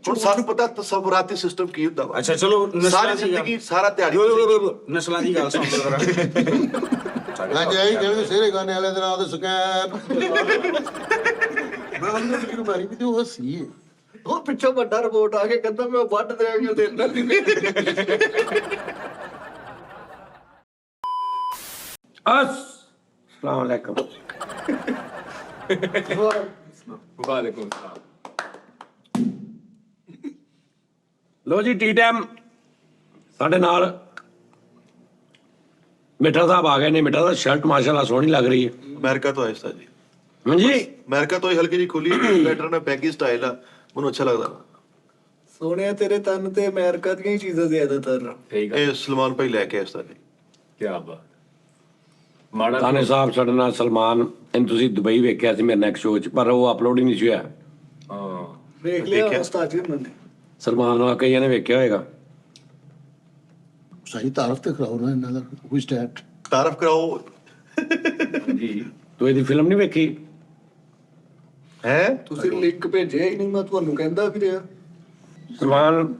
ਹੁਣ ਸਾਨੂੰ ਪਤਾ ਤਸਵੁਰਾਤੀ ਸਿਸਟਮ ਕੀ ਹੁੰਦਾ ਵਾ। ਅੱਛਾ ਚਲੋ ਸਾਰੀ ਜ਼ਿੰਦਗੀ ਸਾਰਾ ਦਿਹਾੜੀ ਨਸਲਾਂ ਦੀ ਗੱਲ ਸੁਣ ਲਓ ਜ਼ਰਾ। ਹਾਂਜੀ ਆਈ ਕਹਿੰਦੇ ਸਿਰੇ ਗਾਣੇ ਵਾਲੇ ਦੇ ਨਾਂ ਤੇ ਸਕੈਨ ਮੈਂ ਉਹਨੂੰ ਕਿਹਨੂੰ ਮਾਰੀ ਵੀ ਤੇ ਉਹ ਹੱਸੀ ਹੈ। ਉਹ ਪਿੱਛੋਂ ਵੱਡਾ ਰਿਪੋਰਟ ਆ ਕੇ ਕਹਿੰਦਾ ਮੈਂ ਵੱਢ ਦਿਆਂਗਾ ਤੇ ਇੰਨਾ अस्सलाम वालेकुम। ਵਾਲੇਕੁਮ ਸਲਾਮ। लो जी टी टाइम साढ़े नाल मिठा साहब आ गए ने। मिठा साहब शर्ट माशाल्लाह सोहनी लग रही है। ਅਮਰੀਕਾ ਤੋਂ ਆਇਆ ਸੀ ਜੀ। हाँ जी ਅਮਰੀਕਾ ਤੋਂ ਹੀ ਹਲਕੀ ਜਿਹੀ ਖੁੱਲੀ ਪੈਟਰਨ ਹੈ, ਬੈਗੀ ਸਟਾਈਲ ਆ, ਮੈਨੂੰ ਅੱਛਾ ਲੱਗਦਾ। ਸੋਹਣਿਆ ਤੇਰੇ ਤਨ ਤੇ ਅਮਰੀਕਾ ਦੀਆਂ ਹੀ ਚੀਜ਼ਾਂ ਜ਼ਿਆਦਾਤਰ। ਠੀਕ ਹੈ, ਇਹ ਸਲਮਾਨ ਭਾਈ ਲੈ ਕੇ ਆਇਆ ਸੀ ਜੀ। ਕੀ ਬਾਤ। ਮਾੜਾ ताने साहब साढ़े नाल सलमान इन तुसी दुबई वेख्या सी मेरे नेक्स्ट शो च, पर वो अपलोड ही नहीं होया। ਹਾਂ ਵੇਖ ਲਿਆ ਉਸਤਾਦ ਜੀ ਉਹਨਾਂ ਨੇ। सलमान वाला कई ने वेख्या होएगा। ਸਹੀ ਤਾਰਫ ਤੇ ਕਰਾਓ ਨਾ ਇਹਨਾਂ ਦਾ ਕੋਈ ਸਟੈਟ ਤਾਰਫ ਕਰਾਓ ਜੀ। तू ਇਹਦੀ ਫਿਲਮ ਨਹੀਂ ਵੇਖੀ? ਹੈ। ਤੁਸੀਂ ਲਿੰਕ ਭੇਜਿਆ ਹੀ ਨਹੀਂ, ਮੈਂ ਤੁਹਾਨੂੰ ਕਹਿੰਦਾ ਵੀ ਰਿਹਾ। ਸਲਮਾਨ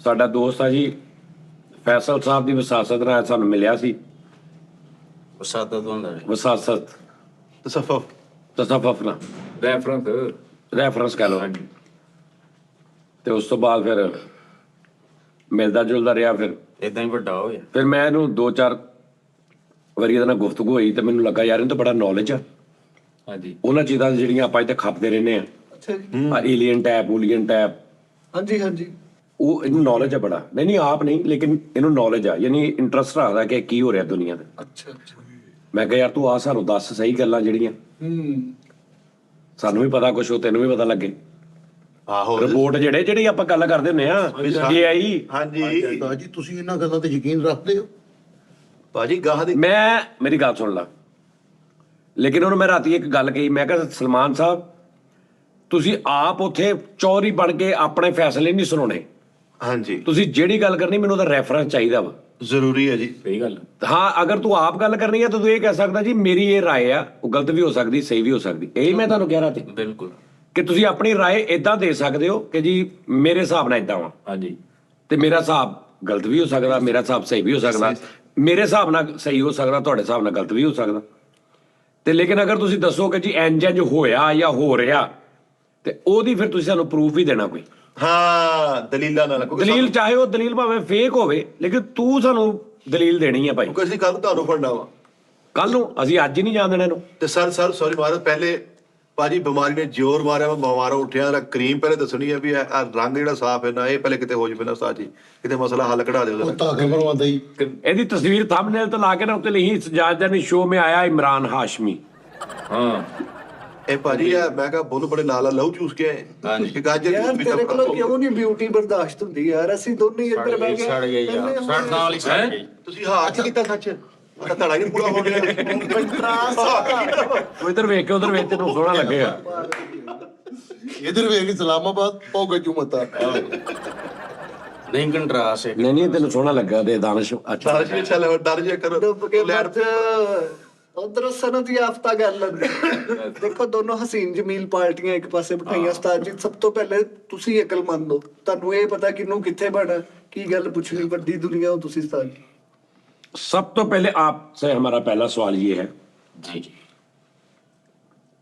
ਸਾਡਾ ਦੋਸਤ ਆ ਜੀ, ਫੈਸਲ ਸਾਹਿਬ ਦੀ ਵਸਾਸਤ ਨਾਲ ਸਾਨੂੰ ਮਿਲਿਆ ਸੀ। ਉਸਾਦਤ ਹੁੰਦਾ ਹੈ ਵਸਾਸਤ ਤਸਫਫ ਤਸਫਫ ਨਾਲ ਰੈਫਰੈਂਸ ਕਰ ਲਓ। ਹਾਂਜੀ। ਤੇ ਉਸ ਤੋਂ ਬਾਅਦ ਫਿਰ ਮਿਲਦਾ ਜੁਲਦਾ ਰਿਹਾ। ਇਦਾਂ ਹੀ ਵੱਡਾ ਹੋਇਆ। ਫਿਰ ਮੈਂ ਇਹਨੂੰ 2-4 ਵਾਰੀ ਇਹਦੇ ਨਾਲ ਗੁਫ਼ਤਗੂ ਹੋਈ ਤੇ ਮੈਨੂੰ ਲੱਗਾ ਯਾਰ ਇਹਨੂੰ ਤਾਂ ਬੜਾ ਨੌਲੇਜ ਆ ਹਾਂਜੀ ਉਹਨਾਂ ਚੀਜ਼ਾਂ ਦੀ ਜਿਹੜੀਆਂ ਆਪਾਂ ਇੱਥੇ ਖਪਦੇ ਰਹਿੰਦੇ ਆ, ਅੱਛਾ ਜੀ। ਏਲੀਅਨ ਟੈਪ ਊਲੀਅਨ ਟੈਪ, ਹਾਂਜੀ ਹਾਂਜੀ। ਉਹ ਇਹਨੂੰ ਨੌਲੇਜ ਆ ਬੜਾ। ਨਹੀਂ ਆਪ ਨਹੀਂ, ਲੇਕਿਨ ਇਹਨੂੰ ਨੌਲੇਜ ਆ, ਯਾਨੀ ਇੰਟਰਸਟ ਰੱਖਦਾ ਕਿ ਕੀ ਹੋ ਰਿਹਾ ਦੁਨੀਆ ਤੇ। ਅੱਛਾ ਅੱਛਾ। ਮੈਂ ਕਿਹਾ ਯਾਰ ਤੂੰ ਆ ਸਾਨੂੰ ਦੱਸ ਸਹੀ ਗੱਲਾਂ ਜਿਹੜੀਆਂ ਸਾਨੂੰ ਵੀ ਪਤਾ ਕੁਛ, ਉਹ ਤੈਨੂੰ ਵੀ ਪਤਾ ਲੱਗੇ। ਆਹੋ ਰਿਪੋਰਟ ਜਿਹੜੀ ਆਪਾਂ ਗੱਲ ਕਰਦੇ ਹੁੰਦੇ ਆ ਜੇ ਆਈ। ਹਾਂਜੀ ਜੀ ਤੁਸੀਂ ਇਹਨਾਂ ਗੱਲਾਂ ਤੇ ਯਕੀਨ ਰੱਖਦੇ ਹੋ? ਭਾਜੀ ਗਾਹ ਦੀ ਮੈਂ ਮੇਰੀ ਗੱਲ ਸੁਣ ਲਾ, ਲੇਕਿਨ ਉਹਨੂੰ ਮੈਂ ਰਾਤੀ ਇੱਕ ਗੱਲ ਕਹੀ, ਮੈਂ ਕਿਹਾ ਸਲਮਾਨ ਸਾਹਿਬ ਤੁਸੀਂ ਆਪ ਉੱਥੇ ਚੌਧਰੀ ਬਣ ਕੇ ਆਪਣੇ ਫੈਸਲੇ ਨਹੀਂ ਸੁਣਾਉਣੇ। ਹਾਂਜੀ ਤੁਸੀਂ ਜਿਹੜੀ ਗੱਲ ਕਰਨੀ ਮੈਨੂੰ ਉਹਦਾ ਰੈਫਰੈਂਸ ਚਾਹੀਦਾ ਵਾ। ਜ਼ਰੂਰੀ ਹੈ ਜੀ। ਸਹੀ ਗੱਲ। ਹਾਂ ਅਗਰ ਤੂੰ ਆਪ ਗੱਲ ਕਰਨੀ ਹੈ ਤਾਂ ਤੂੰ ਇਹ ਕਹਿ ਸਕਦਾ ਜੀ ਮੇਰੀ ਇਹ ਰਾਏ ਆ, ਉਹ ਗਲਤ ਵੀ ਹੋ ਸਕਦੀ ਸਹੀ ਵੀ ਹੋ ਸਕਦੀ। ਇਹੀ ਮੈਂ ਤੁਹਾਨੂੰ ਕਹਿ ਰਿਹਾ ਸੀ ਬਿਲਕੁਲ। ਕਿ ਤੁਸੀਂ ਆਪਣੀ ਰਾਏ ਇਦਾਂ ਦੇ ਸਕਦੇ ਹੋ ਕਿ ਜੀ ਮੇਰੇ ਹਿਸਾਬ ਨਾਲ ਇਦਾਂ ਵਾ, ਹਾਂਜੀ ਤੇ ਮੇਰਾ ਹਿਸਾਬ ਗਲਤ ਵੀ ਹੋ ਸਕਦਾ, ਮੇਰਾ ਹਿਸਾਬ ਸਹੀ ਵੀ ਹੋ ਸਕਦਾ, ਮੇਰੇ ਹਿਸਾਬ ਨਾਲ ਸਹੀ ਹੋ ਸਕਦਾ, ਤੁਹਾਡੇ ਹਿਸਾਬ ਨਾਲ ਗਲਤ ਵੀ ਹੋ ਸਕਦਾ। ਤੇ ਲੇਕਿਨ ਅਗਰ ਤੁਸੀਂ ਦੱਸੋ ਕਿ ਜੀ ਇੰਜ ਹੋਇਆ ਜਾਂ ਹੋ ਰਿਹਾ, ਤੇ ਉਹਦੀ ਫਿਰ ਤੁਸੀਂ ਸਾਨੂੰ ਪ੍ਰੂਫ ਵੀ ਦੇਣਾ ਕੋਈ। ਹਾਂ ਦਲੀਲਾਂ ਨਾਲ ਦਲੀਲ ਚਾਹੇ ਉਹ ਦਲੀਲ ਭਾਵੇਂ ਫੇਕ ਹੋਵੇ, ਲੇਕਿਨ ਤੂੰ ਸਾਨੂੰ ਦਲੀਲ ਦੇਣੀ ਹੈ ਭਾਈ। ਕਿਉਂਕਿ ਅਸੀਂ ਕੱਲ ਤੁਹਾਨੂੰ ਫੜਨਾ ਵਾ। ਕੱਲ ਨੂੰ ਅਸੀਂ ਅੱਜ ਹੀ ਨਹੀਂ ਜਾਣ ਦੇਣਾ ਇਹਨੂੰ। ਤੇ ਸਰ ਸੌਰੀ ਮਹਾਰਾਜ, ਪਹਿਲੇ ਭਾਜੀ ਬਿਮਾਰੀ ਨੇ ਜ਼ੋਰ ਮਾਰਿਆ, ਮੈਂ ਬਿਮਾਰੋਂ ਉੱਠਿਆ। ਇਹਦਾ ਕਰੀਮ ਪਹਿਲੇ ਦੱਸਣੀ ਹੈ ਵੀ ਇਹ ਰੰਗ ਜਿਹੜਾ ਸਾਫ਼ ਹੈ ਨਾ, ਇਹ ਪਹਿਲੇ ਕਿਤੇ ਹੋ ਜਾਵੇ ਨਾ ਸਾਜੀ, ਕਿਤੇ ਮਸਲਾ ਹੱਲ ਕਢਾ ਦਿਓ ਉਹ ਉਹਦਾ। ਤਾਂ ਕੇ ਮਰਵਾਉਂਦਾ ਹੀ। ਇਹਦੀ ਤਸਵੀਰ ਥੰਬਨੇਲ ਤੇ ਲਾ ਕੇ ਨਾ ਉੱਤੇ ਲਿਖੀ ਸਜਾਦਨੀ ਸ਼ੋ ਮੇ ਆਇਆ ਇਮਰਾਨ ਹਾਸ਼ਮੀ। ਹਾਂ ਇਹ ਭਾਜੀ ਆ ਮੈਂ ਕਿਹਾ ਬੋਲ ਬੜੇ ਲਾਲ ਲਹੂ ਚੂਸ ਕੇ ਆਏ ਹਾਂਜੀ। ਕਿ ਗਾਜਰ ਯਾਰ ਜੂਸ ਵੀ ਤੇਰੇ ਤਾਂ ਕੋਲ ਕਿਉਂ ਨਹੀਂ ਬਿਊਟੀ ਬਰਦਾਸ਼ਤ ਹੁੰਦੀ ਯਾਰ? ਅਸੀਂ ਦੋਨੇ ਇੱਧਰ ਬਹਿ ਕੇ ਸੜ ਗਈ ਯਾਰ, ਸੜ ਨਾਲ ਹੀ ਸੜ ਗਈ। ਤੁਸੀਂ ਹਾਂ ਕੀ ਕੀਤਾ ਸੱਚ ਤਾਂ ਧੜਾ ਨਹੀਂ ਪੂਰਾ ਹੋ ਗਿਆ। ਉਹ ਇੱਧਰ ਵੇਖ ਕੇ ਉਧਰ ਵੇਖ ਤੈਨੂੰ ਸੋਹਣਾ ਲੱਗੇਗਾ। ਇਧਰ ਵੇਖ ਇਸਲਾਮਾਬਾਦ ਪੌਗਾ ਚੁਮਤਾ ਨਹੀਂ ਕੰਟਰਾਸ ਹੈ। ਨਹੀਂ ਤੈਨੂੰ ਸੋਹਣਾ ਲੱਗਾ ਤੇ ਦਾਨਿਸ਼ ਅੱਛਾ। ਡਰ ਜੀ ਅੱਛਾ ਲੈ ਡਰ ਜਿਆ ਕਰੋ ਡੁੱਬ ਕੇ ਲੈਣ ਮਰ ਉਧਰ ਸਨਤ ਯਾਫਤਾ ਗੱਲ ਹੈ। ਦੇਖੋ ਦੋਨੋਂ ਹਸੀਨ ਜਮੀਲ ਪਾਰਟੀਆਂ ਇੱਕ ਪਾਸੇ ਬਿਠਾਈਆਂ। ਉਸਤਾਦ ਜੀ ਸਭ ਤੋਂ ਪਹਿਲੇ ਤੁਸੀਂ ਅਕਲਮੰਦ ਹੋ, ਤੁਹਾਨੂੰ ਇਹ ਪਤਾ ਕਿਹਨੂੰ ਕਿੱਥੇ ਬਣਾ ਕੀ ਗੱਲ ਪੁੱਛਣੀ, ਵੱਡੀ ਦੁਨੀਆ ਹੋ ਤੁਸੀਂ ਉਸਤਾਦ ਜੀ। सब तो पहले आपसे हमारा पहला सवाल ये है जी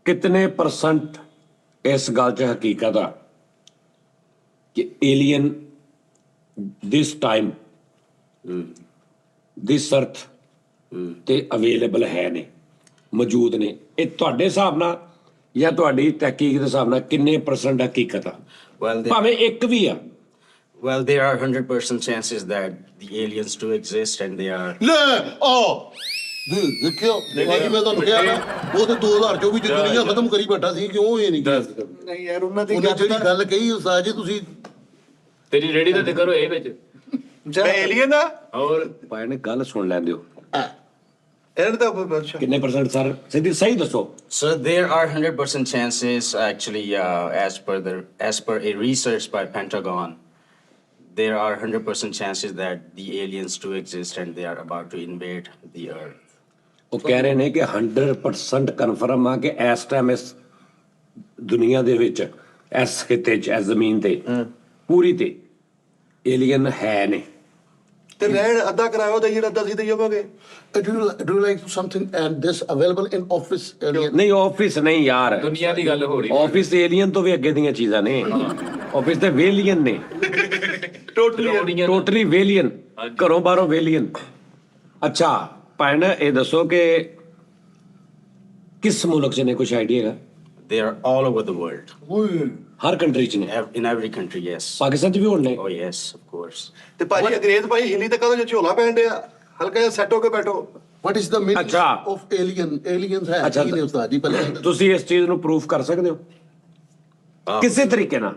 कितने परसेंट इस गल च हकीकत आ कि alien this time this earth ਤੇ ਅਵੇਲੇਬਲ ਹੈ ਨੇ, ਮੌਜੂਦ ਨੇ? ਇਹ ਤੁਹਾਡੇ ਹਿਸਾਬ ਨਾਲ ਜਾਂ ਤੁਹਾਡੀ ਤਹਿਕੀਕ ਦੇ ਹਿਸਾਬ ਨਾਲ ਕਿੰਨੇ % ਹਕੀਕਤ ਆ? ਭਾਵੇਂ ਇੱਕ ਵੀ ਆ। Well, there are 100% chances that the aliens do exist and they are. ਲੈ ਦੇਖਿਓ ਭਾਜੀ ਮੈਂ ਤੁਹਾਨੂੰ ਕਿਹਾ ਨਾ, ਉਹ ਤੇ 2024 ਚ ਦੁਨੀਆ ਖਤਮ ਕਰੀ ਬੈਠਾ ਸੀ, ਕਿਉਂ ਇਹ ਨਹੀਂ ਕੀਤਾ? ਨਹੀਂ ਯਾਰ ਉਹਨਾਂ ਦੀ ਉਹਨੇ ਗੱਲ ਜਿਹੜੀ ਗੱਲ ਕਹੀ ਉਸਤਾਦ ਜੀ ਤੁਸੀਂ ਤੇਰੀ ਰੇੜੀ ਤਾਂ ਕਰੋ ਇਹ ਵਿੱਚ ਮੈਂ ਏਲੀਅਨ ਆ ਔਰ ਭਾਈ ਨੇ ਗੱਲ ਸੁਣ ਲੈਂਦੇ ਹੋ। ਇਹਨਾਂ ਦਾ ਅੱਛਾ ਕਿੰਨੇ % ਸਰ ਸਿੱਧੀ ਸਹੀ ਦੱਸੋ। so there are 100% chances actually as per a research by Pentagon. There are 100% chances that the aliens do exist and they are about to invade the earth. ਉਹ ਕਹਿ ਰਹੇ ਨੇ ਕਿ 100% ਕਨਫਰਮ ਆ ਕਿ ਇਸ ਟਾਈਮ ਇਸ ਦੁਨੀਆ ਦੇ ਵਿੱਚ ਇਸ ਖਿੱਤੇ 'ਚ ਇਸ ਜ਼ਮੀਨ ਤੇ ਪੂਰੀ ਤੇ ਏਲੀਅਨ ਹੈ ਨੇ। ਤੇ ਰਹਿਣ ਅੱਧਾ ਕਿਰਾਇਆ ਉਹਦਾ ਜਿਹੜਾ ਅੱਧਾ ਸੀ ਤੇ ਜਾਵਾਂਗੇ। Do you like something and this available in office area? ਨਹੀਂ ਆਫਿਸ ਨਹੀਂ ਯਾਰ, ਦੁਨੀਆ ਦੀ ਗੱਲ ਹੋ ਰਹੀ ਆਫਿਸ ਏਲੀਅਨ ਤੋਂ ਵੀ ਅੱਗੇ ਦੀਆਂ ਚੀਜ਼ਾਂ ਨੇ। ਆਫਿਸ ਤੇ ਵੇਲੀਅਨ ਨੇ, ਟੋਟਲੀ ਵੇਲੀਅਨ, ਘਰੋਂ ਬਾਹਰੋਂ ਵੇਲੀਅਨ। ਅੱਛਾ ਭੈਣ ਇਹ ਦੱਸੋ ਕਿ ਕਿਸ ਮੁਲਕ 'ਚ ਨੇ, ਕੁਛ ਆਈਡੀਆ ਹੈਗਾ? They are all over the world. ਹਰ ਕੰਟਰੀ 'ਚ ਨੇ? In every country, yes. Pakistan 'ਚ ਵੀ ਹੋਣ ਨੇ? Oh, yes, of course. ਤੇ ਭਾਜੀ ਅੰਗਰੇਜ਼ ਭਾਈ ਹਿੱਲੀ ਤੇ ਕਦੋਂ ਜੇ ਝੋਲਾ ਪੈਣ ਡਿਆ, ਹਲਕਾ ਜਿਹਾ ਸੈੱਟ ਹੋ ਕੇ ਬੈਠੋ। What is the meaning ਅੱਛਾ। of alien? Aliens ਹੈ ਅੱਛਾ, ਕੀ ਨੇ ਉਸਤਾਦ ਜੀ ਪਹਿਲੇ? ਤੁਸੀਂ ਇਸ ਚੀਜ਼ ਨੂੰ ਪ੍ਰੂਫ ਕਰ ਸਕਦੇ ਹੋ ਕਿਸੇ ਤਰੀਕੇ ਨਾਲ?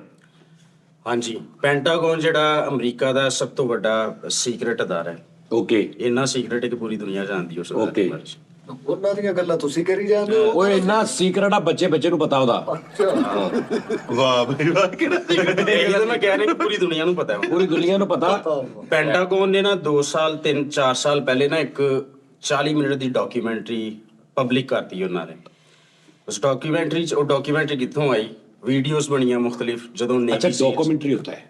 ਹਾਂਜੀ, ਪੈਂਟਾਗਨ ਜਿਹੜਾ ਅਮਰੀਕਾ ਦਾ ਸਭ ਤੋਂ ਵੱਡਾ ਸੀਕ੍ਰੇਟ ਅਦਾਰਾ ਹੈ। ਓਕੇ ਇੰਨਾ ਸੀਕ੍ਰੇਟ ਹੈ ਕਿ ਪੂਰੀ ਦੁਨੀਆ ਜਾਣਦੀ ਉਸ ਅਦਾਰੇ Okay. ਬਾਰੇ। ਉਹਨਾਂ ਦੀਆਂ ਗੱਲਾਂ ਤੁਸੀਂ ਕਰੀ ਜਾਂਦੇ ਹੋ। ਉਹ ਇੰਨਾ ਸੀਕ੍ਰੇਟ ਆ, ਬੱਚੇ ਨੂੰ ਪਤਾ ਉਹਦਾ। ਵਾਹ ਬਈ ਵਾਹ, ਕਿਹੜਾ secret ਹੈ? ਇਹ ਤਾਂ ਮੈਂ ਕਹਿ ਰਿਹਾ ਕਿ ਪੂਰੀ ਦੁਨੀਆ ਨੂੰ ਪਤਾ ਹੈ। ਪੂਰੀ ਦੁਨੀਆ ਨੂੰ ਪਤਾ। ਪੈਂਟਾਗਨ ਨੇ ਨਾ 2 ਸਾਲ 3-4 ਸਾਲ ਪਹਿਲੇ ਨਾ ਇੱਕ 40 ਮਿੰਟ ਦੀ ਡਾਕੂਮੈਂਟਰੀ ਪਬਲਿਕ ਕਰਤੀ ਉਹਨਾਂ ਨੇ। ਉਸ ਡਾਕੂਮੈਂਟਰੀ 'ਚ, ਉਹ ਡਾਕੂਮੈਂਟਰੀ ਕਿੱਥੋਂ ਆਈ? ਵੀਡੀਓਜ਼ ਬਣੀਆਂ ਮੁxtਲਿਫ ਜਦੋਂ अच्छा नेवी डॉक्यूमेंट्री होता है,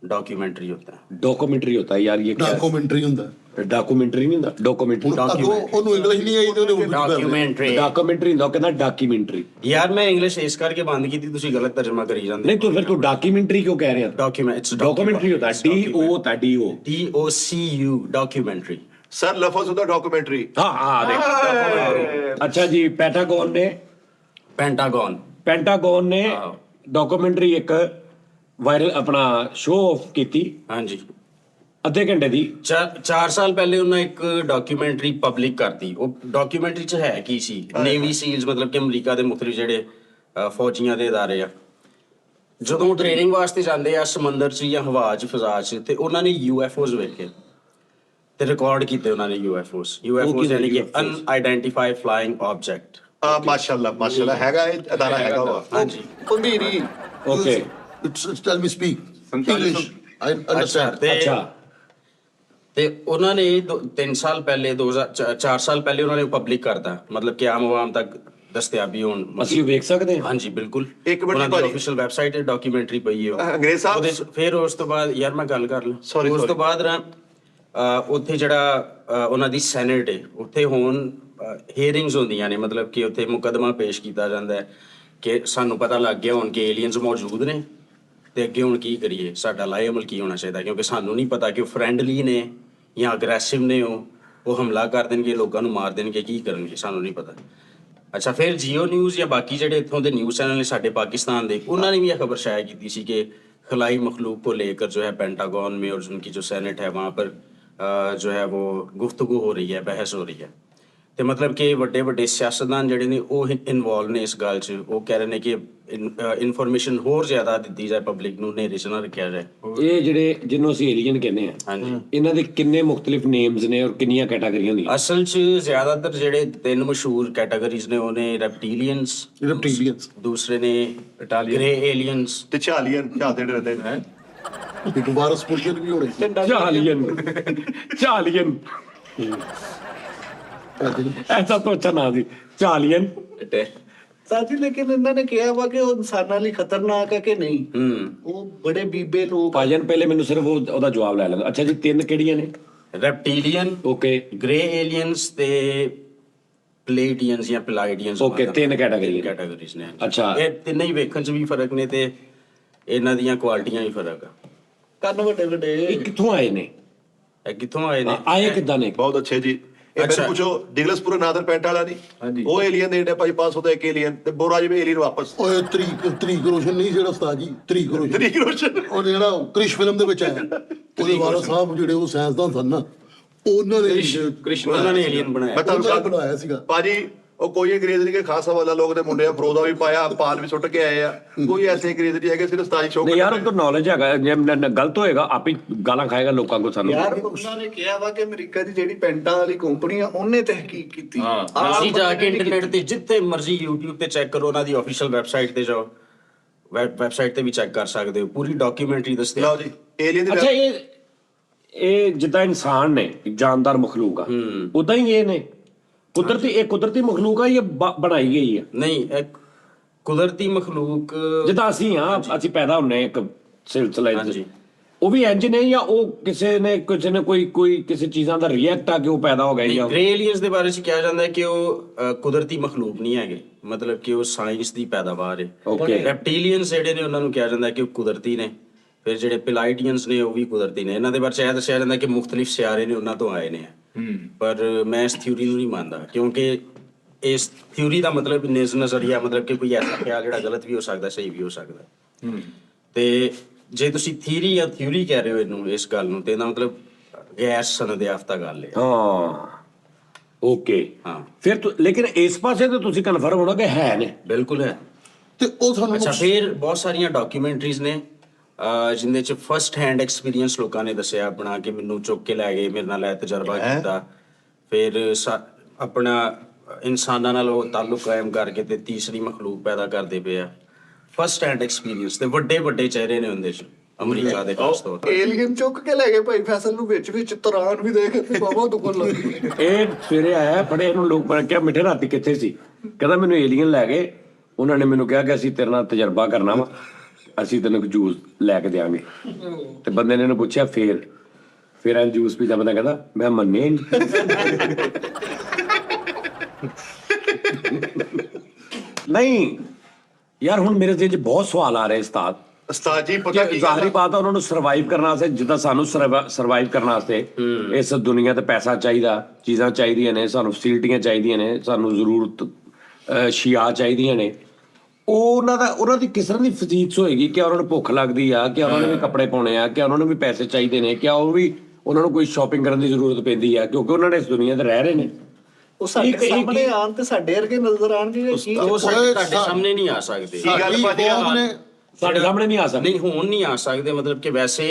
डॉक्यूमेंट्री होता है। डॉक्यूमेंट्री होता है यार, ये क्या है? ਡਾਕੂਮੈਂਟਰੀ ਹੁੰਦਾ। डॉक्यूमेंट्री नहीं ਹੁੰਦਾ, डॉक्यूमेंट्री। ਅੱਗੋਂ ਉਹਨੂੰ ਇੰਗਲਿਸ਼ ਨਹੀਂ ਆਈ ਤੇ ਉਹਨੇ ਉਰਦੂ ਕਰ ਲਿਆ। ਡਾਕੂਮੈਂਟਰੀ डॉक्यूमेंट्री ਹੁੰਦਾ, ਉਹ ਕਹਿੰਦਾ ਡਾਕੂਮੈਂਟਰੀ। ਯਾਰ ਮੈਂ ਇੰਗਲਿਸ਼ ਇਸ ਕਰਕੇ ਬੰਦ ਕੀਤੀ, ਤੁਸੀਂ ਗਲਤ ਤਰਜਮਾ ਕਰੀ ਜਾਂਦੇ। नहीं तो फिर तू डॉक्यूमेंट्री क्यों कह रहे हैं? ਡਾਕੂਮੈਂਟ डॉक्यूमेंट्री होता है, DO होता है, DO। DOCU documentary. ਸਰ ਲਫ਼ਜ਼ ਹੁੰਦਾ ਡਾਕੂਮੈਂਟਰੀ। हाँ देख। अच्छा जी, पेंटागन ने ਪੈਂਟਾਗਨ ने डॉक्यूमेंट्री एक ਵਾਇਰਲ ਆਪਣਾ ਸ਼ੋਅ ਆਫ ਕੀਤੀ ਹਾਂਜੀ, ਅੱਧੇ ਘੰਟੇ ਦੀ। 4 ਸਾਲ ਪਹਿਲੇ ਉਹਨਾਂ ਇੱਕ ਡਾਕੂਮੈਂਟਰੀ ਪਬਲਿਕ ਕਰਤੀ। ਉਹ ਡਾਕੂਮੈਂਟਰੀ 'ਚ ਹੈ ਕੀ ਸੀ? ਨੇਵੀ ਸੀਲਸ, ਮਤਲਬ ਕਿ ਅਮਰੀਕਾ ਦੇ ਮੁਖਤਲਿਫ ਜਿਹੜੇ ਫੌਜੀਆਂ ਦੇ ਅਦਾਰੇ ਆ, ਜਦੋਂ ਟ੍ਰੇਨਿੰਗ ਵਾਸਤੇ ਜਾਂਦੇ ਆ ਸਮੁੰਦਰ 'ਚ ਜਾਂ ਹਵਾ 'ਚ, ਫਿਜ਼ਾ 'ਚ, ਤੇ ਉਹਨਾਂ ਨੇ UFOs ਵੇਖੇ ਤੇ ਰਿਕਾਰਡ ਕੀਤੇ ਉਹਨਾਂ ਨੇ। UFOs ਯਾਨੀ ਕਿ ਅਨਆਈਡੈਂਟੀਫਾਈਡ ਫਲਾਈਂਗ ਆਬਜੈਕਟ। ਮਾਸ਼ਾਅੱਲਾ ਹੈਗਾ, ਇਹ ਅਦਾਰਾ ਹੈਗਾ ਵਾ। ਹਾਂਜੀ, ਪੰਧੀਰੀ। Okay It's tell me speak English. I understand. ਅੱਛਾ ਤੇ ਉਹਨਾਂ ਨੇ 3 ਸਾਲ ਪਹਿਲੇ 4 ਸਾਲ ਪਹਿਲੇ ਉਹਨਾਂ ਨੇ ਪਬਲਿਕ ਕਰਤਾ, ਮਤਲਬ ਕਿ ਆਮ ਆਵਾਮ ਤੱਕ ਦਸਤਿਆਬੀ ਹੋਣ। ਅਸੀਂ ਵੇਖ ਸਕਦੇ ਹਾਂ? ਹਾਂਜੀ ਬਿਲਕੁਲ। ਇੱਕ ਮਿੰਟ ਉਹਨਾਂ ਦੀ ਭਾਜੀ। ਆਫੀਸ਼ੀਅਲ ਵੈਬਸਾਈਟ ਤੇ ਡਾਕੂਮੈਂਟਰੀ ਪਈ ਹੈ ਉਹ। ਅੰਗਰੇਜ਼ ਸਾਹਿਬ। ਉਹਦੇ 'ਚ ਫਿਰ ਉਸ ਤੋਂ ਬਾਅਦ ਯਾਰ ਮੈਂ ਗੱਲ ਕਰ ਲਾਂ। Sorry, ਉਸ ਤੋਂ sorry. ਬਾਅਦ ਨਾ ਉੱਥੇ ਜਿਹੜਾ ਉਹਨਾਂ ਦੀ ਸੈਨੇਟ ਹੈ, ਉੱਥੇ ਹੁਣ ਹੀਅਰਿੰਗਸ ਹੁੰਦੀਆਂ ਨੇ, ਮਤਲਬ ਕਿ ਉੱਥੇ ਮੁਕੱਦਮਾ ਪੇਸ਼ ਕੀਤਾ ਜਾਂਦਾ ਹੈ ਕਿ ਸਾਨੂੰ ਪਤਾ ਲੱਗ ਗਿਆ ਹੁਣ ਕਿ ਏਲੀਅਨਸ ਮੌਜੂਦ ਨੇ ਤੇ ਅੱਗੇ ਹੁਣ ਕੀ ਕਰੀਏ, ਸਾਡਾ ਲਾਹੇਅਮਲ ਕੀ ਹੋਣਾ ਚਾਹੀਦਾ, ਕਿਉਂਕਿ ਸਾਨੂੰ ਨਹੀਂ ਪਤਾ ਕਿ ਉਹ ਫਰੈਂਡਲੀ ਨੇ ਜਾਂ ਅਗਰੈਸਿਵ ਨੇ, ਉਹ ਹਮਲਾ ਕਰ ਦੇਣਗੇ, ਲੋਕਾਂ ਨੂੰ ਮਾਰ ਦੇਣਗੇ, ਕੀ ਕਰਨਗੇ, ਸਾਨੂੰ ਨਹੀਂ ਪਤਾ। ਅੱਛਾ, ਫਿਰ ਜੀਓ ਨਿਊਜ਼ ਜਾਂ ਬਾਕੀ ਜਿਹੜੇ ਇੱਥੋਂ ਦੇ ਨਿਊਜ਼ ਚੈਨਲ ਨੇ ਸਾਡੇ ਪਾਕਿस्तान ਦੇ, ਉਹਨਾਂ ਨੇ भी यह खबर शाया की थी कि खलाई मखलूक को लेकर जो है पेंटागन में और उनकी जो सेनेट है वहाँ पर जो है वो गुफ्तगू हो रही है, बहस हो रही है। ਤੇ ਮਤਲਬ ਕਿ ਵੱਡੇ ਵੱਡੇ ਸਿਆਸਤਦਾਨ ਜਿਹੜੇ ਨੇ ਉਹ ਇਨਵੋਲਵ ਨੇ ਇਸ ਗੱਲ 'ਚ। ਉਹ ਕਹਿ ਰਹੇ ਨੇ ਕਿ ਇਨਫੋਰਮੇਸ਼ਨ ਹੋਰ ਜ਼ਿਆਦਾ ਦਿੱਤੀ ਜਾਏ ਪਬਲਿਕ ਨੂੰ, ਹਨੇਰੇ 'ਚ ਨਾ ਰੱਖਿਆ ਜਾਏ। ਇਹ ਜਿਹੜੇ ਜਿਹਨੂੰ ਅਸੀਂ ਏਲੀਅਨ ਕਹਿੰਦੇ ਆ, ਹਾਂਜੀ, ਇਹਨਾਂ ਦੇ ਕਿੰਨੇ ਮੁxtਲਿਫ ਨੇਮਸ ਨੇ ਔਰ ਕਿੰਨੀਆਂ ਕੈਟਾਗਰੀਆਂ ਹੁੰਦੀਆਂ? ਅਸਲ 'ਚ ਜ਼ਿਆਦਾਤਰ ਜਿਹੜੇ 3 ਮਸ਼ਹੂਰ ਕੈਟਾਗਰੀਜ਼ ਨੇ ਉਹ ਨੇ ਰੈਪਟੀਲੀਅਨਸ, ਦੂਸਰੇ ਨੇ ਗ੍ਰੇ ਏਲੀਅਨਸ ਤੇ ਝਾਲੀਅਨ ਝਾਲਦੇ ਰਹਿੰਦੇ ਨੇ। ਇੱਕ ਵਾਰਸ ਪੁਰਜਨ ਵੀ ਹੋਣੇ। ਚਾਲੀਅਨ ਐਸਾ ਤਾਂ ਅੱਛਾ ਨਾ ਸੀ, ਚਾਲੀਅਨ। ਸਾਥੀ ਲੇਕਿਨ ਇਹਨਾਂ ਨੇ ਕਿਹਾ ਵਾ ਕਿ ਉਹ ਇਨਸਾਨਾਂ ਲਈ ਖਤਰਨਾਕ ਹੈ ਕਿ ਨਹੀਂ। ਉਹ ਬੜੇ ਬੀਬੇ ਲੋਕ। ਭਾਜਨ ਪਹਿਲੇ ਮੈਨੂੰ ਸਿਰਫ ਉਹਦਾ ਜਵਾਬ ਲੈ ਲੈਂਦਾ। ਅੱਛਾ ਜੀ, 3 ਕਿਹੜੀਆਂ ਨੇ? ਰੈਪਟੀਲੀਅਨ, ਓਕੇ, ਗ੍ਰੇ ਏਲੀਅਨਸ ਤੇ ਪਲੇਟੀਅਨਸ ਜਾਂ ਪਲਾਈਡੀਅਨਸ। ਓਕੇ, 3 ਕੈਟਾਗਰੀਜ਼ ਨੇ। ਅੱਛਾ, ਇਹ ਤਿੰਨੇ ਹੀ ਵੇਖਣ 'ਚ ਵੀ ਫਰਕ ਨੇ ਤੇ ਇਹਨਾਂ ਦੀਆਂ ਕੁਆਲਿਟੀਆਂ ਵੀ ਫਰਕ ਆ। ਕੰਨ ਵੱਡੇ ਵੱਡੇ। ਇਹ ਕਿੱਥੋਂ ਆਏ ਨੇ? ਇਹ ਕਿੱਥੋਂ ਆਏ ਨੇ? ਆਏ ਕਿੱਦਾਂ ਨੇ? ਬਹੁਤ ਅੱਛੇ ਜੀ। ਇਹ ਮੈਨੂੰ ਪੁੱਛੋ ਡਿਗਲਸਪੁਰ ਨਾਦਰ ਪੈਂਟ ਵਾਲਾ ਨਹੀਂ, ਉਹ ਏਲੀਅਨ ਦੇ ਇੰਡੀਆ ਭਾਈ 500 ਦਾ ਇੱਕ ਏਲੀਅਨ, ਤੇ ਬੋਰਾ ਜਿਵੇਂ ਏਲੀਅਨ ਵਾਪਸ। ਓਏ ਤਰੀਕ ਰੋਸ਼ਨ ਨਹੀਂ ਜਿਹੜਾ ਉਸਤਾਦ ਜੀ, ਤਰੀਕ ਰੋਸ਼ਨ ਉਹ ਜਿਹੜਾ ਕ੍ਰਿਸ਼ ਫਿਲਮ ਦੇ ਵਿੱਚ ਆਇਆ, ਉਹਦੇ ਵਾਲਾ ਸਾਹਿਬ ਜਿਹੜੇ ਉਹ ਸਾਇੰਸਦਾਨ ਸਨ ਨਾ, ਉਹਨਾਂ ਨੇ ਉਹਨਾਂ ਨੇ ਏਲੀਅਨ ਬਣਾਇਆ। ਮੈਂ ਤੁਹਾਨੂੰ ਉਹਨਾਂ ਨੇ ਬਣਾਇਆ ਸੀਗਾ। ਭਾਜੀ ਉਹ ਕੋਈ ਅੰਗਰੇਜ਼ ਨਹੀਂ ਕਿ ਖਾਸਾ ਵਾਲਾ ਲੋਕ ਦੇ ਮੁੰਡੇ ਆ, ਫਰੋਜ਼ਾ ਵੀ ਪਾਇਆ, ਪਾਲ ਵੀ ਸੁੱਟ ਕੇ ਆਏ ਆ। ਕੋਈ ਐਸੇ ਅੰਗਰੇਜ਼ ਨਹੀਂ ਹੈਗੇ, ਸਿਰਫ ਸਤਾਈ ਸ਼ੌਕ। ਨਹੀਂ ਯਾਰ, ਉਹ ਤਾਂ ਨੌਲੇਜ ਹੈਗਾ, ਜੇ ਗਲਤ ਹੋਏਗਾ ਆਪੇ ਗਾਲਾਂ ਖਾਏਗਾ ਲੋਕਾਂ ਕੋ ਸਾਨੂੰ। ਯਾਰ ਉਹਨਾਂ ਨੇ ਕਿਹਾ ਵਾ ਕਿ ਅਮਰੀਕਾ ਦੀ ਜਿਹੜੀ ਪੈਂਟਾਂ ਵਾਲੀ ਕੰਪਨੀ ਆ ਉਹਨੇ ਤਹਿਕੀਕ ਕੀਤੀ। ਤੁਸੀਂ ਜਾ ਕੇ ਇੰਟਰਨੈਟ ਤੇ ਜਿੱਥੇ ਮਰਜ਼ੀ YouTube ਤੇ ਚੈੱਕ ਕਰੋ, ਉਹਨਾਂ ਦੀ ਆਫੀਸ਼ੀਅਲ ਵੈਬਸਾਈਟ ਤੇ ਜਾਓ, ਵੈਬਸਾਈਟ ਤੇ ਵੀ ਚੈੱਕ ਕਰ ਸਕਦੇ ਹੋ, ਪੂਰੀ ਡਾਕੂਮੈਂਟਰੀ ਦੱਸਦੇ ਲਓ ਜੀ, ਏਲੀਅਨ ਦੀ ਅੱਛਾ, ਇਹ ਜਿੱਦਾਂ ਇਨਸਾਨ ਨੇ, ਜਾਨਦਾਰ ਮਖਲੂਕ ਆ, ਉਦਾਂ ਹੀ ਇਹ ਨੇ ਕੁਦਰਤੀ ਮਖਲੂਕ ਆ, ਇਹ ਬਣਾਈ ਗਈ ਆ? ਨਹੀਂ, ਇਹ ਕੁਦਰਤੀ ਮਖਲੂਕ ਜਿੱਦਾਂ ਅਸੀਂ ਅਸੀਂ ਪੈਦਾ ਹੁੰਨੇ ਇੱਕ ਸਿਲਸਿਲੇ 'ਚ ਹਾਂਜੀ। ਉਹ ਵੀ ਇੰਜ ਨੇ ਜਾਂ ਉਹ ਕਿਸੇ ਨੇ ਕੋਈ ਕਿਸੇ ਚੀਜ਼ਾਂ ਦਾ ਰਿਐਕਟ ਆ ਕੇ ਉਹ ਪੈਦਾ ਹੋ ਗਏ ਜਾਂ ਗ੍ਰੇ ਏਲੀਅਨਸ ਦੇ ਬਾਰੇ ਚ ਕਿਹਾ ਜਾਂਦਾ ਹੈ ਕਿ ਉਹ ਕੁਦਰਤੀ ਮਖਲੂਕ ਨਹੀਂ ਹੈਗੇ, ਮਤਲਬ ਕਿ ਉਹ ਸਾਇੰਸ ਦੀ ਪੈਦਾਵਾਰ ਹੈ। Okay. ਰੈਪਟੀਲੀਅਨਸ ਜਿਹੜੇ ਨੇ ਉਹਨਾਂ ਨੂੰ ਕਿਹਾ ਜਾਂਦਾ ਹੈ ਕਿ ਉਹ ਕੁਦਰਤੀ ਨੇ। ਫਿਰ ਜਿਹੜੇ ਪਿਲਾਈਟੀਅਨਸ ਨੇ ਉਹ ਵੀ ਕੁਦਰਤੀ ਨੇ। ਇਹਨਾਂ ਦੇ ਬਾਰੇ ਚ ਇਹ ਦੱਸਿਆ ਜਾਂਦਾ ਕਿ ਮੁਖਤਲਿਫ ਸਿਆਰੇ ਨੇ ਉਹਨਾਂ ਤੋਂ ਆਏ ਨੇ। ਪਰ ਮੈਂ ਇਸ ਥਿਊਰੀ ਨੂੰ ਨਹੀਂ ਮੰਨਦਾ, ਕਿਉਂਕਿ ਇਸ ਥਿਊਰੀ ਦਾ ਮਤਲਬ ਨਜ਼ਰੀਆ, ਮਤਲਬ ਕਿ ਕੋਈ ਐਸਾ ਖਿਆਲ ਜਿਹੜਾ ਗਲਤ ਵੀ ਹੋ ਸਕਦਾ, ਸਹੀ ਵੀ ਹੋ ਸਕਦਾ। ਤੇ ਜੇ ਤੁਸੀਂ ਥਿਊਰੀ ਕਹਿ ਰਹੇ ਹੋ ਇਹਨੂੰ, ਇਸ ਗੱਲ ਨੂੰ, ਤੇ ਇਹਦਾ ਮਤਲਬ ਗੈਰ ਸਨਦ ਯਾਫਤਾ ਗੱਲ ਹੈ। ਹਾਂ ਓਕੇ ਹਾਂ ਫਿਰ ਲੇਕਿਨ ਇਸ ਪਾਸੇ ਤੇ ਤੁਸੀਂ ਕਨਫਰਮ ਹੋਣਾ ਕਿ ਹੈ ਨੇ। ਬਿਲਕੁਲ ਹੈ। ਤੇ ਉਹ ਸਾਨੂੰ ਅੱਛਾ, ਫਿਰ ਬਹੁਤ ਸਾਰੀਆਂ ਡਾਕੂਮੈਂਟਰੀਜ਼ ਨੇ ਜਿੰਦੇ ਚ ਫਸਟ ਹੈਂਡ ਐਕਸਪੀਰੀਅੰਸ ਲੋਕਾਂ ਨੇ ਦੱਸਿਆ ਆਪਣਾ, ਕਿ ਮੈਨੂੰ ਚੁੱਕ ਕੇ ਲੈ ਗਏ, ਮੇਰੇ ਨਾਲ ਇਹ ਤਜਰਬਾ ਕੀਤਾ। ਫਿਰ ਆਪਣਾ ਇਨਸਾਨਾਂ ਨਾਲ ਉਹ ਤਾਲੁਕ ਕਾਇਮ ਕਰਕੇ ਤੇ ਤੀਸਰੀ ਮਖਲੂਕ ਪੈਦਾ ਕਰਦੇ ਪਏ ਆ। ਫਸਟ ਹੈਂਡ ਐਕਸਪੀਰੀਅੰਸ ਤੇ ਵੱਡੇ ਵੱਡੇ ਚਿਹਰੇ ਨੇ ਉਹਦੇ ਚ, ਅਮਰੀਕਾ ਦੇ ਖਾਸ ਤੌਰ ਤੇ। ਏਲੀਅਨ ਚੁੱਕ ਕੇ ਲੈ ਗਏ ਭਾਈ ਫੈਸਲ ਨੂੰ, ਵਿੱਚ ਤਰਾਨ ਵੀ ਦੇਖ ਤੇ ਬਾਬਾ ਦੁਕਾਨ ਲੱਗ ਗਈ। ਇਹ ਸਵੇਰੇ ਆਇਆ ਬੜੇ ਇਹਨੂੰ ਲੋਕ ਬਣ ਕੇ ਮਿੱਠੇ ਰਾਤੀ ਕਿੱਥੇ ਸੀ, ਕਹਿੰਦਾ ਮੈਨੂੰ ਏਲੀਅਨ ਲੈ ਗਏ, ਉਹਨਾਂ ਨੇ ਮੈਨੂੰ ਕਿਹਾ ਕਿ ਅਸੀਂ ਤੇਰੇ ਨਾਲ ਤਜਰਬਾ ਕਰਨਾ ਵਾ, ਅਸੀਂ ਤੈਨੂੰ ਜੂਸ ਲੈ ਕੇ ਦੇਵਾਂਗੇ। ਤੇ ਬੰਦੇ ਨੇ ਇਹਨੂੰ ਪੁੱਛਿਆ ਫਿਰ ਐਂ ਜੂਸ ਪੀਦਾ, ਬੰਦਾ ਕਹਿੰਦਾ ਮੈਂ ਮੰਨਿਆ ਹੀ ਨਹੀਂ। ਯਾਰ ਹੁਣ ਮੇਰੇ ਦਿਲ 'ਚ ਬਹੁਤ ਸਵਾਲ ਆ ਰਹੇ ਉਸਤਾਦ ਜੀ ਪਤਾ ਕੀ ਜ਼ਾਹਰੀ ਗੱਲ ਬਾਤ ਆ, ਉਹਨਾਂ ਨੂੰ ਸਰਵਾਈਵ ਕਰਨ ਵਾਸਤੇ, ਜਿੱਦਾਂ ਸਾਨੂੰ ਸਰਵਾਈਵ ਕਰਨ ਵਾਸਤੇ ਇਸ ਦੁਨੀਆ ਤੇ ਪੈਸਾ ਚਾਹੀਦਾ, ਚੀਜ਼ਾਂ ਚਾਹੀਦੀਆਂ ਨੇ, ਸਾਨੂੰ ਫੈਸਿਲਿਟੀਆਂ ਚਾਹੀਦੀਆਂ ਨੇ, ਸਾਨੂੰ ਜ਼ਰੂਰਤ ਸ਼ਿਆ ਚਾਹੀਦੀਆਂ ਨੇ। ਉਹਨਾਂ ਦੀ ਕਿਸ ਤਰ੍ਹਾਂ ਦੀ ਫਿਜ਼ੀਕਸ ਹੋਏਗੀ? ਕਿ ਉਹਨਾਂ ਨੂੰ ਭੁੱਖ ਲੱਗਦੀ ਆ, ਕਿ ਉਹਨਾਂ ਨੇ ਵੀ ਕੱਪੜੇ ਪਾਉਣੇ ਆ, ਕਿ ਉਹਨਾਂ ਨੂੰ ਵੀ ਪੈਸੇ ਚਾਹੀਦੇ ਨੇ, ਕਿ ਉਹਨਾਂ ਨੂੰ ਕੋਈ ਸ਼ਾਪਿੰਗ ਕਰਨ ਦੀ ਜ਼ਰੂਰਤ ਪੈਂਦੀ ਆ, ਕਿਉਂਕਿ ਉਹਨਾਂ ਨੇ ਇਸ ਦੁਨੀਆ ਤੇ ਰਹਿ ਰਹੇ ਨੇ। ਉਹ ਸਾਡੇ ਸਾਹਮਣੇ ਆਣ ਤੇ ਸਾਡੇ ਵਰਗੇ ਨਜ਼ਰ ਆਣਗੇ ਕੀ ਉਹ ਤੁਹਾਡੇ ਸਾਹਮਣੇ ਨਹੀਂ ਆ ਸਕਦੇ, ਗੱਲ ਭਾਜੀ ਸਾਡੇ ਸਾਹਮਣੇ ਨਹੀਂ ਆ ਸਕਦੇ। ਨਹੀਂ ਹੁਣ ਨਹੀਂ ਆ ਸਕਦੇ। ਮਤਲਬ ਕਿ ਵੈਸੇ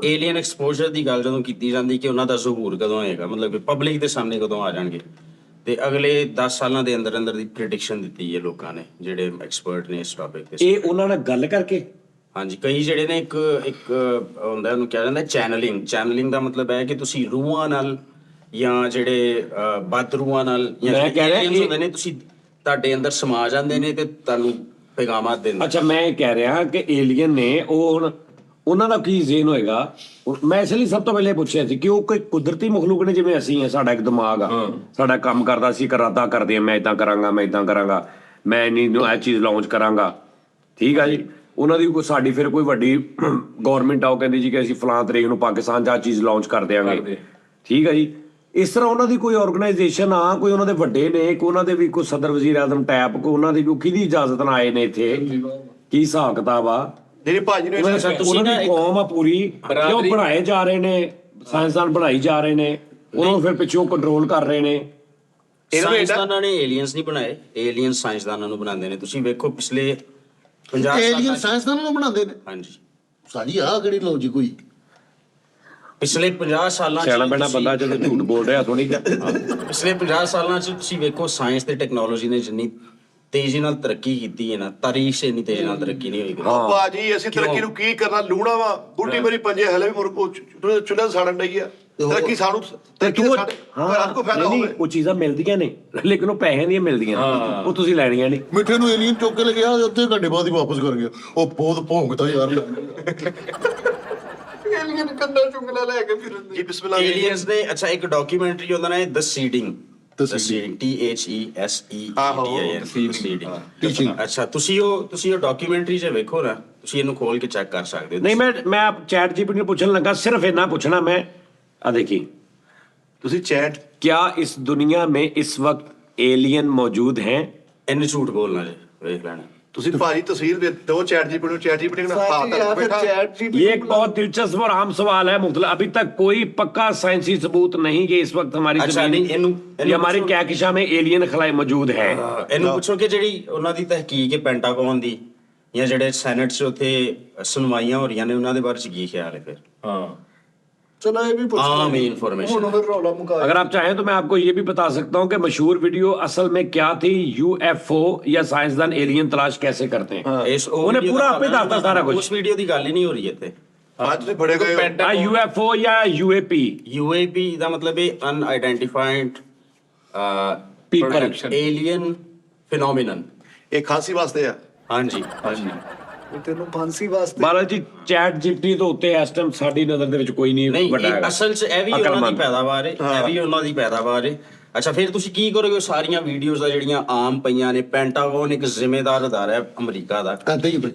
ਏਲੀਅਨ ਐਕਸਪੋਜ਼ਰ ਦੀ ਗੱਲ ਜਦੋਂ ਕੀਤੀ ਜਾਂਦੀ ਕਿ ਉਹਨਾਂ ਦਾ ਜ਼ਹੂਰ ਕਦੋਂ ਹੋਏਗਾ, ਮਤਲਬ ਕਿ ਪਬਲਿਕ ਦੇ ਸਾਹਮਣੇ ਕਦੋਂ ਆ ਜਾਣਗੇ, ਤੇ ਅਗਲੇ 10 ਸਾਲਾਂ ਦੇ ਅੰਦਰ ਅੰਦਰ ਦੀ ਪ੍ਰੈਡਿਕਸ਼ਨ ਦਿੱਤੀ ਹੈ ਲੋਕਾਂ ਨੇ, ਜਿਹੜੇ ਐਕਸਪਰਟ ਨੇ ਇਸ ਟੌਪਿਕ ਤੇ। ਇਹ ਉਹਨਾਂ ਨਾਲ ਗੱਲ ਕਰਕੇ ਹਾਂਜੀ, ਕਈ ਜਿਹੜੇ ਨੇ ਇੱਕ ਹੁੰਦਾ, ਉਹਨੂੰ ਕਿਹਾ ਜਾਂਦਾ ਚੈਨਲਿੰਗ ਦਾ ਮਤਲਬ ਹੈ ਕਿ ਤੁਸੀਂ ਰੂਹਾਂ ਨਾਲ ਜਾਂ ਜਿਹੜੇ ਬਦ ਰੂਹਾਂ ਨਾਲ ਜਾਂ ਮੈਂ ਕਹਿ ਰਿਹਾ aliens ਹੁੰਦੇ ਨੇ, ਤੁਸੀਂ ਤੁਹਾਡੇ ਅੰਦਰ ਸਮਾ ਜਾਂਦੇ ਨੇ ਤੇ ਤੁਹਾਨੂੰ ਪੈਗਾਮਾਂ ਦਿੰਦੇ। ਅੱਛਾ, ਮੈਂ ਇਹ ਕਹਿ ਰਿਹਾ ਕਿ ਏਲੀਅਨ ਨੇ ਉਹ ਹੁਣ ਉਹਨਾਂ ਦਾ ਕੀ ਜ਼ੇਨ ਹੋਏਗਾ। ਮੈਂ ਇਸ ਲਈ ਸਭ ਤੋਂ ਪਹਿਲੇ ਪੁੱਛਿਆ ਸੀ ਕਿ ਉਹ ਕੋਈ ਕੁਦਰਤੀ ਮਖਲੂਕ ਨੇ, ਜਿਵੇਂ ਅਸੀਂ ਆ, ਸਾਡਾ ਇੱਕ ਦਿਮਾਗ ਆ, ਸਾਡਾ ਕੰਮ ਕਰਦਾ, ਅਸੀਂ ਇਰਾਦਾ ਕਰਦੇ ਆ, ਮੈਂ ਇਦਾਂ ਕਰਾਂਗਾ, ਮੈਂ ਇਦਾਂ ਕਰਾਂਗਾ, ਮੈਂ ਇਹ ਚੀਜ਼ ਲਾਂਚ ਕਰਾਂਗਾ, ਠੀਕ ਆ ਜੀ। ਉਹਨਾਂ ਦੀ ਸਾਡੀ ਫਿਰ ਕੋਈ ਵੱਡੀ ਗਵਰਨਮੈਂਟ ਆ, ਉਹ ਕਹਿੰਦੀ ਜੀ ਕਿ ਅਸੀਂ ਫਲਾਂ ਤਰੀਕ ਨੂੰ ਪਾਕਿਸਤਾਨ 'ਚ ਆਹ ਚੀਜ਼ ਲਾਂਚ ਕਰ ਦਿਆਂਗੇ, ਠੀਕ ਆ ਜੀ। ਇਸ ਤਰ੍ਹਾਂ ਉਹਨਾਂ ਦੀ ਕੋਈ ਆਰਗੇਨਾਈਜੇਸ਼ਨ ਆ, ਕੋਈ ਉਹਨਾਂ ਦੇ ਵੱਡੇ ਨੇ, ਕੋਈ ਉਹਨਾਂ ਦੇ ਵੀ ਕੋਈ ਸਦਰ ਵਜ਼ੀਰ ਆਜ਼ਮ ਟੈਪ, ਕੋਈ ਉਹਨਾਂ ਦੀ ਕਿਹਦੀ ਇਜਾਜ਼ਤ ਨਾਲ ਆਏ ਨੇ ਇੱਥੇ, ਕੀ ਹਿਸਾਬ ਕਿਤਾਬ ਆ? ਜਿਹੜੀ ਭਾਜੀ ਨੂੰ ਉਹਨਾਂ ਦੀ ਕੌਮ ਆ ਪੂਰੀ, ਕਿਉਂ ਬਣਾਏ ਜਾ ਰਹੇ ਨੇ, ਸਾਇੰਸਦਾਨ ਬਣਾਈ ਜਾ ਰਹੇ ਨੇ, ਉਹਨਾਂ ਨੂੰ ਫਿਰ ਪਿੱਛੋਂ ਕੰਟਰੋਲ ਕਰ ਰਹੇ ਨੇ। ਸਾਇੰਸਦਾਨਾਂ ਨੇ ਏਲੀਅਨਸ ਨਹੀਂ ਬਣਾਏ, ਏਲੀਅਨਸ ਸਾਇੰਸਦਾਨਾਂ ਨੂੰ ਬਣਾਉਂਦੇ ਨੇ। ਤੁਸੀਂ ਵੇਖੋ ਪਿਛਲੇ 50 ਏਲੀਅਨ ਸਾਲਾਂ ਸਾਇੰਸਦਾਨਾਂ ਨੂੰ ਬਣਾਉਂਦੇ ਨੇ। ਹਾਂਜੀ, ਸਾਡੀ ਆਹ ਕਿਹੜੀ ਲੌਜੀਕ ਹੋਈ? ਪਿਛਲੇ 50 ਸਾਲਾਂ ਸਿਆਣਾ ਬੈਣਾ ਬੰਦਾ ਜਦੋਂ ਝੂਠ ਬੋਲ ਰਿਹਾ ਥੋੜੀ ਜਿਹਾ। ਪਿਛਲੇ 50 ਸਾਲਾਂ ਚ ਤੁਸੀਂ ਵੇਖੋ ਸਾਇੰਸ ਤੇ ਟੈਕਨੋਲੋਜੀ ਨੇ ਜਿੰਨੀ ਤੇਜ਼ੀ ਨਾਲ ਤਰੱਕੀ ਕੀਤੀ ਹੈ ਨਾ, ਤਾਰੀਖ 'ਚ ਇੰਨੀ ਤੇਜ਼ੀ ਨਾਲ ਤਰੱਕੀ ਨਹੀਂ ਹੋਈ ਕਦੇ। ਭਾਜੀ ਅਸੀਂ ਤਰੱਕੀ ਨੂੰ ਕੀ ਕਰਨਾ, ਲੂਣਾ ਵਾ ਬੁੱਢੀ ਮੇਰੀ ਪੰਜੇ ਹਲੇ ਵੀ ਚੁੱਲ੍ਹੇ ਸਾੜਨ ਡਈ ਆ। ਤਰੱਕੀ ਸਾਨੂੰ ਤਰੱਕੀ ਦਾ ਸਾਡੇ ਘਰਾਂ ਕੋ ਫਾਇਦਾ ਹੋਵੇ। ਉਹ ਚੀਜ਼ਾਂ ਮਿਲਦੀਆਂ ਨੇ, ਲੇਕਿਨ ਉਹ ਪੈਸੇ ਦੀਆਂ ਮਿਲਦੀਆਂ, ਉਹ ਤੁਸੀਂ ਲੈਣੀਆਂ ਨਹੀਂ। ਮਿੱਠੇ ਨੂੰ ਏਲੀਅਨ ਚੁੱਕ ਕੇ ਲੈ ਗਿਆ, ਅੱਧੇ ਘੰਟੇ ਬਾਅਦ ਹੀ ਵਾਪਸ ਕਰ ਗਿਆ। ਉਹ ਬਹੁਤ ਭੌਂਕਦਾ ਯਾਰ। ਏਲੀਅਨ ਕੰਡਾ ਚੁੰਗਲਾ ਲੈ ਕੇ ਫਿਰਦੇ। ਜੀ ਬਿਸਮਿਲ੍ਲਾ। ਏਲੀਅਨਸ ਨੇ, ਅੱਛਾ, ਇੱਕ ਡਾਕੂਮੈਂਟਰੀ ਉਹਦਾ ਨਾਮ ਹੈ ਦ ਸੀਡਿੰਗ, THESEEDING, Teaching। ਅੱਛਾ, ਤੁਸੀਂ ਉਹ ਡਾਕੂਮੈਂਟਰੀ 'ਚ ਵੇਖੋ ਨਾ, ਤੁਸੀਂ ਇਹਨੂੰ ਖੋਲ ਕੇ ਚੈੱਕ ਕਰ ਸਕਦੇ ਹੋ। ਨਹੀਂ, ਮੈਂ ਚੈਟ ਜੀਪੀਟੀ ਨੂੰ ਪੁੱਛਣ ਲੱਗਾ, ਸਿਰਫ ਇੰਨਾ ਪੁੱਛਣਾ मैं, देखिए ਤੁਸੀਂ ਚੈਟ क्या इस दुनिया में इस वक्त एलियन मौजूद हैं? ਇਹਨੇ ਝੂਠ ਬੋਲਣਾ ਜੇ, ਵੇਖ ਲੈਣਾ। ਤੁਸੀਂ ਭਾਜੀ ਤਸਵੀਰ ਦੇ ਦੋ ਚੈਟ ਜੀਪੀਟੀ ਨੂੰ, ਚੈਟ ਜੀਪੀਟੀ ਨਾਲ ਸਾਚੀ ਜਾਂ ਹਾथ ਫਿਰ बैठा। ਚੈਟ ਜੀ ये एक बहुत दिलचस्प और आम सवाल है मुख्तलिफ, अभी तक कोई पक्का साइंसी सबूत नहीं कि इस वक्त हमारी अच्छा, जमीन नहीं, इन्हू- या हमारी कैकिशा में एलियन खलाई मौजूद है। ਇਹਨੂੰ ਪੁੱਛੋ ਕਿ ਜਿਹੜੀ ਉਹਨਾਂ ਦੀ ਤਹਿਕੀਕ ਹੈ ਪੈਂਟਾਗਨ ਦੀ, ਜਾਂ ਜਿਹੜੇ ਸੈਨੇਟ 'ਚ ਉੱਥੇ ਸੁਣਵਾਈਆਂ ਹੋ ਰਹੀਆਂ ਨੇ, ਉਹਨਾਂ ਦੇ ਬਾਰੇ 'ਚ ਕੀ ਖਿਆਲ ਹੈ ਫਿਰ? ਚਲੋ ਇਹ ਵੀ ਪੁੱਛ ਆਮ ਲਓ। information। ਹੁਣ ਫਿਰ ਰੌਲਾ ਮੁਕਾ। अगर आप चाहें तो मैं आपको ये भी बता सकता हूँ कि मशहूर वीडियो असल में क्या थी, UFO या साइंसदान एलियन तलाश कैसे करते हैं। ਇਸ ਉਹ ਉਹਨੇ video ਪੂਰਾ ਦਾ ਆਪੇ ਦੱਸਤਾ ਸਾਰਾ ਕੁਛ। ਉਸ ਵੀਡੀਓ ਦੀ ਗੱਲ ਹੀ ਨਹੀਂ ਹੋ ਰਹੀ ਇੱਥੇ। ਅੱਜ ਤੁਸੀਂ ਫੜੇ ਗਏ ਹੋ। UFO या UAP UAP ਦਾ ਮਤਲਬ ਹੈ ਅਨਆਇਡੈਂਟੀਫਾਈਡ People। ਏਲੀਅਨ ਫਿਨੋਮੀਨਨ। ਇਹ ਖਾਂਸੀ ਵਾਸਤੇ ਆ। ਹਾਂਜੀ ਉਹ ਤੈਨੂੰ ਫਾਂਸੀ ਵਾਸਤੇ ਬਾਲਾਜੀ ਜੀ ਚੈਟ ਜੀਪੀਟੀ ਤੋਂ ਉੱਤੇ ਇਸ ਟਾਈਮ ਸਾਡੀ ਨਜ਼ਰ ਦੇ ਵਿੱਚ ਕੋਈ ਨਹੀਂ ਨਹੀਂ ਵੱਡਾ ਇਹ ਹੈਗਾ ਅਸਲ 'ਚ ਇਹ ਵੀ ਉਹਨਾਂ ਦੀ ਅਕਲਮੰਦ। ਪੈਦਾਵਾਰ ਹੈ, ਇਹ ਵੀ ਉਹਨਾਂ ਦੀ ਪੈਦਾਵਾਰ ਹੈ। ਅੱਛਾ ਫਿਰ ਤੁਸੀਂ ਕੀ ਕਰੋਗੇ ਉਹ ਸਾਰੀਆਂ ਵੀਡੀਓਜ਼ ਆ ਜਿਹੜੀਆਂ ਆਮ ਪਈਆਂ ਨੇ? ਪੈਂਟਾਗਨ ਇੱਕ ਜ਼ਿੰਮੇਦਾਰ ਅਦਾਰਾ ਹੈ ਅਮਰੀਕਾ ਦਾ, ਏਦਾਂ ਹੀ ਬਈ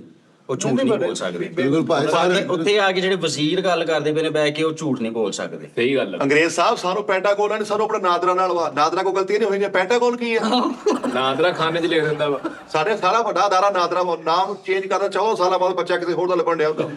ਉਹ ਝੂਠ ਨਹੀਂ ਬੋਲ ਸਕਦੇ। ਬਿਲਕੁਲ ਭਾਈ ਸਾਰੇ ਉੱਥੇ ਆ ਕੇ ਜਿਹੜੇ ਵਜ਼ੀਰ ਗੱਲ ਕਰਦੇ ਪਏ ਨੇ ਬਹਿ ਕੇ, ਉਹ ਝੂਠ ਨਹੀਂ ਬੋਲ ਸਕਦੇ। ਸਹੀ ਗੱਲ ਹੈ। ਅੰਗਰੇਜ਼ ਸਾਹਿਬ ਸਾਨੂੰ ਪੈਂਟਾਗੋਨ ਨੇ ਸਾਨੂੰ ਆਪਣਾ ਨਾਦਰਾ ਨਾਲ ਨਾਦਰਾ ਕੋ ਗਲਤੀਆਂ ਨਹੀਂ ਹੋਈਆਂ। ਪੈਂਟਾਗੋਨ ਕੀ ਹੈ? ਨਾਦਰਾ ਖਾਨੇ 'ਚ ਲਿਖ ਦਿੰਦਾ ਵਾ। ਸਾਡੇ ਸਾਰਾ ਵੱਡਾ ਅਦਾਰਾ ਨਾਦਰਾ ਨਾਮ ਚੇਂਜ ਕਰਦਾ 14 ਸਾਲਾਂ ਬਾਅਦ ਬੱਚਾ ਕਿਸੇ ਹੋਰ ਦਾ ਲੱਭਣ ਡਿਆ ਹੁੰਦਾ।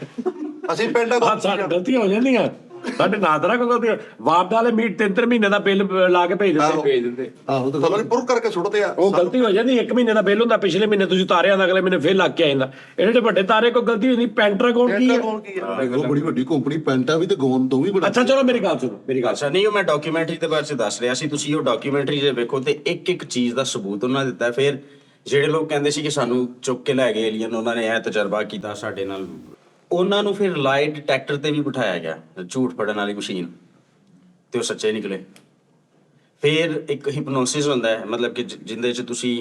ਅਸੀਂ ਪੈਂਟਾਗੋਨ ਸਾਡੇ ਗਲਤੀਆਂ ਹੋ ਜਾਂਦੀਆਂ, ਸਾਡੇ ਨਾਦਰਾ ਕੋ ਗਲਤੀ ਵਾਰਡ ਵਾਲੇ ਮੀਟ 3-3 ਮਹੀਨੇ ਦਾ ਬਿੱਲ ਲਾ ਕੇ ਭੇਜ ਦਿੰਦੇ ਆਹੋ ਤਾਂ ਸਾਨੂੰ ਪੁਰ ਕਰਕੇ ਸੁੱਟਦੇ ਆ। ਉਹ ਗਲਤੀ ਹੋ ਜਾਂਦੀ। 1 ਮਹੀਨੇ ਦਾ ਬਿੱਲ ਹੁੰਦਾ, ਪਿਛਲੇ ਮਹੀਨੇ ਤੁਸੀਂ ਤਾਰਿਆਂ ਦਾ, ਅਗਲੇ ਮਹੀਨੇ ਫੇਰ ਲੱਗ ਕੇ ਆ ਜਾਂਦਾ। ਇਹ ਜਿਹੜੇ ਵੱਡੇ ਤਾਰੇ ਕੋਈ ਗਲਤੀ ਹੁੰਦੀ। ਪੈਂਟਾਗਨ ਕੀ ਹੈ? ਪੈਂਟਾਗੋਨ ਕੀ ਹੈ? ਉਹ ਬੜੀ ਵੱਡੀ ਕੰਪਨੀ ਪੈਂਟਾ ਵੀ ਤੇ ਗੋਨ ਤੋਂ ਵੀ ਬੜਾ ਅੱਛਾ ਚਲੋ ਮੇਰੀ ਗੱਲ ਸੁਣੋ, ਮੇਰੀ ਗੱਲ ਅੱਛਾ ਨਹੀਂ, ਉਹ ਮੈਂ ਡਾਕੂਮੈਂਟਰੀ ਦੇ ਬਾਰੇ ਚ ਦੱਸ ਰਿਹਾ ਸੀ। ਤੁਸੀਂ ਉਹ ਡਾਕੂਮੈਂਟਰੀ ਜੇ ਵੇਖੋ ਤੇ ਇੱਕ ਇੱਕ ਚੀਜ਼ ਦਾ ਸਬੂਤ ਉਹਨਾਂ ਦਿੱਤਾ। ਫਿਰ ਜਿਹੜੇ ਲੋਕ ਕਹਿੰਦੇ ਸੀ ਕਿ ਸਾਨੂੰ ਚੁੱਕ ਕੇ ਲੈ ਗਏ ਏਲੀਅਨ, ਉਹਨਾਂ ਨੇ ਇਹ ਤਜਰਬਾ ਕੀਤਾ ਸਾਡੇ ਨਾਲ, ਉਹਨਾਂ ਨੂੰ ਫਿਰ ਲਾਈ ਡਿਟੈਕਟਰ ਤੇ ਵੀ ਬਿਠਾਇਆ ਗਿਆ, ਝੂਠ ਫੜਨ ਵਾਲੀ ਮਸ਼ੀਨ, ਤੇ ਉਹ ਸੱਚੇ ਨਿਕਲੇ। ਫਿਰ ਇੱਕ ਹਿਪਨੋਸਿਸ ਹੁੰਦਾ ਹੈ, ਮਤਲਬ ਕਿ ਜਿੰਦੇ ਚ ਤੁਸੀਂ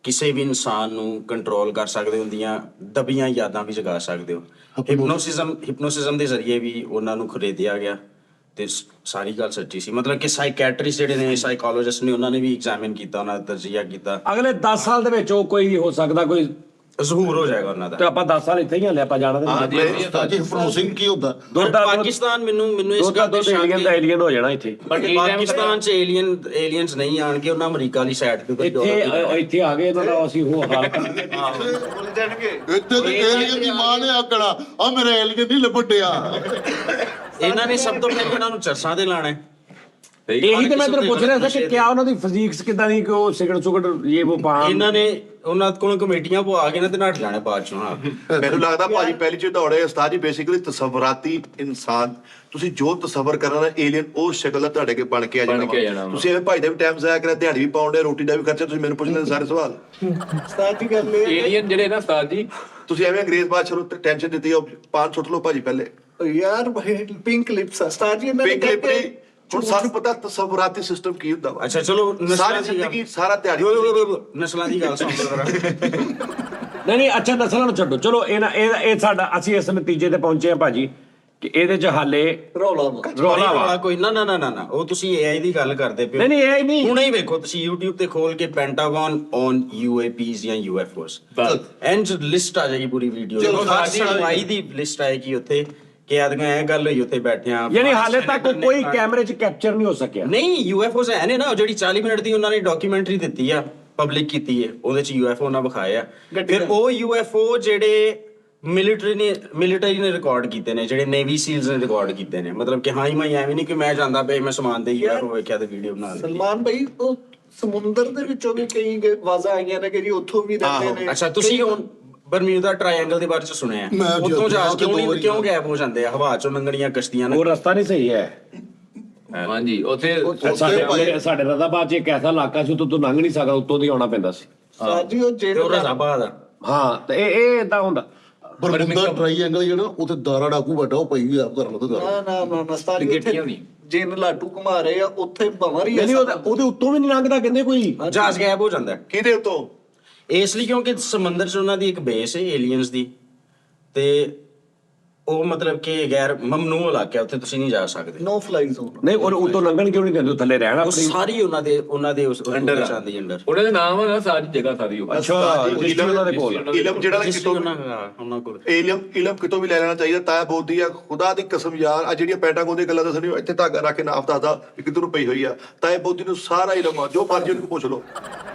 ਕਿਸੇ ਵੀ ਇਨਸਾਨ ਨੂੰ ਕੰਟਰੋਲ ਕਰ ਸਕਦੇ ਹੋ, ਉਹਦੀਆਂ ਦਬੀਆਂ ਯਾਦਾਂ ਵੀ ਜਗਾ ਸਕਦੇ ਹੋ। ਹਿਪਨੋਸਿਜ਼ਮ ਦੇ ਜ਼ਰੀਏ ਵੀ ਉਹਨਾਂ ਨੂੰ ਖਰੀਦਿਆ ਗਿਆ ਤੇ ਸਾਰੀ ਗੱਲ ਸੱਚੀ ਸੀ। ਮਤਲਬ ਕਿ ਸਾਈਕੈਟਰਿਸਟ ਜਿਹੜੇ ਨੇ, ਸਾਈਕੋਲੋਜਿਸਟ ਨੇ, ਉਹਨਾਂ ਨੇ ਵੀ ਐਗਜ਼ਾਮਿਨ ਕੀਤਾ, ਉਹਨਾਂ ਦਾ ਤਜਜ਼ੀਆ ਕੀਤਾ। ਅਗਲੇ 10 ਸਾਲ ਦੇ ਵਿੱਚ ਉਹ ਕੋਈ ਹੋ ਸਕਦਾ, ਕੋਈ ਜ਼ਹੂਰ ਹੋ ਜਾਏਗਾ ਉਹਨਾਂ ਦਾ। ਤੇ ਆਪਾਂ 10 ਸਾਲ ਇੱਥੇ ਹੀ ਹਲੇ ਆਪਾਂ ਜਾਣਾ ਤੇ ਸਾਜੀ ਹਿਪਨੋਸਿੰਗ ਕੀ ਹੁੰਦਾ? ਪਾਕਿਸਤਾਨ ਮੈਨੂੰ ਇਸ ਗੱਲ ਤੇ ਏਲੀਅਨ ਦਾ ਏਲੀਅਨ ਹੋ ਜਾਣਾ ਇੱਥੇ। ਪਾਕਿਸਤਾਨ ਚ ਏਲੀਅਨਸ ਨਹੀਂ ਆਣਗੇ, ਉਹਨਾਂ ਅਮਰੀਕਾ ਵਾਲੀ ਸਾਈਡ ਤੇ ਇੱਥੇ ਆ ਗਏ ਇਹਨਾਂ ਦਾ ਅਸੀਂ ਉਹ ਹਾਲ ਕਰਾਂਗੇ। ਭੁੱਲ ਜਾਣਗੇ। ਇੱਥੇ ਤੇ ਏਲੀਅਨ ਦੀ ਮਾਂ ਨੇ ਆਕੜਾ ਆ ਮੇਰੇ ਏਲੀਅਨ ਨਹੀਂ ਲੱਭਟਿਆ। ਇਹਨਾਂ ਨੇ ਸਭ ਤੋਂ ਪਹਿਲਾਂ ਇਹਨਾਂ ਨੂੰ ਚਰਸਾਂ ਤੇ ਲਾਣਾ ਹੈ। ਇਹੀ ਤੇ ਮੈਂ ਤੈਨੂੰ ਪੁੱਛ ਰਿਹਾ ਸੀ ਕਿ ਕਿਆ ਉਹਨਾਂ ਦੀ ਫਿਜ਼ਿਕਸ ਕਿਦਾਂ ਦੀ, ਕਿ ਉਹ ਸਿਗਰਟ ਸੁਗਰਟ ਇਹ ਉਹ ਪਾ ਇਹਨਾਂ ਨੇ ਉਹਨਾਂ ਕੋਲ ਕਮੇਟੀਆਂ ਪਵਾ ਕੇ ਨਾ ਤੇ ਨੱਠ ਜਾਣੇ ਬਾਅਦ ਚੋਂ। ਹਾਂ ਮੈਨੂੰ ਲੱਗਦਾ ਭਾਜੀ ਪਹਿਲੀ ਚੀਜ਼ ਦੌੜੇ ਉਸਤਾਦ ਜੀ ਬੇਸਿਕਲੀ ਤਸਵਰਾਤੀ ਇਨਸਾਨ। ਤੁਸੀਂ ਜੋ ਤਸਵਰ ਕਰਨਾ ਏਲੀਅਨ ਉਸ ਸ਼ਕਲ ਦਾ ਤੁਹਾਡੇ ਕੇ ਬਣ ਕੇ ਆ ਜਾਣਾ। ਤੁਸੀਂ ਐਵੇਂ ਭਾਈ ਦਾ ਵੀ ਟਾਈਮ ਜ਼ਾਇਆ ਕਰਿਆ, ਦਿਹਾੜੀ ਵੀ ਪਾਉਂਦੇ, ਰੋਟੀ ਦਾ ਵੀ ਖਰਚਾ। ਤੁਸੀਂ ਮੈਨੂੰ ਪੁੱਛ ਲੈਂਦੇ ਸਾਰੇ ਸਵਾਲ। ਉਸਤਾਦ ਦੀ ਗੱਲ ਇਹ ਏਲੀਅਨ ਜਿਹੜੇ ਨਾ ਉਸਤਾਦ ਜੀ, ਤੁਸੀਂ ਐਵੇਂ ਅੰਗਰੇਜ਼ ਬਾਦਸ਼ਾਹ ਨੂੰ ਟੈਨਸ਼ਨ ਦਿੱਤੀ, ਉਹ ਪਾਨ ਸੁੱਟ ਲਓ ਭਾਜੀ ਪਹਿਲੇ। ਯਾਰ ਪਿੰਕ ਲਿਪਸ ਉਸਤਾਦ ਜੀ ਇਹਨਾਂ ਨੇ ਪਿੰਕ ਲਿਪਰੀ ਹੁਣ ਸਾਨੂੰ ਪਤਾ ਤਸਵਰਾਤੀ ਸਿਸਟਮ ਕੀ ਹੁੰਦਾ ਵਾ। ਅੱਛਾ ਚਲੋ ਸਾਰੀ ਜ਼ਿੰਦਗੀ ਸਾਰਾ ਦਿਹਾੜੀ ਨਸਲਾਂ ਦੀ ਗੱਲ ਸੁਣ ਲਓ ਜਰਾ। ਨਹੀਂ ਅੱਛਾ ਨਸਲਾਂ ਨੂੰ ਛੱਡੋ, ਚਲੋ ਇਹ ਸਾਡਾ ਅਸੀਂ ਇਸ ਨਤੀਜੇ ਤੇ ਪਹੁੰਚੇ ਆ ਭਾਜੀ ਕਿ ਇਹਦੇ ਚ ਹਾਲੇ ਰੌਲਾ ਵਾ ਕੋਈ ਨਾ ਨਾ ਨਾ ਨਾ। ਉਹ ਤੁਸੀਂ AI ਦੀ ਗੱਲ ਕਰਦੇ ਪਏ। ਨਹੀਂ ਇਹ ਨਹੀਂ। ਹੁਣੇ ਹੀ ਵੇਖੋ ਤੁਸੀਂ YouTube ਤੇ ਖੋਲ ਕੇ ਪੈਂਟਾਗਨ ਔਨ UAPs ਜਾਂ UFOs, ਐਂਡ ਲਿਸਟ ਆ ਜਾਏਗੀ ਪੂਰੀ ਵੀਡੀਓ। ਚਲੋ, ਸਾਰੀ ਦੀ ਲਿਸਟ ਆਏਗੀ ਉੱਥੇ ਕਿ ਆਦਮੀਆਂ ਇਹ ਗੱਲ ਹੋਈ ਉੱਥੇ ਬੈਠਿਆਂ। ਯਾਨੀ ਹਾਲੇ ਤੱਕ ਕੋਈ ਕੈਮਰੇ 'ਚ ਕੈਪਚਰ ਨਹੀਂ ਹੋ ਸਕਿਆ। ਨਹੀਂ UFOs ਹੈ ਨੇ ਨਾ, ਜਿਹੜੀ 40 ਮਿੰਟ ਦੀ ਉਹਨਾਂ ਨੇ ਡਾਕੂਮੈਂਟਰੀ ਦਿੱਤੀ ਆ, ਪਬਲਿਕ ਕੀਤੀ ਹੈ, ਉਹਦੇ ਚ UFO ਨਾ ਵਿਖਾਏ ਆ। ਫਿਰ ਉਹ UFO ਜਿਹੜੇ ਮਿਲਟਰੀ ਨੇ ਰਿਕਾਰਡ ਕੀਤੇ ਨੇ, ਜਿਹੜੇ ਨੇਵੀ ਸੀਲਸ ਨੇ ਰਿਕਾਰਡ ਕੀਤੇ ਨੇ। ਮਤਲਬ ਕਿ ਹਾਂ ਹੀ ਮੈਂ ਐਵੇਂ ਨਹੀਂ ਕਿ ਮੈਂ ਜਾਂਦਾ ਪਿਆ ਮੈਂ ਸਮਾਨ ਦੇ UFO ਵੇਖਿਆ ਤੇ ਵੀਡੀਓ ਬਣਾ ਲਈ। ਸਲਮਾਨ ਭਾਈ ਉਹ ਸਮੁੰਦਰ ਦੇ ਵਿੱਚੋਂ ਵੀ ਕਈ ਆਵਾਜ਼ਾਂ ਆਈਆਂ ਨੇ ਕਿ ਜੀ ਉੱਥੋਂ ਵੀ ਰਹਿੰਦੇ ਨੇ। ਅੱਛਾ ਤੁਸੀਂ ਹੁਣ ਬਰਮਿਊਦਾ ਟ੍ਰਾਇੰਗਲ ਦੇ ਬਾਰੇ ਚ ਸੁਣਿਆ? ਉੱਥੋਂ ਜਹਾਜ਼ ਕਿਉਂ ਗਾਇਬ ਹੋ ਜਾਂਦੇ ਆ? ਹਵਾ ਚੋਂ ਲੰਘਣੀਆਂ ਕਸ਼ਤੀਆਂ ਨੇ। ਉਹ ਰਸਤਾ ਨਹੀਂ ਸਹੀ ਹੈ। ਹਾਂਜੀ ਉੱਥੇ ਸਾਡੇ ਰਜ਼ਾਬਾਦ 'ਚ ਇੱਕ ਐਸਾ ਇਲਾਕਾ ਸੀ ਉੱਤੋਂ ਲੰਘ ਨਹੀਂ ਸਕਦਾ, ਉੱਤੋਂ ਦੀ ਆਉਣਾ ਪੈਂਦਾ ਸੀ। ਉਸਤਾਦ ਜੀ ਉਹ ਤੇ ਜਿਹੜੇ ਉਹ ਰਜ਼ਾਬਾਦ ਆ। ਹਾਂ ਤੇ ਇਹ ਇਦਾਂ ਹੁੰਦਾ। ਬਰਮੁਦਾ ਟ੍ਰਾਈਐਂਗਲ ਜਿਹੜਾ ਉੱਥੇ ਦਾਰਾ ਡਾਕੂ ਬੈਠਾ, ਉਹ ਪਈ ਆ ਕਰ ਲੋ ਤੇ ਨਾ ਨਾ ਨਾ ਉਸਤਾਦ ਜੀ ਉੱਥੇ ਜਿੰਨ ਲਾਟੂ ਘੁਮਾ ਰਹੇ ਆ, ਉੱਥੇ ਭਵਰ ਹੀ ਆ। ਨਹੀਂ ਉਹਦੇ ਉੱਤੋਂ ਵੀ ਨਹੀਂ ਲੰਘਦਾ ਕਹਿੰਦੇ ਕੋਈ। ਜਹਾਜ਼ ਗਾਇਬ ਹੋ ਜਾਂਦਾ ਕਿਹਦੇ ਉੱਤੋਂ? ਇਸ ਲਈ ਕਿਉਂਕਿ ਸਮੁੰਦਰ 'ਚ ਉਹਨਾਂ ਦੀ ਇੱਕ ਬੇਸ ਹੈ ਏਲੀਅਨਸ ਦੀ, ਤੇ ਉਹ ਮਤਲਬ ਕਿ ਗੈਰ ਮਮਨੂਅ ਇਲਾਕਾ, ਉੱਥੇ ਤੁਸੀਂ ਨਹੀਂ ਜਾ ਸਕਦੇ। ਨੋ ਫਲਾਈ ਜ਼ੋਨ। ਨਹੀਂ ਉਹ ਉੱਤੋਂ ਲੰਘਣ ਕਿਉਂ ਨਹੀਂ ਦਿੰਦੇ? ਉਹ ਥੱਲੇ ਰਹਿਣਾ ਉਹ ਸਾਰੀ ਉਹਨਾਂ ਦੇ ਉਸ ਅੰਡਰ ਚਾਂਦੀ ਅੰਡਰ। ਉਹਨਾਂ ਦੇ ਨਾਮ ਆ ਨਾ ਸਾਰੀ ਜਗ੍ਹਾ ਸਾਰੀ ਉਹ। ਅੱਛਾ ਉਹਨਾਂ ਦੇ ਕੋਲ ਇਲਮ ਜਿਹੜਾ ਕਿਤੋਂ ਉਹਨਾਂ ਕੋਲ ਇਲਮ ਕਿਤੋਂ ਵੀ ਲੈ ਲੈਣਾ ਚਾਹੀਦਾ। ਤਾਇਆ ਬੋਲਦੀ ਆ ਖੁਦਾ ਦੀ ਕਸਮ ਯਾਰ, ਆ ਜਿਹੜੀਆਂ ਪੈਂਟਾਗਨ ਦੀਆਂ ਗੱਲਾਂ ਦੱਸਣੀ, ਇੱਥੇ ਧਾਗਾ ਰੱਖ ਕੇ ਨਾਪ ਦੱਸਦਾ ਵੀ ਕਿੱਧਰ ਨੂੰ ਪਈ ਹੋਈ ਆ। ਤਾਇਆ ਬੋਲਦੀ ਨੂੰ ਸਾਰਾ ਇਲਮ ਆ, ਜੋ ਮਰਜ਼ੀ ਉਹਨੂੰ ਪੁੱਛ ਲਓ।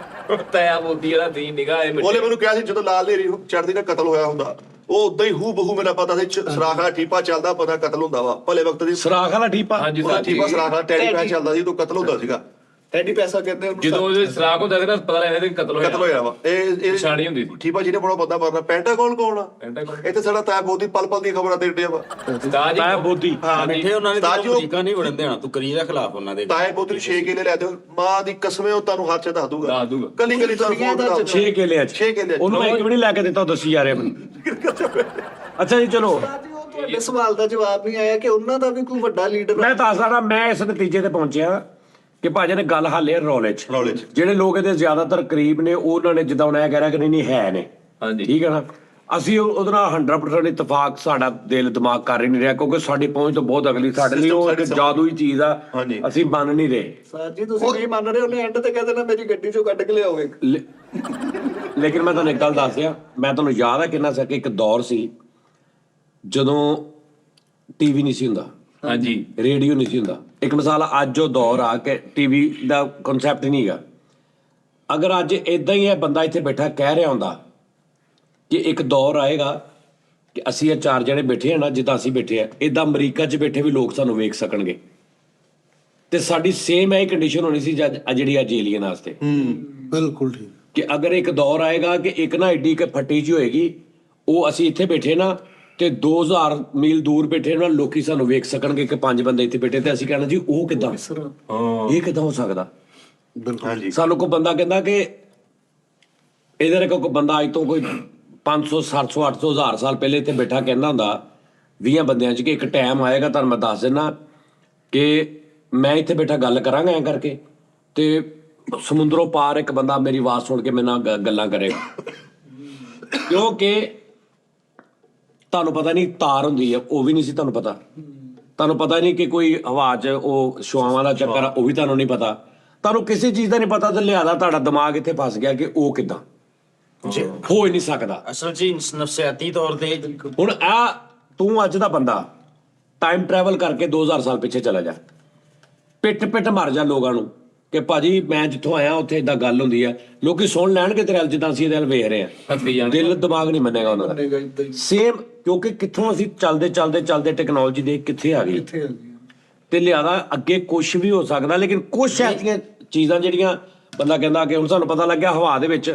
ਤਾਇਆ ਬੋਲਦੀ ਇਹਦਾ ਦੀ ਨਿਗਾਹ ਹੈ ਉਹਨੇ ਮੈਨੂੰ ਕਿਹਾ ਸੀ ਜਦੋਂ ਲਾਲ ਨੇਰੀ ਚੜਦੀ ਨਾ ਕਤਲ ਹੋਇਆ ਹੁੰਦਾ, ਉਹ ਉਦਾਂ ਹੀ ਹੂ ਬਹੂ ਮੇਰਾ ਪਤਾ ਸੀ। ਸਰਾਖ ਵਾਲਾ ਠੀਪਾ ਚੱਲਦਾ, ਪਤਾ ਕਤਲ ਹੁੰਦਾ ਵਾ ਭਲੇ ਵਕਤ ਦੀ। ਸਰਾਖ ਵਾਲਾ ਠੀਪਾ? ਹਾਂਜੀ ਉਹਦਾ ਠੀਪਾ ਸਰਾਖ ਵਾਲਾ ਟੈਡੀ ਪੈ ਚੱਲਦਾ ਸੀ, ਉਦੋਂ ਕਤਲ ਹੁੰਦਾ ਸੀਗਾ। ਟੈਡੀ ਪੈਸਾ ਕਹਿੰਦੇ ਉਹਨੂੰ। ਜਦੋਂ ਉਹਦੇ ਸਰਾਖ ਹੁੰਦਾ ਸੀ ਨਾ ਪਤਾ ਲੱਗਦਾ ਕਿ ਕਤਲ ਹੋਇਆ ਵਾ। ਇਹ ਨਿਸ਼ਾਨੀ ਹੁੰਦੀ ਸੀ। ਠੀਪਾ ਜਿਹਨੇ ਬੜਾ ਬੰਦਾ ਮਰਨਾ। ਪੈਂਟਾਗਨ ਕੌਣ ਆ? ਪੈਂਟਾਗਨ ਇੱਥੇ ਸਾਡਾ ਤਾਇਆ ਬੋਲਦੀ ਪਲ ਪਲ ਦੀਆਂ ਖਬਰਾਂ ਦੇ ਰਿਹਾ ਵਾ। ਉਸਤਾਦ ਜੀ ਤਾਇਆ ਬੋਦੀ ਬੈਠੇ ਉਹਨਾਂ ਨੇ ਉਸਤਾਦ ਜੀ ਉਹ- ਅਮਰੀਕਾ ਨਹੀਂ ਵੜਨ ਦੇਣਾ, ਤੂੰ ਕਰੀ ਦਾ ਖਿਲਾਫ ਉਹਨਾਂ ਦੇ। ਤਾਏ ਬੋਲਦੀ 6 ਕਿਲੇ ਲੈ ਦਿਓ, ਮਾਂ ਦੀ ਕਸਮੇ ਉਹ ਤੁਹਾਨੂੰ ਹੱਥ 'ਚ ਦੱਸ ਦੂਗਾ। ਦੱਸ ਦੂਗਾ। ਕੱਲੀ ਕੱਲੀ ਤੁਹਾਨੂੰ ਫੋਨ ਕਰਾ 6 ਕਿਲਿਆਂ 'ਚ 6 ਕਿਲੇ ਉਹਨੂੰ ਇੱਕ ਵੀ ਨਹੀਂ ਲੈ ਕੇ ਦਿੱਤਾ, ਦੱਸੀ ਜਾ ਰਹੇ ਮੈਨੂੰ। ਅੱਛਾ ਜੀ ਚਲੋ ਉਸਤਾਦ ਜੀ, ਉਹ ਤੁਹਾਡੇ ਸਵਾਲ ਦਾ ਜਵਾਬ ਨਹੀਂ ਆਇਆ ਕਿ ਉਹਨਾਂ ਦਾ ਵੀ ਕੋਈ ਵੱਡਾ ਲੀਡਰ। ਮੈਂ ਦੱਸ ਰਹਾ, ਮੈਂ ਇਸ ਨਤੀਜੇ ਤੇ ਪਹੁੰਚਿਆ ਕਿ ਭਾਜੀ ਨੇ ਗੱਲ ਹਾਲੇ ਰੌਲੇ 'ਚ ਰੌਲੇ 'ਚ। ਜਿਹੜੇ ਲੋਕ ਇਹਦੇ ਜ਼ਿਆਦਾਤਰ ਕਰੀਬ ਨੇ ਉਹਨਾਂ ਨੇ ਜਿੱਦਾਂ ਹੁਣ ਇਹ ਕਹਿ ਰਿਹਾ ਕਿ ਨਹੀਂ ਹੈ ਨੇ ਹਾਂਜੀ। ਠੀਕ ਹੈ ਨਾ ਅਸੀਂ ਉਹਦੇ ਨਾਲ 100% ਇਤਫਾਕ ਸਾਡਾ ਦਿਲ ਦਿਮਾਗ ਕਰ ਹੀ ਨਹੀਂ ਰਿਹਾ ਕਿਉਂਕਿ ਸਾਡੀ ਪਹੁੰਚ ਤੋਂ ਬਹੁਤ ਅਗਲੀ ਸਾਡੇ ਲਈ ਉਹ ਇੱਕ ਜਾਦੂਈ ਚੀਜ਼ ਆ ਹਾਂਜੀ। ਅਸੀਂ ਮੰਨ ਨਹੀਂ ਰਹੇ ਸਾਜ ਜੀ ਤੁਸੀਂ ਨਹੀਂ ਮੰਨ ਰਹੇ, ਉਹਨੇ ਐਂਡ ਤੇ ਕਹਿ ਦੇਣਾ ਮੇਰੀ ਗੱਡੀ ਚੋਂ ਕੱਢ ਕੇ ਲਿਆਓਗੇ। ਲੇਕਿਨ ਮੈਂ ਤੁਹਾਨੂੰ ਇੱਕ ਗੱਲ ਦੱਸਿਆ, ਮੈਂ ਤੁਹਾਨੂੰ ਯਾਦ ਹੈ ਕਿੰਨਾ ਸਕੇ ਇੱਕ ਦੌਰ ਸੀ ਜਦੋਂ ਟੀਵੀ ਨਹੀਂ ਸੀ ਹੁੰਦਾ, ਹਾਂਜੀ ਰੇਡੀਓ ਨਹੀਂ ਸੀ ਹੁੰਦਾ। ਇੱਕ ਮਿਸਾਲ ਅੱਜ ਉਹ ਦੌਰ ਆ ਕਿ ਟੀਵੀ ਦਾ ਕਨਸੈਪਟ ਨਹੀਂ ਹੈਗਾ। ਅਗਰ ਅੱਜ ਇਦਾਂ ਹੀ ਇਹ ਬੰਦਾ ਇੱਥੇ ਬੈਠਾ ਕਹਿ ਰਿਹਾ ਹੁੰਦਾ ਕਿ ਇੱਕ ਦੌਰ ਆਏਗਾ ਕਿ ਅਸੀਂ ਇਹ 4 ਜਣੇ ਬੈਠੇ ਆ ਨਾ ਜਿੱਦਾਂ ਅਸੀਂ ਬੈਠੇ ਆ, ਇਦਾਂ ਅਮਰੀਕਾ 'ਚ ਬੈਠੇ ਵੀ ਲੋਕ ਸਾਨੂੰ ਵੇਖ ਸਕਣਗੇ ਤੇ ਸਾਡੀ ਸੇਮ ਇਹ ਕੰਡੀਸ਼ਨ ਹੋਣੀ ਸੀ ਜਿਹੜੀ ਅੱਜ ਏਲੀਅਨ ਵਾਸਤੇ ਬਿਲਕੁਲ ਠੀਕ। ਕਿ ਅਗਰ ਇੱਕ ਦੌਰ ਆਏਗਾ ਕਿ ਇੱਕ ਨਾ ਐਡੀ ਕਿ ਫੱਟੀ ਜਿਹੀ ਹੋਏਗੀ, ਉਹ ਅਸੀਂ ਇੱਥੇ ਬੈਠੇ ਨਾ ਤੇ 2000 ਮੀਲ ਦੂਰ ਬੈਠੇ ਨਾ ਲੋਕੀ ਸਾਨੂੰ ਵੇਖ ਸਕਣਗੇ ਕਿ 5 ਬੰਦੇ ਇੱਥੇ ਬੈਠੇ ਤੇ ਅਸੀਂ ਕਹਿਣਾ ਜੀ ਉਹ ਕਿੱਦਾਂ, ਇਹ ਕਿੱਦਾਂ ਹੋ ਸਕਦਾ। ਹਾਂਜੀ ਸਾਨੂੰ ਕੋਈ ਬੰਦਾ ਕਹਿੰਦਾ ਕਿ ਇਹਦੇ ਕੋਈ ਬੰਦਾ ਅੱਜ ਤੋਂ ਕੋਈ 500 700 800 1000 ਸਾਲ ਪਹਿਲੇ ਇੱਥੇ ਬੈਠਾ ਕਹਿੰਦਾ ਹੁੰਦਾ 20 ਬੰਦਿਆਂ 'ਚ ਕਿ ਇੱਕ ਟਾਈਮ ਆਏਗਾ, ਤੁਹਾਨੂੰ ਮੈਂ ਦੱਸ ਦਿੰਦਾ ਕਿ ਮੈਂ ਇੱਥੇ ਬੈਠਾ ਗੱਲ ਕਰਾਂਗਾ ਐਂ ਕਰਕੇ ਤੇ ਸਮੁੰਦਰੋਂ ਪਾਰ ਇੱਕ ਬੰਦਾ ਮੇਰੀ ਆਵਾਜ਼ ਸੁਣ ਕੇ ਮੇਰੇ ਨਾਲ ਗੱਲਾਂ ਕਰੇਗਾ ਕਿਉਂਕਿ ਤੁਹਾਨੂੰ ਪਤਾ ਨਹੀਂ ਤਾਰ ਹੁੰਦੀ ਆ ਉਹ ਵੀ ਨਹੀਂ ਸੀ ਤੁਹਾਨੂੰ ਪਤਾ, ਤੁਹਾਨੂੰ ਪਤਾ ਨਹੀਂ ਕਿ ਕੋਈ ਹਵਾ 'ਚ ਉਹ ਛੁਆਵਾਂ ਦਾ ਚੱਕਰ ਆ ਉਹ ਵੀ ਤੁਹਾਨੂੰ ਨਹੀਂ ਪਤਾ, ਤੁਹਾਨੂੰ ਕਿਸੇ ਚੀਜ਼ ਦਾ ਨਹੀਂ ਪਤਾ ਤੇ ਲਿਆਦਾ ਤੁਹਾਡਾ ਦਿਮਾਗ ਇੱਥੇ ਫਸ ਗਿਆ ਕਿ ਉਹ ਕਿੱਦਾਂ ਹੋ ਹੀ ਨਹੀਂ ਸਕਦਾ। ਅਸਲ 'ਚ ਨਫਸਿਆਤੀ ਤੌਰ ਤੇ ਹੁਣ ਆ ਤੂੰ ਅੱਜ ਦਾ ਬੰਦਾ ਟਾਈਮ ਟਰੈਵਲ ਕਰਕੇ 2000 ਸਾਲ ਪਿੱਛੇ ਚਲਾ ਜਾ, ਪਿੱਟ ਮਰ ਜਾ ਲੋਕਾਂ ਨੂੰ ਕਿ ਭਾਜੀ ਮੈਂ ਜਿੱਥੋਂ ਆਇਆ ਉੱਥੇ ਇਦਾਂ ਗੱਲ ਹੁੰਦੀ ਆ, ਲੋਕੀ ਸੁਣ ਲੈਣਗੇ ਤੇਰੇ ਵੱਲ ਜਿੱਦਾਂ ਅਸੀਂ ਇਹਦੇ ਵੱਲ ਵੇਖ ਰਹੇ ਆ, ਹੱਸੀ ਜਾਂਦੇ ਦਿਲ ਦਿਮਾਗ ਨਹੀਂ ਮੰਨੇਗਾ ਉਹਨਾਂ ਦਾ ਮੰਨੇਗਾ ਏਦਾਂ ਹੀ। ਸੇਮ ਕਿਉਂਕਿ ਕਿੱਥੋਂ ਅਸੀਂ ਚੱਲਦੇ ਟੈਕਨੋਲੋਜੀ ਦੇ ਕਿੱਥੇ ਆ ਗਈ ਕਿੱਥੇ ਆ ਗਈ? ਤੇ ਲਿਆਦਾ ਅੱਗੇ ਕੁਝ ਵੀ ਹੋ ਸਕਦਾ ਲੇਕਿਨ ਕੁਝ ਐਸੀਆਂ ਚੀਜ਼ਾਂ ਜਿਹੜੀਆਂ ਬੰਦਾ ਕਹਿੰਦਾ ਕਿ ਹੁਣ ਸਾਨੂੰ ਪਤਾ ਲੱਗਿਆ ਹਵਾ ਦੇ ਵਿੱਚ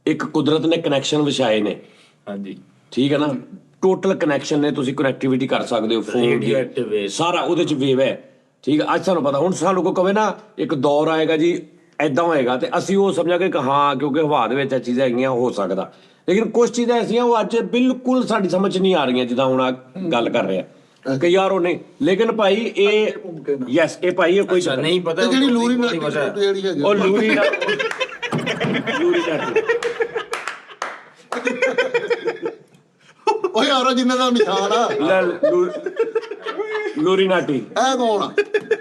ਇੱਕ ਕੁਦਰਤ ਨੇ ਕਨੈਕਸ਼ਨ ਵਿਛਾਏ ਨੇ, ਹਾਂਜੀ ਠੀਕ ਹੈ ਨਾ, ਟੋਟਲ ਕਨੈਕਸ਼ਨ ਨੇ, ਤੁਸੀਂ ਕਨੈਕਟੀਵਿਟੀ ਕਰ ਸਕਦੇ ਹੋ ਫੋਨ Radioactive ਦੀ wave। ਸਾਰਾ ਉਹਦੇ ਚ ਵੇਵ ਹੈ, ਠੀਕ ਹੈ। ਅੱਜ ਸਾਨੂੰ ਪਤਾ, ਹੁਣ ਸਾਨੂੰ ਕੋਈ ਕਵੇ ਨਾ ਇੱਕ ਦੌਰ ਆਏਗਾ ਜੀ ਐਦਾਂ ਹੋਏਗਾ ਤੇ ਅਸੀਂ ਉਹ ਸਮਝਾਂਗੇ ਕਿ ਹਾਂ ਕਿਉਂਕਿ ਹਵਾ ਦੇ ਵਿੱਚ ਇਹ ਚੀਜ਼ਾਂ ਹੈਗੀਆਂ ਹੋ ਸਕਦਾ, ਲੇਕਿਨ ਕੁਝ ਚੀਜ਼ਾਂ ਐਸੀਆਂ ਉਹ ਅੱਜ ਬਿਲਕੁਲ ਸਾਡੀ ਸਮਝ 'ਚ ਨਹੀਂ ਆ ਰਹੀਆਂ ਜਿੱਦਾਂ ਹੁਣ ਆ ਗੱਲ ਕਰ ਰਹੇ ਆ ਕਿ ਯਾਰ ਉਹ ਨਹੀਂ, ਲੇਕਿਨ ਭਾਈ ਇਹ ਯੈਸ ਇਹ ਭਾਈ ਇਹ ਕੋਈ ਅੱਛਾ ਨਹੀਂ ਪਤਾ ਤੇ ਜਿਹੜੀ ਲੂਰੀ ਉਹਦੀ ਵਜ੍ਹਾ ਹੈ। ਜਿਹੜੀ ਹੈਗੀ ਉਹ ਲੂਰੀ ਨਾ ਲੂਰੀ ਨਾ ਓਏ ਯਾਰ ਜਿੰਨਾ ਦਾ ਨਿਸ਼ਾਨ ਆ ਲੂਰੀ ਨਾਟੀ ਇਹ ਕੌਣ ਆ?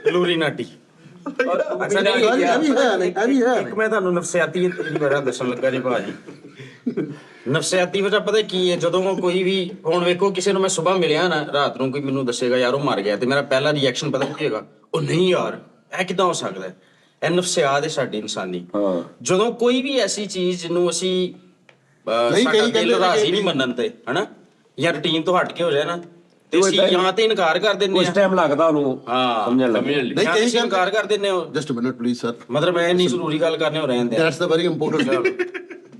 ਲੂਰੀਨਾਟੀ। ਅੱਛਾ ਇਹ ਵੀ ਹੈ ਨਹੀਂ, ਇਹ ਵੀ ਹੈ ਇੱਕ ਮੈਂ ਤੁਹਾਨੂੰ ਨਫਸਿਆਤੀ ਦੀ ਵਜ੍ਹਾ ਦੱਸਣ ਲੱਗਾ ਜੀ ਭਾਜੀ। ਨਫਸਿਆਤੀ ਵਜ੍ਹਾ ਪਤਾ ਕੀ ਹੈ, ਜਦੋਂ ਕੋਈ ਵੀ ਹੁਣ ਵੇਖੋ ਕਿਸੇ ਨੂੰ ਮੈਂ ਸਵੇਰ ਮਿਲਿਆ ਨਾ ਰਾਤ ਨੂੰ ਕੋਈ ਮੈਨੂੰ ਦੱਸੇਗਾ ਯਾਰ ਉਹ ਮਰ ਗਿਆ ਤੇ ਮੇਰਾ ਪਹਿਲਾ ਰਿਐਕਸ਼ਨ ਪਤਾ ਕੀ ਹੋਏਗਾ, ਉਹ ਨਹੀਂ ਯਾਰ ਇਹ ਕਿੱਦਾਂ ਹੋ ਸਕਦਾ ਹੈ, ਇਹ ਨਫਸਿਆਤ ਹੈ ਸਾਡੀ ਇਨਸਾਨੀ। ਹਾਂ ਜਦੋਂ ਕੋਈ ਵੀ ਐਸੀ ਚੀਜ਼ ਜਿਹਨੂੰ ਅਸੀਂ ਨਹੀਂ, ਸਾਡਾ ਕਈ ਦਿਲ ਕਹਿੰਦੇ ਰਾਜ਼ੀ ਕਿ- ਨਹੀਂ ਮੰਨਣ ਤੇ ਹਨਾ ਜਾਂ ਰੂਟੀਨ ਤੋਂ ਹਟ ਕੇ ਹੋ ਜਾਏ ਨਾ ਤੇ ਉਹ ਅਸੀਂ ਏਦਾਂ ਹੀ- ਜਾਂ ਤੇ ਇਨਕਾਰ ਕਰ ਦਿੰਦੇ ਕੁਝ ਹਾਂ ਟਾਈਮ ਲੱਗਦਾ ਉਹਨੂੰ ਹਾਂ, ਸਮਝਣ ਲੱਗ ਸਮਝਣ ਲਈ ਨਹੀਂ, ਜਾਂ ਕਈ ਅਸੀਂ ਇਨਕਾਰ ਕਰ ਦਿੰਦੇ ਹੋ। ਜਸਟ ਮਿੰਟ ਪਲੀਜ਼ ਸਰ, ਮਤਲਬ ਇਹ ਨਹੀਂ ਜ਼ਰੂਰੀ ਗੱਲ ਕਰਨੇ ਹੋ ਰਹਿੰਦੇ that's the very important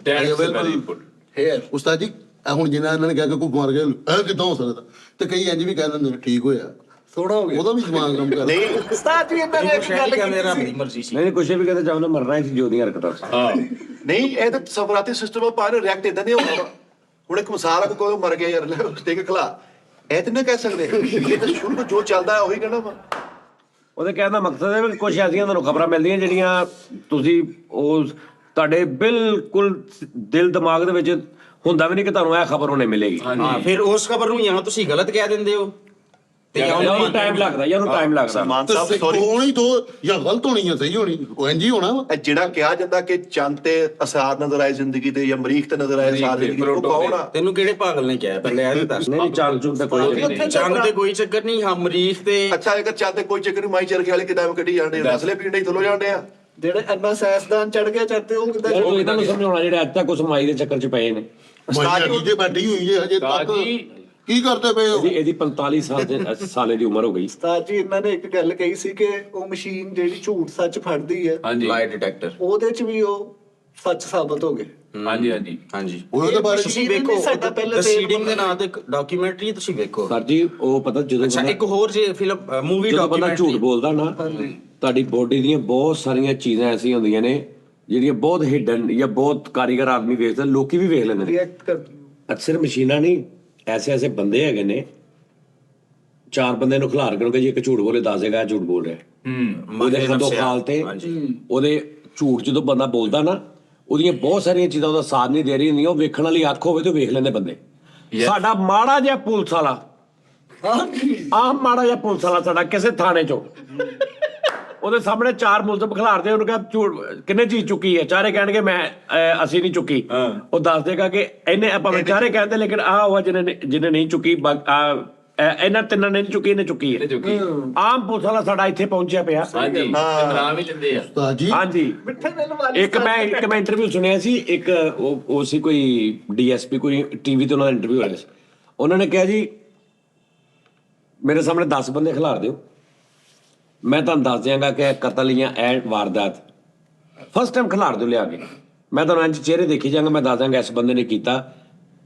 That's very important. Here ਉਸਤਾਦ ਜੀ ਇਹ ਹੁਣ ਜਿਨ੍ਹਾਂ ਇਹਨਾਂ ਨੇ ਕਿਹਾ ਕਿ ਕੋਈ ਮਰ ਗਿਆ ਇਹ ਕਿੱਦਾਂ ਹੋ ਸਕਦਾ, ਤੇ ਕਈ ਇੰਜ ਵੀ ਕਹਿ ਦਿੰਦੇ ਨੇ ਠੀਕ ਹੋਇਆ, ਸੋਹਣਾ ਹੋ ਗਿਆ। ਉਹਦਾ ਵੀ ਦਿਮਾਗ ਕੰਮ ਕਰਦਾ। ਨਹੀਂ ਉਸਤਾਦ ਜੀ ਇਹਨਾਂ ਨੇ ਇੱਕ ਗੱਲ ਕਹਿੰਦੇ ਰੱਬ ਕੀਤੀ ਦੀ ਸੀ। ਮਰਜ਼ੀ ਸੀ। ਨਹੀਂ ਕੁਛ ਵੀ ਕਹਿੰਦੇ ਚਾਹੁੰਦੇ ਮਰਨਾ ਹੀ ਸੀ ਜੋ ਦੀਆਂ ਹਰਕਤਾਂ ਸੀ। ਹਾਂ ਨਹੀਂ ਇਹ ਤਾਂ ਤਸਵਰਾਤੀ ਸਿਸਟਮ ਆ ਪਾਣ ਰਿਐਕਟ ਇਦਾਂ ਨਹੀਂ ਹੋਣਾ। ਹੁਣ ਇੱਕ ਮਿਸਾਲ ਆ ਕੋਈ ਮਰ ਗਿਆ ਯਾਰ ਲੈ ਟਿਕ ਖਲਾ, ਇਹ ਤਾਂ ਨਹੀਂ ਕਹਿ ਸਕਦੇ, ਇਹ ਤਾਂ ਸ਼ੁਰੂ ਤੋਂ ਜੋ ਚੱਲਦਾ ਹੈ ਉਹੀ ਕਹਿਣਾ ਵਾ। ਉਹਦੇ ਕਹਿਣ ਦਾ ਮਕਸਦ ਹੈ ਕਿ ਕੁਝ ਐਸੀਆਂ ਤੁਹਾਨੂੰ ਖਬਰਾਂ ਮਿਲਦੀਆਂ ਜਿਹੜੀਆਂ ਤੁਸੀਂ ਉਹ ਤੁਹਾਡੇ ਬਿਲਕੁਲ ਦਿਲ ਦਿਮਾਗ ਦੇ ਵਿੱਚ ਹੁੰਦਾ ਵੀ ਨਹੀਂ ਕਿ ਤੁਹਾਨੂੰ ਇਹ ਖਬਰ ਉਹਨੇ ਮਿਲੇਗੀ। ਹਾਂ ਫਿਰ ਉਸ ਖਬਰ ਨੂੰ ਜਾਂ ਤੁਸੀਂ ਗਲਤ ਕਹਿ ਦਿੰਦੇ ਹੋ ਤੇ ਜਾਂ ਉਹਨੂੰ ਉਹਨੂੰ ਟਾਈਮ ਲੱਗਦਾ ਜਾਂ ਉਹਨੂੰ ਟਾਈਮ ਲੱਗਦਾ। ਮਾਨ ਤੇ ਸਾਹਿਬ ਸੌਰੀ, ਹੋਣੀ ਤੋਂ ਜਾਂ ਗਲਤ ਹੋਣੀ ਜਾਂ ਸਹੀ ਹੋਣੀ, ਉਹ ਇੰਜ ਹੀ ਹੋਣਾ ਵਾ। ਇਹ ਜਿਹੜਾ ਕਿਹਾ ਜਾਂਦਾ ਕਿ ਚੰਦ ਤੇ ਅਸਾਰ ਨਜ਼ਰ ਆਏ ਜ਼ਿੰਦਗੀ ਤੇ ਜਾਂ ਮਰੀਖ ਤੇ ਨਜ਼ਰ ਆਏ ਅਸਾਰ ਜ਼ਿੰਦਗੀ ਦੇ, ਉਹ ਕੌਣ ਆ? ਤੈਨੂੰ ਕਿਹੜੇ ਪਾਗਲ ਨੇ ਕਿਹਾ ਪਹਿਲੇ ਇਹ ਦੱਸ। ਨਹੀਂ ਚੰਦ ਚੁੰਦ ਤੇ ਕੋਈ ਨਹੀਂ। ਚੰਦ ਤੇ ਕੋਈ ਚੱਕਰ ਨਹੀਂ, ਹਾਂ ਮਰੀਖ ਤੇ ਅੱਛਾ ਅਗਰ ਚੰਦ ਤੇ ਕੋਈ ਚੱਕਰ ਨਹੀਂ, ਮਾਈ ਚਰਖੇ ਵਾਲੇ ਕਿਦਾਂ ਕੱਢੀ ਜਾਂਦੇ ਨਸਲੇ ਪੀਂਡੇ ਥੱਲੋਂ ਜਾਂਦੇ ਆ। ਜਿਹੜੇ ਅੰਨਾ ਸਾਇੰਸਦਾਨ ਚੜ ਗਿਆ ਚੜਦੇ ਉਹ ਕਿੱਦਾਂ ਉਹ ਇਹਨਾਂ ਨੂੰ ਸਮਝਾਉਣਾ ਜਿਹੜੇ ਅੱਜ ਤੱਕ ਉਸ ਮਾਈ ਦੇ ਚੱਕਰ 'ਚ ਪਏ ਨੇ। ਮਾਈ ਜੇ ਬੈਠੀ ਹੋਈ ਹੈ ਹਜੇ ਤੱਕ, ਜੀ ਕੀ ਕਰਦੇ ਪਏ ਹੋ? ਇਹਦੀ 45 ਸਾਲੇ ਦੀ ਉਮਰ ਹੋ ਗਈ। ਉਸਤਾਦ ਜੀ ਇਹਨਾਂ ਨੇ ਇੱਕ ਗੱਲ ਕਹੀ ਸੀ ਕਿ ਉਹ ਮਸ਼ੀਨ ਜਿਹੜੀ ਝੂਠ ਸੱਚ ਫੜਦੀ ਹੈ, ਹਾਂਜੀ ਲਾਈ ਡਿਟੈਕਟਰ। ਉਹਦੇ ਚ ਵੀ ਉਹ ਸੱਚ ਸਾਬਤ ਹੋ ਗਏ। ਹਾਂਜੀ ਹਾਂਜੀ ਹਾਂਜੀ ਉਹਦੇ ਬਾਰੇ ਤੁਸੀਂ ਨਹੀਂ ਵੇਖੋ ਸਾਡਾ ਪਹਿਲੇ ਦ ਤੇ- ਸੀਡਿੰਗ ਦੇ ਨਾਂ ਤੇ ਡਾਕੂਮੈਂਟਰੀ ਤੁਸੀਂ ਵੇਖੋ। ਸਰ ਜੀ ਉਹ ਪਤਾ ਜਦੋਂ ਅੱਛਾ ਬੰਦਾ- ਇੱਕ ਹੋਰ ਜੇ ਫਿਲਮ ਮੂਵੀ ਜਦੋਂ ਬੰਦਾ ਝੂਠ ਡਾਕੂਮੈਂਟਰੀ ਬੋਲਦਾ ਨਾ ਤੁਹਾਡੀ ਬੋਡੀ ਦੀਆਂ ਬਹੁਤ ਸਾਰੀਆਂ ਚੀਜ਼ਾਂ ਐਸੀਆਂ ਹੁੰਦੀਆਂ ਨੇ ਜਿਹੜੀਆਂ ਬਹੁਤ ਹਿਡਨ ਜਾਂ ਬਹੁਤ ਕਾਰੀਗਰ ਆਦਮੀ ਵੇਖਦਾ, ਲੋਕੀ ਵੀ ਵੇਖ ਲੈਂਦੇ ਨੇ। ਰਿਐਕਟ ਕਰਦੀ ਅਕਸਰ ਮਸ਼ੀਨਾਂ ਨਹੀਂ, ਐਸੇ ਬੰਦੇ ਹੈਗੇ ਨੇ 4 ਬੰਦੇ ਨੂੰ ਖਿਲਾਰ ਕਰੋਗੇ ਜੀ ਇੱਕ ਝੂਠ ਬੋਲੇ ਦੱਸ ਦੇਗਾ ਇਹ ਝੂਠ ਬੋਲ ਰਿਹਾ ਉਹਦੇ ਖੰਦੋ ਖਾਲ ਤੇ ਉਹਦੇ ਝੂਠ ਜਦੋਂ ਬੰਦਾ ਬੋਲਦਾ ਨਾ ਉਹਦੀਆਂ ਬਹੁਤ ਸਾਰੀਆਂ ਚੀਜ਼ਾਂ ਉਹਦਾ ਸਾਥ ਨਹੀਂ ਦੇ ਰਹੀ ਹੁੰਦੀਆਂ ਉਹ ਵੇਖਣ ਵਾਲੀ ਅੱਖ ਹੋਵੇ ਤੇ ਵੇਖ ਲੈਂਦੇ ਬੰਦੇ ਸਾਡਾ ਮਾੜਾ ਜਿਹਾ ਪੁਲਿਸ ਵਾਲਾ ਆਹ ਮਾੜਾ ਜਿਹਾ ਪੁਲਿਸ ਵਾਲਾ ਸਾਡਾ ਕਿਸੇ ਥਾਣੇ ਚੋਂ ਉਹਦੇ ਸਾਹਮਣੇ 4 ਮੁਲਜ਼ਮ ਖਿਲਾਰਦੇ ਉਹਨੂੰ ਕਿਹਾ ਝੂਠ ਕਿੰਨੇ ਚੀਜ਼ ਚੁੱਕੀ ਹੈ ਚਾਰੇ ਕਹਿਣਗੇ ਮੈਂ ਅਸੀਂ ਨਹੀਂ ਚੁੱਕੀ ਉਹ ਦੱਸ ਦੇਗਾ ਕਿ ਇਹਨੇ ਆਪਾਂ ਚਾਰੇ ਕਹਿੰਦੇ ਲੇਕਿਨ ਆਹ ਉਹ ਜਿਹਨੇ ਨਹੀਂ ਚੁੱਕੀ ਇਹਨਾਂ ਤਿੰਨਾਂ ਨੇ ਨਹੀਂ ਚੁੱਕੀ ਇਹਨੇ ਚੁੱਕੀ ਹੈ ਆਮ ਪੁਲਿਸ ਵਾਲਾ ਸਾਡਾ ਇੱਥੇ ਪਹੁੰਚਿਆ ਪਿਆ ਹਾਂਜੀ ਨਾਮ ਵੀ ਲੈਂਦੇ ਆ ਉਸਤਾਦ ਜੀ ਹਾਂਜੀ ਇੱਕ ਮੈਂ ਇੰਟਰਵਿਊ ਸੁਣਿਆ ਸੀ ਇੱਕ ਉਹ ਸੀ ਕੋਈ ਡੀਐਸਪੀ ਕੋਈ ਟੀਵੀ ਤੇ ਉਹਨਾਂ ਦਾ ਇੰਟਰਵਿਊ ਹੋਇਆ ਸੀ ਉਹਨਾਂ ਨੇ ਕਿਹਾ ਜੀ ਮੇਰੇ ਸਾਹਮਣੇ 10 ਬੰਦੇ ਖਿਲਾਰ ਦਿਓ ਮੈਂ ਤੁਹਾਨੂੰ ਦੱਸ ਦਿਆਂਗਾ ਕਿ ਕਤਲ ਜਾਂ ਇਹ ਵਾਰਦਾਤ ਫਸਟ ਟਾਈਮ ਖਿਲਾਰ ਦਿਓ ਲਿਆ ਕੇ ਮੈਂ ਤੁਹਾਨੂੰ ਇੰਜ ਚਿਹਰੇ ਦੇਖੀ ਜਾਵਾਂਗਾ ਮੈਂ ਦੱਸ ਦਿਆਂਗਾ ਇਸ ਬੰਦੇ ਨੇ ਕੀਤਾ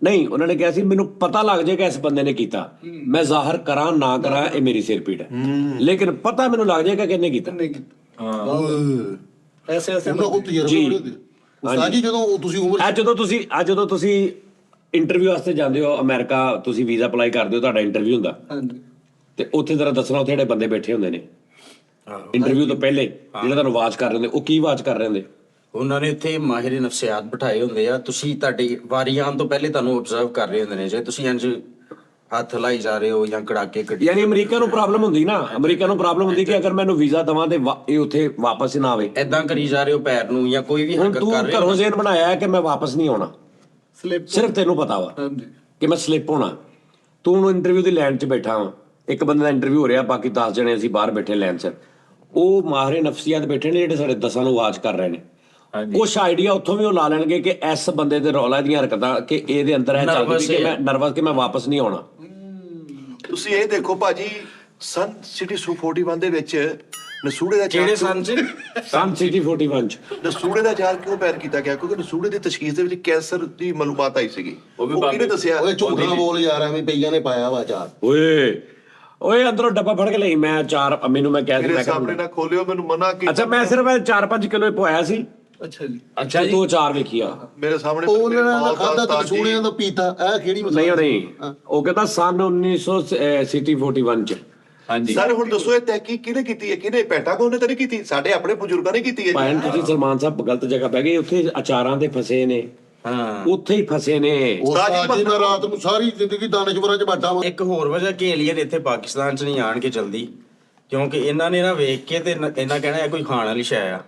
ਨਹੀਂ ਉਹਨਾਂ ਨੇ ਕਿਹਾ ਸੀ ਮੈਨੂੰ ਪਤਾ ਲੱਗ ਜਾਏਗਾ ਇਸ ਬੰਦੇ ਨੇ ਕੀਤਾ ਮੈਂ ਜ਼ਾਹਰ ਕਰਾਂ ਨਾ ਕਰਾਂ ਇਹ ਮੇਰੀ ਸਿਰ ਪੀੜ ਹੈ ਲੇਕਿਨ ਪਤਾ ਮੈਨੂੰ ਲੱਗ ਜਾਏਗਾ ਕਿ ਇਹਨੇ ਕੀਤਾ ਐਸੇ ਉਹਨਾਂ ਕੋਲ ਤਜਰਬੇ ਬੜੇ ਹੁੰਦੇ ਉਸਤਾਦ ਜੀ ਜਦੋਂ ਤੁਸੀਂ ਉਮਰ ਜਦੋਂ ਤੁਸੀਂ ਇੰਟਰਵਿਊ ਵਾਸਤੇ ਜਾਂਦੇ ਹੋ ਅਮਰੀਕਾ ਤੁਸੀਂ ਵੀਜ਼ਾ ਅਪਲਾਈ ਕਰਦੇ ਹੋ ਤੁਹਾਡਾ ਇੰਟਰਵਿਊ ਹੁੰਦਾ ਹਾਂਜੀ ਤੇ ਉੱਥੇ ਜ਼ਰਾ ਦੱਸਣਾ ਉੱਥੇ ਜਿਹੜੇ ਬੰਦੇ ਬੈਠੇ ਹੁੰਦੇ ਨੇ ਇੰਟਰਵਿਊ ਤੋਂ ਪਹਿਲੇ ਜਿਹੜੇ ਤੁਹਾਨੂੰ ਆਵਾਜ਼ ਕਰ ਰਹੇ ਹੁੰਦੇ ਉਹ ਕੀ ਆਵਾਜ਼ ਕਰ ਰਹੇ ਹੁੰਦੇ ਉਹਨਾਂ ਨੇ ਇੱਥੇ ਮਾਹਿਰ ਨਫਸਿਆਤ ਬਿਠਾਏ ਹੁੰਦੇ ਆ ਤੁਸੀਂ ਤੁਹਾਡੀ ਵਾਰੀ ਆਉਣ ਤੋਂ ਪਹਿਲੇ ਤੁਹਾਨੂੰ ਆਬਜ਼ਰਵ ਕਰ ਰਹੇ ਹੁੰਦੇ ਨੇ ਜੇ ਤੁਸੀਂ ਇੰਜ ਹੱਥ ਲਾਈ ਜਾ ਰਹੇ ਹੋ ਜਾਂ ਕੜਾਕੇ ਕੱਢੀ ਯਾਨੀ ਅਮਰੀਕਾ ਨੂੰ ਪ੍ਰੋਬਲਮ ਹੁੰਦੀ ਨਾ ਅਮਰੀਕਾ ਨੂੰ ਪ੍ਰੋਬਲਮ ਹੁੰਦੀ ਕਿ ਅਗਰ ਮੈਨੂੰ ਵੀਜ਼ਾ ਦਵਾਂ ਤੇ ਇਹ ਉੱਥੇ ਵਾਪਸ ਨਾ ਆਵੇ ਐਦਾਂ ਕਰੀ ਜਾ ਰਹੇ ਹੋ ਪੈਰ ਨੂੰ ਜਾਂ ਕੋਈ ਵੀ ਹੁਣ ਹਰਕਤ ਤੂੰ ਕਰ ਰਹੇ ਘਰੋਂ ਹੋ ਜ਼ੇਨ ਬਣਾਇਆ ਹੈ ਕਿ ਮੈਂ ਵਾਪਸ ਨਹੀਂ ਆਉਣਾ ਸਲਿੱਪ ਸਿਰਫ ਤੈਨੂੰ ਪਤਾ ਵਾ ਹਾਂਜੀ ਕਿ ਮੈਂ ਸਲਿੱਪ ਹੋਣਾ ਤੂੰ ਹੁਣ ਇੰਟਰਵਿਊ ਦੀ ਲਾਈਨ 'ਚ ਬੈਠਾ ਵਾ ਇੱਕ ਬੰਦੇ ਦਾ ਇੰਟਰਵਿਊ ਹੋ ਰਿਹਾ ਬਾਕੀ 10 ਜਣੇ ਅਸੀਂ ਬਾਹਰ ਬੈਠੇ ਲਾਈਨ 'ਚ ਉਹ ਮਾਹਿਰ ਨਫਸੀਅਤ ਬੈਠੇ ਨੇ ਜਿਹੜੇ ਸਾਡੇ 10 ਨੂੰ ਆਵਾਜ਼ ਕਰ ਰਹੇ ਨੇ ਕੁਛ ਆਈਡੀਆ ਉੱਥੋਂ ਵੀ ਉਹ ਲਾ ਲੈਣਗੇ ਕਿ ਇਸ ਬੰਦੇ ਦੇ ਰੌਲਾ ਦੀਆਂ ਹਰਕਤਾਂ ਕਿ ਇਹਦੇ ਅੰਦਰ ਇਹ ਚੱਲਦੀ ਕਿ ਮੈਂ ਨਰਵਸ ਕਿ ਮੈਂ ਵਾਪਸ ਨਹੀਂ ਆਉਣਾ ਤੁਸੀਂ ਇਹ ਦੇਖੋ ਭਾਜੀ ਸਨ ਸਿਟੀ 41 ਦੇ ਵਿੱਚ ਨਸੂੜੇ ਦਾ ਕਿਹੜੇ ਸੰਨ ਚ ਸਨ ਸਿਟੀ 41 ਚ ਨਸੂੜੇ ਦਾ ਚਾਰ ਕਿਉਂ ਬੈਨ ਕੀਤਾ ਗਿਆ ਕਿਉਂਕਿ ਨਸੂੜੇ ਦੀ ਤਸ਼ਖੀਸ ਦੇ ਵਿੱਚ ਕੈਂਸਰ ਦੀ ਮਾਲੂਮਾਤ ਆਈ ਸੀਗੀ ਉਹ ਕਿਹਨੇ ਦੱਸਿਆ ਓਏ ਝੂਠ ਨਾ ਬੋਲ ਯਾਰ ਐਵੇਂ ਪਈਆਂ ਨੇ ਪਾਇਆ ਵਾ ਚਾਰ ਓਏ ਅੰਦਰੋਂ ਡੱਬਾ ਫੜ ਕੇ ਲਈ ਮੈਂ 4 ਮੈਨੂੰ ਮੈਂ ਕਿਹਾ ਸੀ ਮੇਰੇ ਮੈਂ ਸਾਹਮਣੇ ਨਾ ਖੋਲਿਓ ਮੈਨੂੰ ਮਨਾ ਕੀਤਾ ਅੱਛਾ ਮੈਂ ਸਿਰਫ 4-5 ਕਿਲੋ ਪਵਾਇਆ ਸੀ ਅੱਛਾ ਜੀ ਅੱਛਾ ਜੀ 2-4 ਵੇਖਿਆ ਮੇਰੇ ਸਾਹਮਣੇ ਉਹਨਾਂ ਨੇ ਖਾਦਾ ਤਾਂ ਸੂੜਿਆਂ ਦਾ ਪੀਤਾ ਇਹ ਕਿਹੜੀ ਨਹੀਂ ਉਹ ਕਹਿੰਦਾ ਸਨ 1900 ਸਿਟੀ 41 ਚ ਹਾਂਜੀ ਸਰ ਹੁਣ ਦੱਸੋ ਇਹ ਤਹਿਕੀਕ ਕਿਹਨੇ ਕੀਤੀ ਹੈ ਕਿਹਨੇ ਪੈਂਟਾਗਨ ਨੇ ਤਾਂ ਨਹੀਂ ਕੀਤੀ ਸਾਡੇ ਆਪਣੇ ਬਜ਼ੁਰਗਾਂ ਨੇ ਕੀਤੀ ਹੈ ਭਾਈ ਤੁਸੀਂ ਸਲਮਾਨ ਸਾਹਿਬ ਗਲਤ ਜਗ੍ਹਾ ਪੈ ਗਏ ਉੱਥੇ ਅਚਾਰਾਂ ਦੇ ਫਸੇ ਨੇ ਹਾਂ ਉੱਥੇ ਹੀ ਫਸੇ ਨੇ ਉਸਤਾਦ ਜੀ ਮੈਂ ਰਾਤ ਨੂੰ ਸਾਰੀ ਜ਼ਿੰਦਗੀ ਦਾਨਸ਼ਵਰਾਂ 'ਚ ਬੈਠਾ ਵਾਂ ਇੱਕ ਹੋਰ ਵਜ੍ਹਾ ਕਿ ਏਲੀਅਨ ਇੱਥੇ ਪਾਕਿਸਤਾਨ ਚ ਨਹੀਂ ਆਣ ਕੇ ਜਲਦੀ ਕਿਉਂਕਿ ਇਹਨਾਂ ਨੇ ਨਾ ਵੇਖ ਕੇ ਤੇ ਇਹਨਾਂ ਕਹਿਣਾ ਇਹ ਕੋਈ ਖਾਣ ਵਾਲੀ ਸ਼ੈ ਆ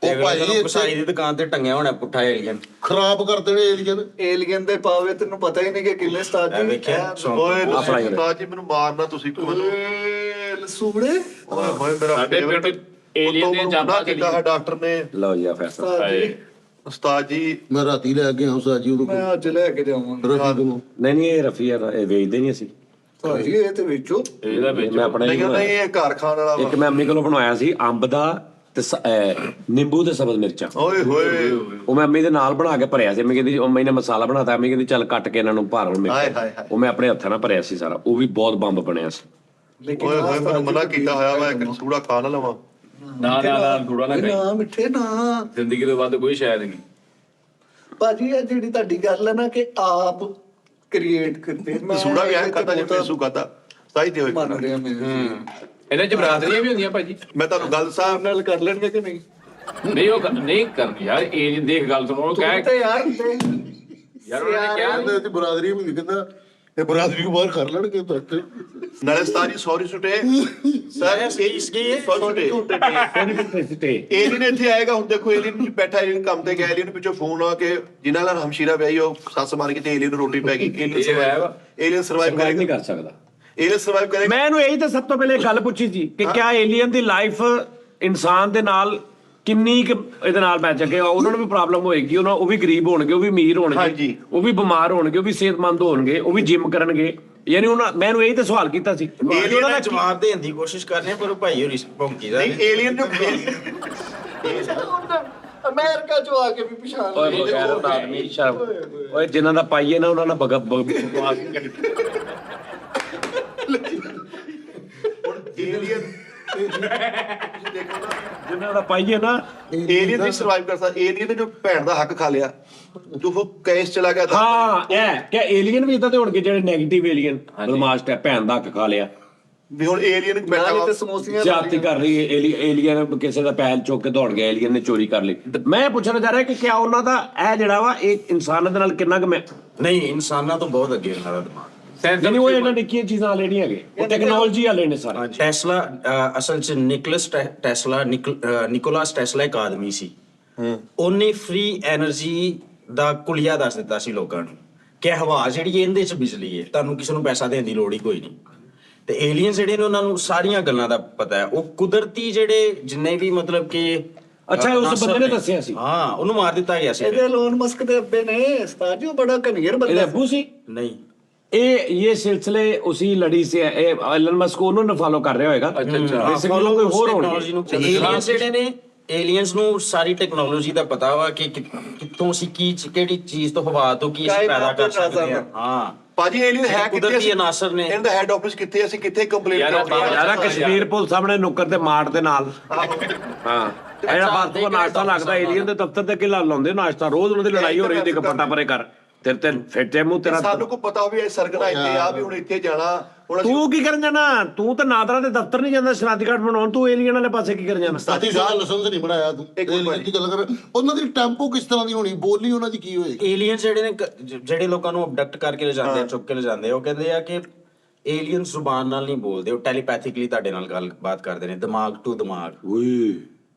ਤੇ ਉਹ ਭਾਈ ਅਗਲੇ ਕਸਾਈ ਦੀ ਦੁਕਾਨ ਤੇ ਟੰਗਿਆ ਹੋਣਾ ਪੁੱਠਾ ਏਲੀਅਨ ਖਰਾਬ ਕਰ ਦੇਣੇ ਏਲੀਅਨ ਏਲੀਅਨ ਦੇ ਪਾਵੇ ਤੈਨੂੰ ਪਤਾ ਹੀ ਨਹੀਂ ਕਿ ਕਿੰਨੇ ਉਸਤਾਦ ਇਹ ਜੀ ਵੇਖਿਆ ਓਏ ਉਸਤਾਦ ਜੀ ਮੈਨੂੰ ਮਾਰਨਾ ਤੁਸੀਂ ਲਸੂੜੇ ਓਏ ਹੋਏ ਮੇਰਾ ਸਾਡੇ ਪਿੰਡ ਏਲੀਅਨ ਦੀਆਂ ਚਾਪਾਂ ਕੀਤਾ ਹੈ ਡਾਕਟਰ ਨੇ ਲਓ ਜੀ ਆ ਫੈਸਲਾ ਉਸਤਾਦ ਜੀ ਉਸਤਾਦ ਜੀ ਮੈਂ ਰਾਤੀ ਲੈ ਕੇ ਆਇਆ ਉਸਤਾਦ ਜੀ ਉਹਦੇ ਮੈਂ ਅੱਜ ਲੈ ਕੇ ਜਾਵਾਂਗਾ ਕੋਲ ਰਫੀ ਕੋਲੋਂ ਨਹੀਂ ਇਹ ਰਫੀ ਆ ਇਹ ਵੇਚਦੇ ਨਹੀਂ ਅਸੀਂ ਭਾਜੀ ਇਹ ਤੇ ਵੇਚੋ ਇਹਦਾ ਵਿੱਚ ਮੈਂ ਆਪਣਾ ਨਹੀਂ ਨਹੀਂ ਇਹ ਘਰ ਖਾਣ ਵਾਲਾ ਵਾ ਇੱਕ ਮੈਂ ਅੰਮੀ ਕੋਲੋਂ ਬਣਵਾਇਆ ਸੀ ਅੰਬ ਦਾ ਤੇ ਨਿੰਬੂ ਤੇ ਸਬਜ਼ ਮਿਰਚਾਂ ਓਏ ਹੋਏ ਉਹ ਮੈਂ ਅੰਮੀ ਦੇ ਨਾਲ ਬਣਾ ਕੇ ਭਰਿਆ ਸੀ ਅੰਮੀ ਕਹਿੰਦੀ ਅੰਮੀ ਨੇ ਮਸਾਲਾ ਬਣਾਤਾ ਅੰਮੀ ਕਹਿੰਦੀ ਚੱਲ ਕੱਟ ਕੇ ਇਹਨਾਂ ਨੂੰ ਭਰ ਹੁਣ ਹਾਏ ਮਿਰਚ ਹਾਏ ਹਾਏ ਉਹ ਮੈਂ ਆਪਣੇ ਹੱਥਾਂ ਨਾਲ ਭਰਿਆ ਸੀ ਸਾਰਾ ਉਹ ਵੀ ਬਹੁਤ ਬੰਬ ਬਣਿਆ ਸੀ ਲੇਕਿਨ ਓਏ ਹੋਏ ਮੈਨੂੰ ਮਨਾ ਕੀਤਾ ਹੋਇਆ ਵਾ ਇੱਕ ਸੂੜਾ ਖਾ ਨਾ ਲਵਾਂ ਨਾ ਥੋੜਾ ਨਾ ਕਰੀ ਨਾ ਮਿੱਠੇ ਨਾ ਜ਼ਿੰਦਗੀ ਤੋਂ ਵੱਧ ਕੋਈ ਸ਼ਾਇਦ ਨਹੀਂ ਭਾਜੀ ਇਹ ਜਿਹੜੀ ਤੁਹਾਡੀ ਗੱਲ ਹੈ ਨਾ ਕਿ ਆਪ ਕ੍ਰੀਏਟ ਕਰਦੇ ਮੈਂ ਸੂੜਾ ਵੀ ਆਇਆ ਖਾਤਾ ਜੇ ਪੈਸੂ ਖਾਤਾ ਸਾਈ ਤੇ ਹੋਏ ਮੰਨ ਰਿਹਾ ਮੈਂ ਇਹਨਾਂ ਚ ਬਰਾਦਰੀਆਂ ਵੀ ਹੁੰਦੀਆਂ ਭਾਜੀ ਮੈਂ ਤੁਹਾਨੂੰ ਗੱਲ ਸਾਹਿਬ ਨਾਲ ਕਰ ਲੈਣਗੇ ਕਿ ਨਹੀਂ ਨਹੀਂ ਉਹ ਨਹੀਂ ਕਰਨੀ ਯਾਰ ਏਲੀਅਨ ਦੇਖ ਗੱਲ ਸੁਣੋ ਉਹ ਤੂੰ ਕਹਿ ਤੇ ਯਾਰ ਤੇ ਯਾਰ ਉਹਨੇ ਕਿਹਾ ਕਹਿੰਦੇ ਤੇ ਬਰਾਦਰੀ ਵੀ ਕਹਿੰਦਾ ਇਹ ਬਰਾਦਰੀ ਨੂੰ ਬਾਹਰ ਕਰ ਲੈਣਗੇ ਤੱਕ ਨਾਲੇ ਉਸਤਾਦ ਜੀ ਸੌਰੀ ਸੁਟੇ ਸਰ ਸੌਰੀ ਸੁਟੇ ਏਲੀਅਨ ਇੱਥੇ ਆਏਗਾ ਹੁਣ ਦੇਖੋ ਏਲੀਅਨ ਬੈਠਾ ਏਲੀਅਨ ਕੰਮ ਤੇ ਗਿਆ ਏਲੀਅਨ ਪਿੱਛੋਂ ਫੋਨ ਆ ਕੇ ਜਿਨ੍ਹਾਂ ਨਾਲ ਹਮਸ਼ੀਰਾ ਵਿਆਹੀ ਉਹ ਸੱਸ ਮਾਰ ਕੇ ਤੇ ਏਲੀਅਨ ਨੂੰ ਰੋਟੀ ਪੈ ਗਈ ਏਲੀਅਨ ਸਰਵਾਈਵ ਸਰਵਾਈਵ ਨਹੀਂ ਕਰੇਗਾ ਕਰ ਸਕਦਾ ਏਲੀਅਨ ਸਰਵਾਈਵ ਕਰੇਗਾ ਮੈਂ ਇਹਨੂੰ ਇਹੀ ਤਾਂ ਸਭ ਤੋਂ ਪਹਿਲੇ ਇੱਕ ਗੱਲ ਪੁੱਛੀ ਸੀ ਕਿ ਕਿਆ ਏਲੀਅਨ ਦੀ ਲਾਈਫ ਇਨਸਾਨ ਦੇ ਨਾਲ ਕਿੰਨੀ ਕੁ ਇਹਦੇ ਨਾਲ ਮੈਚ ਅੱਗੇ ਉਹਨਾਂ ਨੂੰ ਵੀ ਪ੍ਰੋਬਲਮ ਹੋਏਗੀ ਉਹ ਵੀ ਗਰੀਬ ਹੋਣਗੇ ਉਹ ਵੀ ਅਮੀਰ ਹੋਣਗੇ ਹਾਂਜੀ। ਉਹ ਵੀ ਬਿਮਾਰ ਹੋਣਗੇ ਉਹ ਵੀ ਸਿਹਤਮੰਦ ਹੋਣਗੇ ਉਹ ਵੀ ਜਿਮ ਕਰਨਗੇ ਯਾਨੀ ਉਹਨਾਂ ਮੈਨੂੰ ਇਹੀ ਤਾਂ ਸਵਾਲ ਕੀਤਾ ਸੀ ਉਹਨਾਂ ਦਾ ਜਵਾਬ ਦੇਣ ਦੀ ਕੋਸ਼ਿਸ਼ ਕਰ ਰਹੇ ਪਰ ਉਹ ਭਾਈ ਹੋਰੀ ਭੌਂਕੀ ਦਾ ਨਹੀਂ ਏਲੀਅਨ ਨੂੰ ਅਮਰੀਕਾ ਚ ਆ ਕੇ ਵੀ ਪਛਾਣ ਓਏ ਲਈ ਬਗੈਰ ਆਦਮੀ ਸ਼ਰਮ ਓਏ ਜਿਨ੍ਹਾਂ ਦਾ ਪਾਈਏ ਨਾ ਉਹਨਾਂ ਨਾਲ ਬਕਵਾਸ ਨਹੀਂ ਕਰਨੀ ਏਲੀਅਨ ਜਿਨ੍ਹਾਂ ਦਾ ਪਾਈਏ ਨਾ ਏਲੀਅਨ ਨਹੀਂ ਸਰਵਾਈਵ ਕਰ ਸਕਦਾ ਏਲੀਅਨ ਨੇ ਜੋ ਭੈਣ ਦਾ ਹੱਕ ਖਾ ਲਿਆ ਜੋ ਉਹ ਕੇਸ ਚਲਾ ਗਿਆ ਹਾਂ ਇਹ ਕਿ ਏਲੀਅਨ ਵੀ ਇਦਾਂ ਦੇ ਹੋਣਗੇ ਜਿਹੜੇ 네ਗੇਟਿਵ ਏਲੀਅਨ ਬਦਮਾਸ਼ ਹੈ ਭੈਣ ਦਾ ਹੱਕ ਖਾ ਲਿਆ ਵੀ ਹੁਣ ਏਲੀਅਨ ਬੈਠਾ ਨਾਲੇ ਵਾ। ਤੇ ਸਮੋਸੀਆਂ ਜਾਤੀ ਕਰ ਰਹੀ ਹੈ ਏਲੀਅਨ ਕਿਸੇ ਦਾ ਪੈਲ ਚੁੱਕ ਕੇ ਦੌੜ ਗਿਆ ਏਲੀਅਨ ਨੇ ਚੋਰੀ ਕਰ ਲਈ ਮੈਂ ਪੁੱਛਣਾ ਚਾਹ ਰਿਹਾ ਕਿ ਕਿਆ ਉਹਨਾਂ ਦਾ ਇਹ ਜਿਹੜਾ ਵਾ ਇਹ ਇਨਸਾਨਾਂ ਦੇ ਨਾਲ ਕਿੰਨਾ ਕੁ ਮੈਂ ਨਹੀਂ, ਇਨਸਾਨਾਂ ਤੋਂ ਬਹੁਤ ਅੱਗੇ ਇਹਨਾਂ ਦਾ ਦਿਮਾਗ। ਨਹੀਂ ਉਹ ਇਹਨਾਂ ਨਿੱਕੀਆਂ ਚੀਜ਼ਾਂ ਵਾਲੇ ਨਹੀਂ ਹੈਗੇ ਉਹ ਟੈਕਨੋਲੋਜੀ ਵਾਲੇ ਨੇ ਸਾਰੇ ਟੈਸਲਾ ਅਸਲ 'ਚ ਨਿਕੋਲਾਸ ਟੈਸਲਾ ਇੱਕ ਆਦਮੀ ਸੀ। ਉਹਨੇ ਫ੍ਰੀ એનર્ਜੀ ਦਾ ਕੁਲੀਆ ਦੱਸ ਦਿੱਤਾ ਸੀ ਲੋਕਾਂ ਨੂੰ ਕਿ ਹਵਾ ਜਿਹੜੀ ਹੈ, ਇਹਦੇ 'ਚ ਬਿਜਲੀ ਹੈ, ਤੁਹਾਨੂੰ ਕਿਸੇ ਨੂੰ ਪੈਸਾ ਦੇਣ ਦੀ ਲੋੜ ਹੀ ਕੋਈ ਨਹੀਂ। ਤੇ ਏਲੀਅਨ ਜਿਹੜੇ ਨੇ ਉਹਨਾਂ ਨੂੰ ਸਾਰੀਆਂ ਗੱਲਾਂ ਦਾ ਪਤਾ ਹੈ। ਉਹ ਕੁਦਰਤੀ ਜਿਹੜੇ ਜਿੰਨੇ ਵੀ ਮਤਲਬ ਕਿ ਅੱਛਾ, ਉਸ ਅਨਾਸਰ ਬੰਦੇ ਨੇ ਨੇ, ਦੱਸਿਆ ਸੀ। ਹਾਂ, ਉਹਨੂੰ ਮਾਰ ਦਿੱਤਾ ਗਿਆ ਸੀ ਫਿਰ। ਇਹਦੇ ਐਲੋਨ ਮਸਕ ਦੇ ਅੱਬੇ ਨੇ ਉਸਤਾਦ ਜੀ, ਉਹ ਬੜਾ ਕਨੀਅਰ ਇਹ ਬੰਦਾ ਅੱਬੂ ਸੀ ਨਹੀਂ, ਇਹ सिलसिले उसी लड़ी से एलन मस्क को उन्होंने फॉलो कर रहा होगा बेसिकली कोई और ਟੈਕਨੋਲੋਜੀ ਨੂੰ ਏਲੀਅਨਸ ਜਿਹੜੇ ਨੇ ਏਲੀਅਨਸ ਨੂੰ ਸਾਰੀ ਟੈਕਨੋਲੋਜੀ ਦਾ ਪਤਾ ਵਾ ਕਿ ਕਿੱਥੋਂ ਅਸੀਂ ਕਿਹੜੀ ਚੀਜ਼ ਤੋਂ ਹਵਾ ਤੋਂ ਕੀ ਅਸੀਂ ਪੈਦਾ ਕਰ ਸਕਦੇ ਹਾਂ। ਹਾਂ ਭਾਜੀ ਏਲੀਅਨ ਹੈ ਕਿੱਥੇ? ਕੁਦਰਤੀ ਅਨਾਸਰ ਨੇ। ਇਹਨਾਂ ਦਾ ਹੈੱਡ ਆਫਿਸ ਕਿੱਥੇ? ਅਸੀਂ ਕਿੱਥੇ ਕੰਪਲੇਂਟ ਕਰਾਂਗੇ? यार कश्मीर पुल सामने नुक्कर ते मार्ट दे नाल हां ਇਹਦਾ ਬਾਤ ਕੋ ਨਾਸ਼ਤਾ ਲੱਗਦਾ ਏਲੀਅਨ ਦੇ ਦਫ਼ਤਰ ਤੇ ਕਿਲਾ ਲਾਉਂਦੇ ਨਾਸ਼ਤਾ ਰੋਜ਼ ਉਹਨਾਂ ਦੀ ਲੜਾਈ ਹੋ ਰਹੀ ਤੇ ਕਪੱਟਾ ਪਰੇ ਕਰ ਤੇਰੇ ਫਿੱਟੇ ਮੂੰਹ ਤੇਰਾ ਸਾਨੂੰ ਕੋ ਪਤਾ ਹੋਵੇ ਇਹ ਸਰਗਨਾ ਇੱਥੇ ਆ ਵੀ ਹੁਣ ਇੱਥੇ ਜਾਣਾ। ਹੁਣ ਅਸੀਂ ਤੂੰ ਕੀ ਕਰਨ ਜਾਣਾ ਤੂੰ ਤਾਂ ਨਾਦਰਾ ਦੇ ਦਫ਼ਤਰ ਨਹੀਂ ਜਾਂਦਾ ਸ਼ਨਾਖਤੀ ਕਾਰਡ ਬਣਾਉਣ ਤੂੰ ਏਲੀਅਨ ਵਾਲੇ ਪਾਸੇ ਕੀ ਕਰਨ ਜਾਣਾ ਸਾਥੀ ਸਾਹ ਲਾਇਸੈਂਸ ਨਹੀਂ ਬਣਾਇਆ ਤੂੰ ਇੱਕ ਮਿੰਟ ਇਹ ਗੱਲ ਕਰ ਉਹਨਾਂ ਦੀ ਟੈਂਪੋ ਕਿਸ ਤਰ੍ਹਾਂ ਦੀ ਹੋਣੀ ਬੋਲੀ ਉਹਨਾਂ ਦੀ ਕੀ ਹੋਏਗੀ ਏਲੀਅਨ ਜਿਹੜੇ ਨੇ ਜਿਹੜੇ ਲੋਕਾਂ ਨੂੰ ਅਬਡਕਟ ਕਰਕੇ ਲੈ ਜਾਂਦੇ ਆ, ਚੁੱਕ ਕੇ ਲੈ ਜਾਂਦੇ ਆ, ਉਹ ਕਹਿੰਦੇ ਆ ਕਿ ਏਲੀਅਨ ਜ਼ੁਬਾਨ ਨਾਲ ਨਹੀਂ ਬੋਲਦੇ, ਉਹ ਟੈਲੀਪੈਥਿਕਲੀ ਤੁਹਾਡੇ ਨਾਲ ਗੱਲਬਾਤ ਕਰਦੇ ਨੇ, ਦਿਮਾਗ ਟੂ ਦਿਮਾਗ। ਓਏ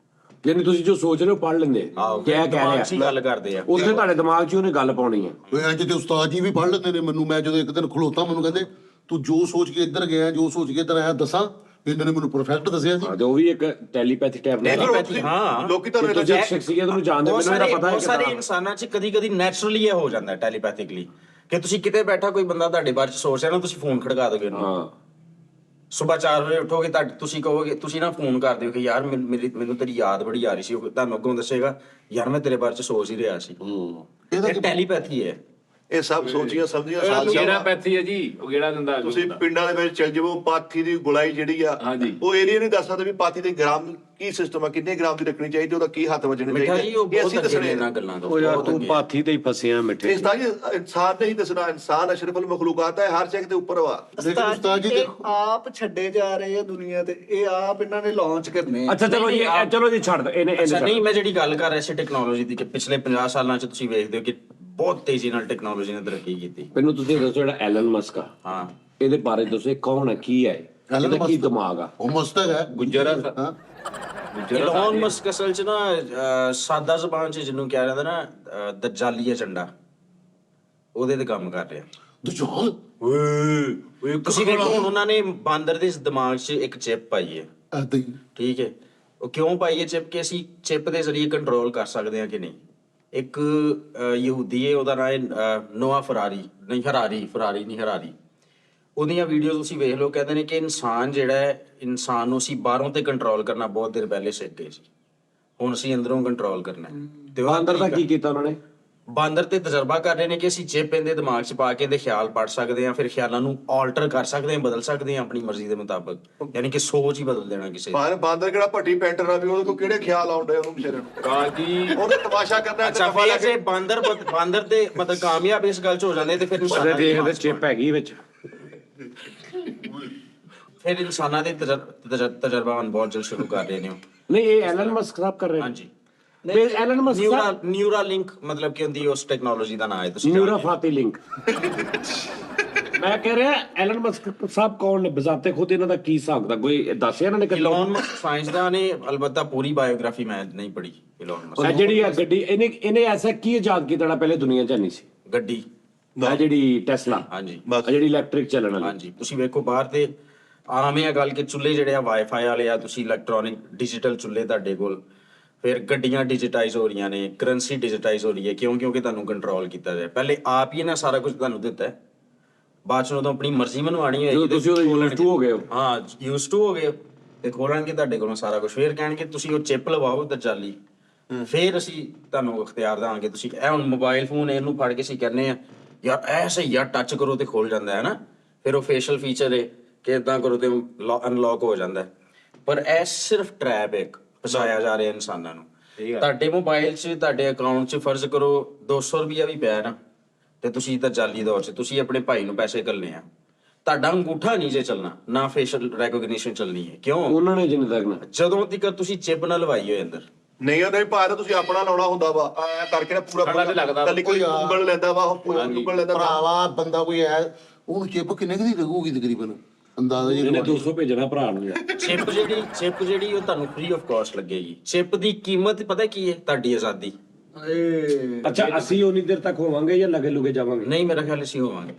ਯਾਨੀ ਤੁਸੀਂ ਜੋ ਸੋਚ ਰਹੇ ਹੋ ਪੜ ਲੈਂਦੇ ਕਿਆ ਕਹਿ ਦਿਮਾਗ ਰਿਹਾ 'ਚ ਹੀ ਗੱਲ ਕਰਦੇ ਆ। ਉੱਥੇ ਤੁਹਾਡੇ ਦਿਮਾਗ 'ਚ ਹੀ ਉਹਨੇ ਗੱਲ ਪਾਉਣੀ ਹੈ ਓਏ ਅੱਜ ਤੇ ਉਸਤਾਦ ਜੀ ਵੀ ਪੜ੍ਹ ਲੈਂਦੇ ਨੇ ਮੈਨੂੰ ਮੈਂ ਜਦੋਂ ਇੱਕ ਦਿਨ ਖਲੋਤਾ ਮੈਨੂੰ ਕਹਿੰਦੇ ਤੂੰ ਜੋ ਸੋਚ ਕੇ ਇੱਧਰ ਗਿਆ ਜੋ ਸੋਚ ਕੇ ਇੱਧਰ ਆਇਆ ਦੱਸਾਂ ਇਹਨਾਂ ਨੇ ਮੈਨੂੰ ਪਰਫੈਕਟ ਦੱਸਿਆ ਸੀ ਹਾਂ ਤੇ ਉਹ ਵੀ ਇੱਕ ਟੈਲੀਪੈਥੀ ਟਾਈਪ ਦਾ ਹਾਂ। ਲੋਕੀ ਤੁਹਾਨੂੰ ਤੁਸੀਂ ਸ਼ਖਸੀਅਤ ਨੂੰ ਜਾਣਦੇ ਹੋ, ਮੈਨੂੰ ਇਹਦਾ ਪਤਾ ਹੈ ਬਹੁਤ ਸਾਰੇ ਕਿ ਇਨਸਾਨਾਂ 'ਚ ਕਦੀ-ਕਦੀ ਨੈਚੁਰਲੀ ਇਹ ਹੋ ਜਾਂਦਾ ਟੈਲੀਪੈਥਿਕਲੀ ਕਿ ਤੁਸੀਂ ਕਿਤੇ ਬੈਠਾ ਕੋਈ ਬੰਦਾ ਤੁਹਾਡੇ ਬਾਰੇ 'ਚ ਸੋਚ ਰਿਹਾ ਨਾ, ਤੁਸੀਂ ਫੋਨ ਖੜਕਾ ਦੋਗੇ ਉਹਨੂੰ। ਹਾਂ ਸਵੇਰ 4 ਵਜੇ ਉੱਠੋਗੇ ਤਾਂ ਤੁਸੀਂ ਕਹੋਗੇ, ਤੁਸੀਂ ਨਾ ਫੋਨ ਕਰ ਦਿਓ ਕਿ ਯਾਰ ਮੈਨੂੰ ਤੇਰੀ ਯਾਦ ਬੜੀ ਆ ਰਹੀ ਸੀ। ਉਹ ਤੁਹਾਨੂੰ ਅੱਗੋਂ ਦੱਸੇਗਾ ਯਾਰ ਮੈਂ ਤੇਰੇ ਬਾਰੇ 'ਚ ਸੋਚ ਹੀ ਰਿਹਾ ਸੀ। ਇਹ ਟੈਲੀਪੈਥੀ ਹੈ। ਇਹ ਸਭ ਸੋਚੀਆਂ ਸਮਝੀਆਂ ਗੇੜਾ ਸਾਰੀਆਂ ਪੈਥੀ ਹੈ ਜੀ, ਉਹ ਗੇੜਾ ਦਿੰਦਾ ਤੁਸੀਂ ਪਿੰਡਾਂ ਦੇ ਵਿੱਚ ਚੱਲ ਜਾਵੋ, ਪਾਥੀ ਦੀ ਗੁਲਾਈ ਜਿਹੜੀ ਆ ਹਾਂਜੀ। ਉਹ ਏਰੀਆ ਨਹੀਂ ਦੱਸ ਸਕਦੇ ਵੀ ਪਾਥੀ ਦੇ ਗ੍ਰਾਮ ਕੀ ਸਿਸਟਮ ਆ, ਕਿੰਨੇ ਗ੍ਰਾਮ ਦੀ ਰੱਖਣੀ ਚਾਹੀਦੀ, ਉਹਦਾ ਕੀ ਹੱਥ ਵੱਜਣੇ ਮਿੱਠਾ ਜੀ, ਉਹ ਚਾਹੀਦੇ, ਇਹ ਬਹੁਤ ਅਸੀਂ ਅੱਗੇ ਨੇ ਦੱਸਣੇ ਇਹਨਾਂ ਗੱਲਾਂ ਤੋਂ। ਉਹ ਯਾਰ ਬਹੁਤ ਤੂੰ ਅੱਗੇ। ਪਾਥੀ ਤੇ ਹੀ ਫਸਿਆ ਮਿੱਠੇ ਇਸ ਤਾਂ ਜੀ ਇਨਸਾਨ ਨੇ ਹੀ ਦੱਸਣਾ। ਇਨਸਾਨ ਅਸ਼ਰਫੁਲ ਮਖਲੂਕਾਤ ਹੈ, ਹਰ ਚੀਜ਼ ਦੇ ਉੱਪਰ ਵਾ। ਲੇਕਿਨ ਉਸਤਾਦ ਜੀ ਇਹ ਦੇਖੋ ਆਪ ਛੱਡੇ ਜਾ ਰਹੇ ਆ ਦੁਨੀਆ ਤੇ, ਇਹ ਆਪ ਇਹਨਾਂ ਨੇ ਲਾਂਚ ਕਰਨੇ ਆ। ਅੱਛਾ ਚਲੋ ਜੀ ਚਲੋ ਜੀ ਛੱਡ ਦੋ ਇਹਨੇ ਅੱਛਾ ਨਹੀਂ, ਮੈਂ ਜਿਹੜੀ ਗੱਲ ਕਰ ਰਿਹਾ ਸੀ ਟੈਕਨੋਲੋਜੀ ਦੀ ਕਿ ਪਿਛਲੇ 50 ਸਾਲਾਂ 'ਚ ਤੁਸੀਂ ਵੇਖਦੇ ਹੋ ਕਿ ਬਹੁਤ ਤੇਜ਼ੀ ਨਾਲ ਟੈਕਨੋਲੋਜੀ ਨੇ ਤਰੱਕੀ ਕੀਤੀ। ਮੈਨੂੰ ਤੁਸੀਂ ਦੱਸੋ ਜਿਹੜਾ ਐਲਨ ਮਸਕ ਆ ਹਾਂ, ਇਹਦੇ ਬਾਰੇ ਦੱਸੋ ਇਹ ਕੌਣ ਹੈ ਕੀ ਹੈ ਐਲਨ ਇਹਦਾ ਕੀ ਮਸਕ। ਦਿਮਾਗ ਆ ਉਹ ਮਸਤਕ ਹੈ ਗੁੱਜਰ ਆ ਹਾਂ ਇਲਨ ਮਸਕ ਅਸਲ 'ਚ ਨਾ ਸਾਦਾ ਜ਼ੁਬਾਨ 'ਚ ਜਿਹਨੂੰ ਕਿਹਾ ਜਾਂਦਾ ਨਾ ਦੱਜਾਲੀ ਏਜੰਡਾ, ਉਹਦੇ ਤੇ ਕੰਮ ਕਰ ਰਿਹਾ। ਦੁਜਾਲ ਤੁਸੀਂ ਵੇਖੋ ਹੁਣ ਉਹਨਾਂ ਨੇ ਬਾਂਦਰ ਦੇ ਦਿਮਾਗ 'ਚ ਇੱਕ ਚਿਪ ਪਾਈ ਹੈ, ਐਦਾਂ ਹੀ ਠੀਕ ਹੈ। ਉਹ ਕਿਉਂ ਪਾਈ ਹੈ ਚਿਪ ਕਿ ਅਸੀਂ ਚਿਪ ਦੇ ਜ਼ਰੀਏ ਕੰਟਰੋਲ ਕਰ ਸਕਦੇ ਹਾਂ ਕਿ ਨਹੀਂ। ਇੱਕ ਯਹੂਦੀ ਹੈ, ਉਹਦਾ ਨਾਮ ਹੈ ਨੋਆ ਫਰਾਰੀ, ਨਹੀਂ ਫਰਾਰੀ ਨਹੀਂ ਹਰਾਰੀ। ਉਹਦੀਆਂ ਵੀਡੀਓਜ਼ ਤੁਸੀਂ ਵੇਖ ਲਓ, ਕਹਿੰਦੇ ਨੇ ਕਿ ਇਨਸਾਨ ਜਿਹੜਾ ਹੈ, ਇਨਸਾਨ ਨੂੰ ਅਸੀਂ ਬਾਹਰੋਂ ਤੇ ਕੰਟਰੋਲ ਕਰਨਾ ਬਹੁਤ ਦੇਰ ਪਹਿਲੇ ਸਿੱਖ ਗਏ ਸੀ, ਹੁਣ ਅਸੀਂ ਅੰਦਰੋਂ ਕੰਟਰੋਲ ਕਰਨਾ ਹੈ। ਤੇ ਉਹਦਾ ਬਾਂਦਰ ਦਾ ਤਰੀਕਾ- ਕੀ ਕੀਤਾ ਉਹਨਾਂ ਨੇ ਬਾਂਦਰ ਤੇ ਤਜਰਬਾ ਕਰ ਰਹੇ ਨੇ ਕਿ ਅਸੀਂ ਚਿਪ ਇਹਦੇ ਦਿਮਾਗ 'ਚ ਪਾ ਕੇ ਇਹਦੇ ਖਿਆਲ ਪੜ ਸਕਦੇ ਹਾਂ, ਫਿਰ ਖਿਆਲਾਂ ਨੂੰ ਆਲਟਰ ਕਰ ਸਕਦੇ ਹਾਂ, ਬਦਲ ਸਕਦੇ ਹਾਂ ਆਪਣੀ ਮਰਜ਼ੀ ਦੇ ਮੁਤਾਬਕ, ਯਾਨੀ ਕਿ ਸੋਚ ਹੀ ਬਦਲ ਦੇਣਾ ਕਿਸੇ ਦੀ। ਬਾਂਦਰ ਕਿਹੜਾ ਭੱਟੀ ਪੈਂਟਰ ਆ ਵੀ ਉਹਦੇ ਕੋਲ ਕਿਹੜੇ ਖਿਆਲ ਆਉਂਦੇ ਉਹਨੂੰ ਵਿਚਾਰੇ ਨੂੰ। ਕਾਜੀ ਉਹਨੇ ਤਮਾਸ਼ਾ ਕਰਨਾ ਅੱਛਾ, ਫਿਰ ਜੇ ਬਾਂਦਰ ਤੇ ਮਤਲਬ ਕਾਮਯਾਬ ਇਸ ਗੱਲ 'ਚ ਹੋ ਜਾਂਦੇ ਤੇ ਫਿਰ ਉਹਦੇ ਇਨਸਾਨਾਂ ਦੀ ਦੇਖਦੇ ਚਿਪ ਹੈਗੀ ਵਿੱਚ ਫਿਰ ਇਨਸਾਨਾਂ ਦੇ ਤਜਰਬਾ ਬਹੁਤ ਜਲਦ ਸ਼ੁਰੂ ਕਰ ਰਹੇ ਨੇ ਉਹ। ਨਹੀਂ ਇਹ ਐਲਨ ਮਸਕ ਸਾਹਿਬ ਕਰ ਰਹੇ ਹਾਂਜੀ, ਨੇ ਐਲਨ ਮਸਕ ਸਾਹਿਬ ਨਿਊਰਾ ਲਿੰਕ ਮਤਲਬ ਕਿ ਹੁੰਦੀ ਉਸ ਟੈਕਨੋਲੋਜੀ ਦਾ ਨਾਮ ਹੈ, ਤੁਸੀਂ ਨਿਊਰਾ ਫਾਤੀ ਲਿੰਕ ਮੈਂ ਕਹਿ ਰਿਹਾ ਐਲਨ ਮਸਕ ਸਾਹਿਬ ਕੌਣ ਨੇ ਬਜ਼ਾਤੇ ਖੁਦ ਇਹਨਾਂ ਦਾ ਕੀ ਹਿਸਾਬ ਦਾ ਕੋਈ ਦੱਸਿਆ ਇਹਨਾਂ ਨੇ ਕਦੀ ਇਲਨ ਮਸਕ ਸਾਇੰਸਦਾਨ ਨੇ, ਅਲਬੱਤਾ ਪੂਰੀ ਬਾਇਓਗ੍ਰਾਫੀ ਮੈਂ ਨਹੀਂ ਪੜ੍ਹੀ ਇਲਨ ਮਸਕ। ਇਹ ਜਿਹੜੀ ਆ ਗੱਡੀ ਇਹਨੇ ਐਸਾ ਕੀ ਇਜਾਦ ਕੀਤਾ ਜਿਹੜਾ ਪਹਿਲੇ ਦੁਨੀਆ 'ਚ ਨਹੀਂ ਸੀ ਗੱਡੀ, ਆ ਜਿਹੜੀ ਟੈਸਲਾ ਹਾਂਜੀ ਆ ਜਿਹੜੀ ਇਲੈਕਟ੍ਰਿਕ ਚੱਲਣ ਵਾਲੀ ਹਾਂਜੀ। ਤੁਸੀਂ ਵੇਖੋ ਬਾਹਰ ਤੇ ਆਮ ਇਹ ਗੱਲ ਕਿ ਚੁੱਲ੍ਹੇ ਜਿਹੜੇ ਆ ਵਾਈਫਾਈ ਵਾਲੇ ਆ, ਤੁਸੀਂ ਇਲੈਕਟ੍ਰੋਨਿਕ ਡਿਜੀਟਲ ਚੁੱਲ੍ਹੇ ਤੁਹਾਡੇ ਕੋਲ, ਫਿਰ ਗੱਡੀਆਂ ਡਿਜੀਟਾਈਜ਼ ਹੋ ਰਹੀਆਂ ਨੇ, ਕਰੰਸੀ ਡਿਜੀਟਾਈਜ਼ ਹੋ ਰਹੀ ਹੈ। ਕਿਉਂਕਿ ਤੁਹਾਨੂੰ ਕੰਟਰੋਲ ਕੀਤਾ ਜਾਏ। ਪਹਿਲੇ ਆਪ ਹੀ ਇਹਨਾਂ ਸਾਰਾ ਕੁਝ ਤੁਹਾਨੂੰ ਦਿੱਤਾ ਹੈ, ਬਾਅਦ ਚ ਉਦੋਂ ਆਪਣੀ ਮਰਜ਼ੀ ਮਨਵਾਣੀ ਹੋਏਗੀ ਤੁਸੀਂ ਉਹਦੇ ਯੂਜ਼ ਟੂ ਹੋ ਗਏ ਹੋ। ਹਾਂ, ਯੂਜ਼ ਟੂ ਹੋ ਗਏ ਹੋ ਤੇ ਖੋਲਣਗੇ ਤੁਹਾਡੇ ਕੋਲੋਂ ਸਾਰਾ ਕੁਝ, ਫਿਰ ਕਹਿਣਗੇ ਤੁਸੀਂ ਉਹ ਚਿਪ ਲਵਾਓ ਦਰਜਾਲੀ, ਫਿਰ ਅਸੀਂ ਤੁਹਾਨੂੰ ਅਖਤਿਆਰ ਦਾਂਗੇ। ਤੁਸੀਂ ਇਹ ਹੁਣ ਮੋਬਾਈਲ ਫੋਨ ਇਹਨੂੰ ਫੜ ਕੇ ਅਸੀਂ ਕਹਿੰਦੇ ਆ ਯਾਰ ਐਸੇ ਯਾਰ ਟੱਚ ਕਰੋ ਤੇ ਖੋਲ ਜਾਂਦਾ ਹੈ ਨਾ, ਫਿਰ ਉਹ ਫੇਸ਼ੀਅਲ ਫੀਚਰ ਹੈ ਕਿ ਇਦਾਂ ਕਰੋ ਤੇ ਅਨਲੌਕ ਹੋ ਜਾਂਦਾ। ਪਰ ਇਹ ਸਿਰਫ ਟਰੈਪ ਇੱਕ ਫਸਾਇਆ ਜਾ ਰਿਹਾ ਇਨਸਾਨਾਂ ਨੂੰ। ਤੁਹਾਡੇ ਮੋਬਾਈਲ 'ਚ ਤੁਹਾਡੇ ਅਕਾਊਂਟ 'ਚ ਫਰਜ਼ ਕਰੋ 200 ਰੁਪਇਆ ਵੀ ਪਿਆ ਨਾ, ਤੇ ਤੁਸੀਂ ਤਾਂ ਜਾਲੀ ਦੌਰ 'ਚ ਤੁਸੀਂ ਆਪਣੇ ਭਾਈ ਨੂੰ ਪੈਸੇ ਘੱਲਣੇ ਆ, ਤੁਹਾਡਾ ਅੰਗੂਠਾ ਨਹੀਂ ਜੇ ਚੱਲਣਾ, ਨਾ ਫੇਸ਼ੀਅਲ ਰੈਕੋਗਨੀਸ਼ਨ ਚੱਲਣੀ ਹੈ। ਕਿਉਂ? ਉਹਨਾਂ ਨੇ ਜਿੰਨੇ ਤੱਕ ਨਾ ਜਦੋਂ ਤੱਕ ਤੁਸੀਂ ਚਿਪ ਨਾ ਲਵਾਈ ਹੋਏ ਅੰਦਰ। ਨਹੀਂ ਉਹਦੇ ਭਾਵੇਂ ਤੁਸੀਂ ਆਪਣਾ ਲਾਉਣਾ ਹੁੰਦਾ ਵਾ ਐ ਕਰਕੇ ਨਾ ਪੂਰਾ ਸਾਡਾ ਤੇ ਲੱਗਦਾ ਕੱਲੀ ਕੋਈ ਉਂਗਲ ਲੈਂਦਾ ਵਾ ਉਹ ਉਂਗਲ ਲੈਂਦਾ ਵਾ। ਭਰਾਵਾ ਬੰਦਾ ਕੋਈ ਹੈ ਉਹਨੂੰ ਚਿਪ ਕਿੰਨੇ ਕੁ ਦੀ ਲੱਗੂਗੀ ਤਕਰੀਬਨ ਅੰਦਾਜ਼ਾ ਜੀ ਇਹਨੇ 200 ਭੇਜਣਾ ਭਰਾ ਨੂੰ ਯਾਰ। ਚਿਪ ਜਿਹੜੀ ਉਹ ਤੁਹਾਨੂੰ ਫ੍ਰੀ ਆਫ ਕਾਸਟ ਲੱਗੇਗੀ। ਚਿਪ ਦੀ ਕੀਮਤ ਪਤਾ ਕੀ ਹੈ? ਤੁਹਾਡੀ ਆਜ਼ਾਦੀ। ਅੱਛਾ ਅਸੀਂ ਉਨੀ ਦੇਰ ਤੱਕ ਹੋਵਾਂਗੇ ਜਾਂ ਲਗੇ ਲੁਗੇ ਜਾਵਾਂਗੇ? ਨਹੀਂ, ਮੇਰਾ ਖਿਆਲ ਅਸੀਂ ਹੋਵਾਂਗੇ।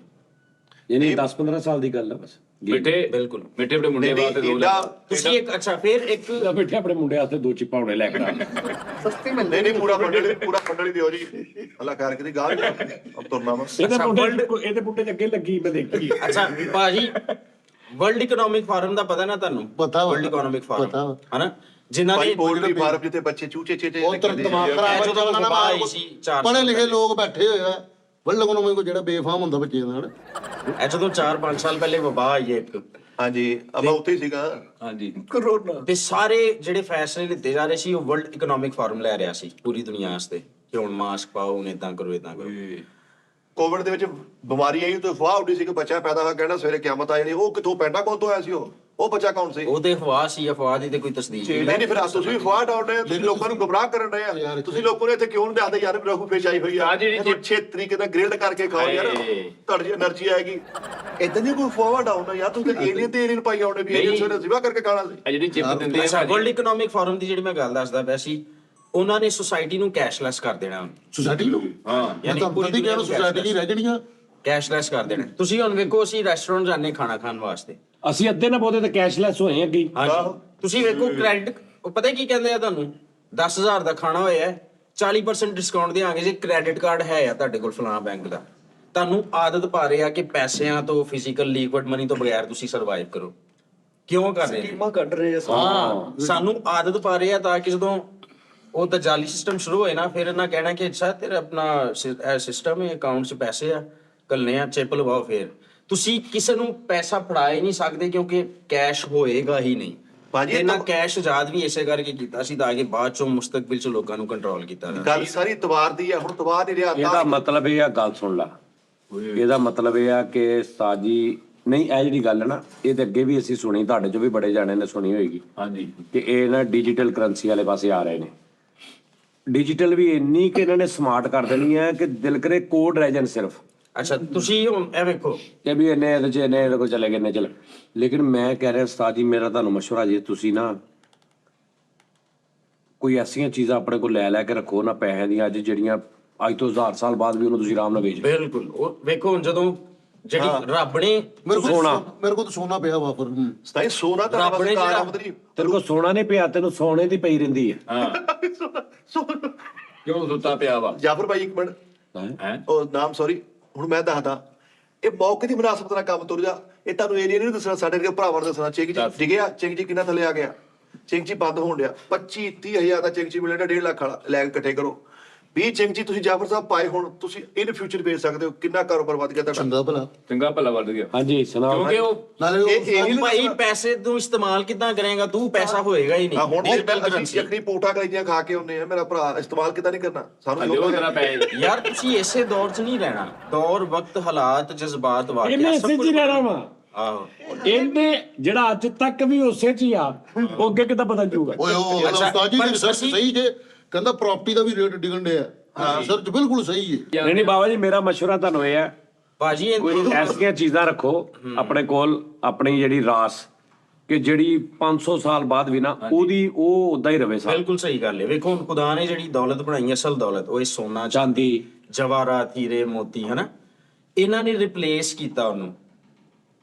ਯਾਨੀ 10-15 ਸਾਲ ਦੀ ਗੱਲ ਆ ਬਸ। ਮਿੱਠੇ ਬਿਲਕੁਲ। ਮਿੱਠੇ ਆਪਣੇ ਮੁੰਡੇ ਵਾਸਤੇ 2 ਲੱਖ ਤੁਸੀਂ ਇੱਕ ਅੱਛਾ ਫਿਰ ਇੱਕ ਬੈਠੇ ਆਪਣੇ ਮੁੰਡੇ ਵਾਸਤੇ 2 ਚਿੱਪਾਂ ਹੁਣੇ ਲੈ ਕੇ ਆ। ਸਸਤੀ ਨਹੀਂ ਮਿਲਦੀ ਨਹੀਂ ਪੂਰਾ ਫੰਡਲ ਹੀ ਦਿਓ ਜੀ। ਅੱਲਾ ਖੈਰ ਕਰੀ ਗਾਲ ਅਬ ਤੁਰਨਾ ਵਾ। ਇਹਦੇ ਮੁੰਡੇ ਦੇ ਅੱਗੇ ਲੱਗੀ ਮੈਂ ਦੇਖੀ। ਅੱਛਾ ਭਾਜੀ, ਵਰਲਡ ਇਕਨੋਮਿਕ ਫੋਰਮ ਦਾ ਪਤਾ ਨਾ ਤੁਹਾਨੂੰ? ਪਤਾ ਵਾ। ਵਰਲਡ ਇਕਨੋਮਿਕ ਪਤਾ ਵਾ। ਫੋਰਮ ਹਨਾ, ਜਿਨ੍ਹਾਂ ਭਾਈ ਨੇ ਪੋਲਟਰੀ ਫਾਰਮ ਜਿੱਥੇ ਬੱਚੇ ਚੂਚੇ ਚੇਚੇ ਉਹ ਤਰ ਦਿਮਾਗ ਖਰਾਬ ਜਦੋਂ ਕਰਨਾ ਨਾ ਵਬਾ ਆਈ ਸੀ 4 ਪੜ੍ਹੇ ਲਿਖੇ ਲੋਕ ਬੈਠੇ ਹੋਏ ਆ ਵੱਲ ਕੋਈ ਜਿਹੜਾ ਬੇਫਾਮ ਹੁੰਦਾ ਬੱਚੇ ਨਾਲ। ਇਹ ਜਦੋਂ 4-5 ਸਾਲ ਪਹਿਲੇ ਵਬਾ ਆਈ ਹੈ ਇੱਕ, ਹਾਂਜੀ ਅਬਾ ਉੱਥੇ ਹੀ ਸੀਗਾ। ਹਾਂਜੀ ਕਰੋਨਾ ਤੇ ਸਾਰੇ ਜਿਹੜੇ ਫੈਸਲੇ ਲਿੱਤੇ ਜਾ ਰਹੇ ਸੀ ਉਹ ਵਰਲਡ ਇਕਨੋਮਿਕ ਫੋਰਮ ਲੈ ਰਿਹਾ ਸੀ ਪੂਰੀ ਦੁਨੀਆ ਵਾਸਤੇ ਕਿ ਹੁਣ ਮਾਸਕ ਪਾਓ, ਹੁਣ ਏਦਾਂ ਕਰੋ, ਏਦਾਂ ਕਰੋ। ਕੋਵਿਡ ਦੇ ਵਿੱਚ ਬਿਮਾਰੀ ਆਈ ਤੇ ਅਫਵਾਹ ਉੱਡੀ ਸੀ ਕਿ ਬੱਚਾ ਪੈਦਾ ਹੋਇਆ ਕਹਿਣਾ ਸਵੇਰੇ ਕਿਆਮਤ ਆ ਜਾਣੀ। ਉਹ ਕਿੱਥੋਂ ਪੈਂਟਾਗਨ ਤੋਂ ਆਇਆ ਸੀ? ਉਹ ਬੱਚਾ ਕੌਣ ਸੀ? ਉਹ ਤੇ ਅਫਵਾਹ ਸੀ, ਅਫਵਾਹ ਦੀ ਤੇ ਕੋਈ ਤਸਦੀਕ ਨਹੀਂ। ਨਹੀਂ ਫਿਰ ਤੁਸੀਂ ਵੀ ਅਫਵਾਹ ਡਾਉਣ ਰਹੇ ਹੋ, ਤੁਸੀਂ ਲੋਕਾਂ ਨੂੰ ਗੁੰਮਰਾਹ ਕਰਨ ਰਹੇ ਆ। ਤੁਸੀਂ ਲੋਕਾਂ ਨੂੰ ਇੱਥੇ ਕਿਉਂ ਨਹੀਂ ਦੱਸਦੇ ਯਾਰ ਰਘੂ ਪੇਸ਼ ਆਈ ਹੋਈ ਆ? ਆਹ ਜਿਹੜੀ ਇਹਨੂੰ ਅੱਛੇ ਤਰੀਕੇ ਨਾਲ ਗ੍ਰਿਲਡ ਕਰਕੇ ਖਾਓ ਯਾਰ, ਤੁਹਾਡੀ એનર્ਜੀ ਆਏਗੀ। ਇਦਾਂ ਨਹੀਂ ਕੋਈ ਅਫਵਾਹ ਡਾਉਣ ਆ ਯਾਰ। ਤੁਸੀਂ ਏਲੀਅਨ ਤੇ ਏਲੀਅਨ ਪਾਈ ਆਉਣੇ ਵੀ ਏਲੀਅਨ ਸਵੇਰੇ ਜ਼ਿਬਾ ਕਰਕੇ ਖਾਣਾ ਸੀ। ਇਹ ਜਿਹੜੀ ਚਿਪ ਦਿੰਦੇ ਆ ਅੱਛਾ, ਭਾਜੀ, ਵਰਲਡ ਇਕਨੋਮਿਕ ਫੋਰਮ ਦੀ ਜਿਹੜੀ ਮੈਂ ਗੱਲ ਦੱਸਦਾ ਪਿਆ ਸੀ, ਉਹਨਾਂ ਨੇ ਸੁਸਾਇਟੀ ਨੂੰ ਕੈਸ਼ਲੈਸ ਕਰ ਦੇਣਾ। ਸੁਸਾਇਟੀ ਨੂੰ ਹਾਂ ਯਾਨੀ ਤੁਹਾਨੂੰ ਕਦੀ ਕਹਿਣਾ ਸੁਸਾਇਟੀ ਦੀ ਰਹਿ ਜਣੀਆਂ। ਕੈਸ਼ਲੈਸ ਕਰ ਦੇਣਾ। ਤੁਸੀਂ ਹੁਣ ਵੇਖੋ, ਅਸੀਂ ਰੈਸਟੋਰੈਂਟ ਜਾਂਦੇ ਖਾਣਾ ਖਾਣ ਵਾਸਤੇ, ਅਸੀਂ ਅੱਧੇ ਨਾ ਬਹੁਤੇ ਤੇ ਕੈਸ਼ਲੈਸ ਹੋਏ ਅੱਗੇ ਹੀ। ਹਾਂਜੀ ਤੁਸੀਂ ਵੇਖੋ ਕ੍ਰੈਡਿਟ, ਉਹ ਪਤਾ ਕੀ ਕਹਿੰਦੇ ਆ ਤੁਹਾਨੂੰ? 10,000 ਦਾ ਖਾਣਾ ਹੋਇਆ 40% ਡਿਸਕਾਊਂਟ ਦੇਵਾਂਗੇ ਜੇ ਕ੍ਰੈਡਿਟ ਕਾਰਡ ਹੈ ਆ ਤੁਹਾਡੇ ਕੋਲ ਫਲਾਣਾ ਬੈਂਕ ਦਾ। ਤੁਹਾਨੂੰ ਆਦਤ ਪਾ ਰਹੇ ਆ ਕਿ ਪੈਸਿਆਂ ਤੋਂ, ਫਿਜ਼ੀਕਲ ਲਿਕੁਇਡ ਮਨੀ ਤੋਂ ਬਗੈਰ ਤੁਸੀਂ ਸਰਵਾਈਵ ਕਰੋ। ਕਿਉਂ ਕਰ ਰਹੇ ਨੇ? ਸਕੀਮਾਂ ਕੱਢ ਰਹੇ ਆ ਹਾਂ, ਸਾਨੂੰ ਆਦਤ ਪਾ ਰਹੇ ਆ ਤਾਂ ਕਿ ਜਦੋਂ ਉਹ ਤਾਂ ਜਾਲੀ ਸਿਸਟਮ ਸ਼ੁਰੂ ਹੋਏ ਨਾ, ਫਿਰ ਇਹਨਾਂ ਕਹਿਣਾ ਕਿ ਅੱਛਾ ਤੇਰਾ ਆਪਣਾ ਸਿਸਟਮ ਹੈ, ਅਕਾਊਂਟ 'ਚ ਪੈਸੇ ਆ, ਕੱਲਨੇ ਆ, ਚਿਪ ਲਵਾਓ। ਫਿਰ ਤੁਸੀਂ ਕਿਸੇ ਨੂੰ ਪੈਸਾ ਫੜਾ ਹੀ ਨਹੀਂ ਸਕਦੇ ਕਿਉਂਕਿ ਕੈਸ਼ ਹੋਏਗਾ ਹੀ ਨਹੀਂ। ਭਾਜੀ, ਇਹਨਾਂ ਕੈਸ਼ ਆਜ਼ਾਦ ਵੀ ਇਸੇ ਕਰਕੇ ਕੀਤਾ ਸੀ ਤਾਂ ਕਿ ਬਾਅਦ ਚੋਂ ਮੁਸਤਕਬਲ 'ਚ ਲੋਕਾਂ ਨੂੰ ਕੰਟਰੋਲ ਕੀਤਾ ਜਾਵੇ। ਗੱਲ ਸਾਰੀ ਤਵਾਰ ਦੀ ਆ। ਹੁਣ ਤਵਾਰ ਨਹੀਂ ਰਿਹਾ। ਇਹਦਾ ਮਤਲਬ ਇਹ ਆ, ਗੱਲ ਸੁਣ ਲਾ, ਇਹਦਾ ਮਤਲਬ ਇਹ ਆ ਕਿ ਸਾਜੀ ਨਹੀਂ, ਇਹ ਜਿਹੜੀ ਗੱਲ ਹੈ ਨਾ, ਇਹਦੇ ਅੱਗੇ ਵੀ ਅਸੀਂ ਸੁਣੀ, ਤੁਹਾਡੇ ਚੋਂ ਵੀ ਬੜੇ ਜਾਣੇ ਨੇ ਸੁਣੀ ਹੋਏਗੀ ਹਾਂਜੀ ਕਿ ਇਹ ਨਾ ਡਿਜੀਟਲ ਕਰੰਸੀ ਵਾਲੇ ਪਾਸੇ ਆ ਰਹੇ ਨੇ। ਡਿਜੀਟਲ ਵੀ ਇੰਨੀ ਕਿ ਇਹਨਾਂ ਨੇ ਸਮਾਰਟ ਕਰ ਦੇਣੀ ਹੈ ਕਿ ਦਿਲ ਕਰੇ ਕੋਡ ਰਹਿ ਜਾਣ ਸਿਰਫ। ਅੱਛਾ ਤੁਸੀਂ ਹੁਣ ਇਹ ਵੇਖੋ ਕਿ ਵੀ ਇਹਨੇ ਇਹਦੇ ਚ ਇਹਦੇ ਕੋਲ ਚਲੇ ਗਏ ਨੇ ਚਲ। ਲੇਕਿਨ ਮੈਂ ਕਹਿ ਰਿਹਾ ਉਸਤਾਦ ਜੀ, ਮੇਰਾ ਤੁਹਾਨੂੰ ਮਸ਼ਵਰਾ ਜੀ, ਤੁਸੀਂ ਨਾ ਕੋਈ ਐਸੀਆਂ ਚੀਜ਼ਾਂ ਆਪਣੇ ਕੋਲ ਲੈ ਕੇ ਰੱਖੋ ਨਾ ਪੈਸਿਆਂ ਦੀਆਂ, ਅੱਜ ਜਿਹੜੀਆਂ ਅੱਜ ਤੋਂ 1000 ਸਾਲ ਬਾਅਦ ਵੀ ਉਹਨੂੰ ਤੁਸੀਂ ਆਰਾਮ ਨਾਲ ਵੇਚ ਲਓ। ਬਿਲਕੁਲ। ਉਹ ਵੇਖੋ ਹੁਣ ਜਦੋਂ ਜਿਹੜੀ ਰੱਬ ਨੇ ਮੇਰੇ ਕੋਲ ਤਾਂ ਸੋਨਾ ਪਿਆ ਵਾਪਰ। ਸਤਾਈ ਸੋਨਾ ਤਾਂ ਰੱਬ ਨੇ ਜਿਹੜਾ- ਆਮਦਨੀ ਤੇਰੇ ਕੋਲ ਸੋਨਾ ਨਹੀਂ ਪਿਆ, ਤੈਨੂੰ ਸੋਨੇ ਦੀ ਪਈ ਰਹਿੰਦੀ ਹੈ। ਸੋਨਾ ਕਿਉਂ ਸੁੱਤਾ ਪਿਆ ਵਾ ਜਾਫਰ ਭਾਈ ਇੱਕ ਮਿੰਟ, ਹੈ ਉਹ ਨਾਮ ਸੌਰੀ, ਹੁਣ ਮੈਂ ਦੱਸਦਾ। ਇਹ ਮੌਕੇ ਦੀ ਮੁਨਾਸਬਤ ਨਾਲ ਕੰਮ ਤੁਰ ਜਾ। ਇਹ ਤੁਹਾਨੂੰ ਏਰੀਆ ਨਹੀਂ ਦੱਸਣਾ, ਸਾਡੇ ਵਰਗੇ ਭਰਾਵਾਂ ਨੂੰ ਦੱਸਣਾ। ਚਿੰਗ ਜੀ ਡਿੱਗਿਆ, ਚਿੰਗ ਜੀ ਕਿੰਨਾ ਥੱਲੇ ਆ ਗਿਆ, ਚਿੰਗ ਜੀ ਬੰਦ ਹੋਣ ਡਿਆ। 25-30 ਹਜ਼ਾਰ ਦਾ ਚਿੰਗ ਜੀ ਮਿਲਣਾ, 1.5 ਲੱਖ ਵਾਲਾ ਲੈ ਕੇ ਇਕੱਠੇ ਕਰੋ। 20 ਚਿੰਗ ਜੀ ਤੁਸੀਂ ਜਾਫਰ ਸਾਹਿਬ ਪਾਏ, ਹੁਣ ਤੁਸੀਂ ਇਨ ਫਿਊਚਰ ਵੇਚ ਸਕਦੇ ਹੋ। ਕਿੰਨਾ ਕਾਰੋਬਾਰ ਵੱਧ ਗਿਆ ਤੁਹਾਡਾ। ਚੰਗਾ ਭਲਾ ਚੰਗਾ ਭਲਾ ਵੱਧ ਗਿਆ ਹਾਂਜੀ ਸੁਣਾਓ। ਕਿਉਂਕਿ ਉਹ ਨਾਲੇ ਇਹ ਉਹ ਇਹ ਨਹੀਂ ਭਾਈ ਪੈਸੇ ਤੂੰ ਇਸਤੇਮਾਲ ਕਿੱਦਾਂ ਕਰੇਗਾ? ਤੂੰ ਪੈਸਾ ਹੋਏਗਾ ਹੀ ਨਹੀਂ। ਹਾਂ ਹੁਣ ਇਹ Digital ਅਸੀਂ currency। ਯਖਨੀ ਪੋਟਾ ਕਲੀਆਂ ਖਾ ਕੇ ਹੁੰਨੇ ਆ। ਮੇਰਾ ਭਰਾ ਇਸਤੇਮਾਲ ਕਿਦਾਂ ਨਹੀਂ ਕਰਨਾ ਸਾਨੂੰ ਹਲੇ ਉਹ ਲੋਕਾਂ ਤੇਰਾ ਪੈ ਯਾਰ ਤੁਸੀਂ ਇਸੇ ਦੌਰ 'ਚ ਨਹੀਂ ਰਹਿਣਾ। ਦੌਰ, ਵਕਤ, ਹਾਲਾਤ, ਜਜ਼ਬਾਤ, ਇਹਨੇ ਵਾਕਿਆ ਇਸੇ ਚ ਹੀ ਰਹਿਣਾ ਵਾ। ਆਹੋ। ਇਹਨੇ ਜਿਹੜਾ ਅੱਜ ਤੱਕ ਵੀ ਉਸੇ ਚ ਹੀ ਆ, ਉਹ ਅੱਗੇ ਕਿੱਦਾਂ ਪਤਾ ਚੱਲੂਗਾ? ਓਏ ਉਹ ਅੱਛਾ, ਉਸਤਾਦ ਜੀ ਪਰ ਦੀ ਰਿਸਰਚ ਅਸੀਂ- ਸਹੀ ਜੇ, ਕਹਿੰਦਾ ਪ੍ਰਾਪਰਟੀ ਦਾ ਵੀ ਰੇਟ ਡਿੱਗਣ ਡਿਆ। ਰਿਸਰਚ ਬਿਲਕੁਲ ਸਹੀ ਹੈ। ਨਹੀਂ ਨਹੀਂ ਬਾਬਾ ਜੀ, ਮੇਰਾ ਮਸ਼ਵਰਾ ਤੁਹਾਨੂੰ ਇਹ ਹੈ, ਭਾਜੀ ਕੋਈ ਐਸੀਆਂ ਚੀਜ਼ਾਂ ਰੱਖੋ ਆਪਣੇ ਕੋਲ, ਆਪਣੀ ਜਿਹੜੀ ਰਾਸ, ਕਿ ਜਿਹੜੀ 500 ਸਾਲ ਬਾਅਦ ਵੀ ਨਾ ਉਹਦੀ ਉਹ ਉਦਾਂ ਹੀ ਰਵੇ ਸਾਲ। ਬਿਲਕੁਲ ਸਹੀ ਗੱਲ ਹੈ। ਵੇਖੋ ਹੁਣ ਖੁਦਾ ਨੇ ਜਿਹੜੀ ਦੌਲਤ ਬਣਾਈ ਹੈ, ਅਸਲ ਦੌਲਤ, ਉਹ ਇਹ ਸੋਨਾ, ਚਾਂਦੀ, ਜਵਾਹਰਾਤ, ਹੀਰੇ, ਮੋਤੀ, ਹਨਾ, ਇਹਨਾਂ ਨੇ ਰਿਪਲੇਸ ਕੀਤਾ ਉਹਨੂੰ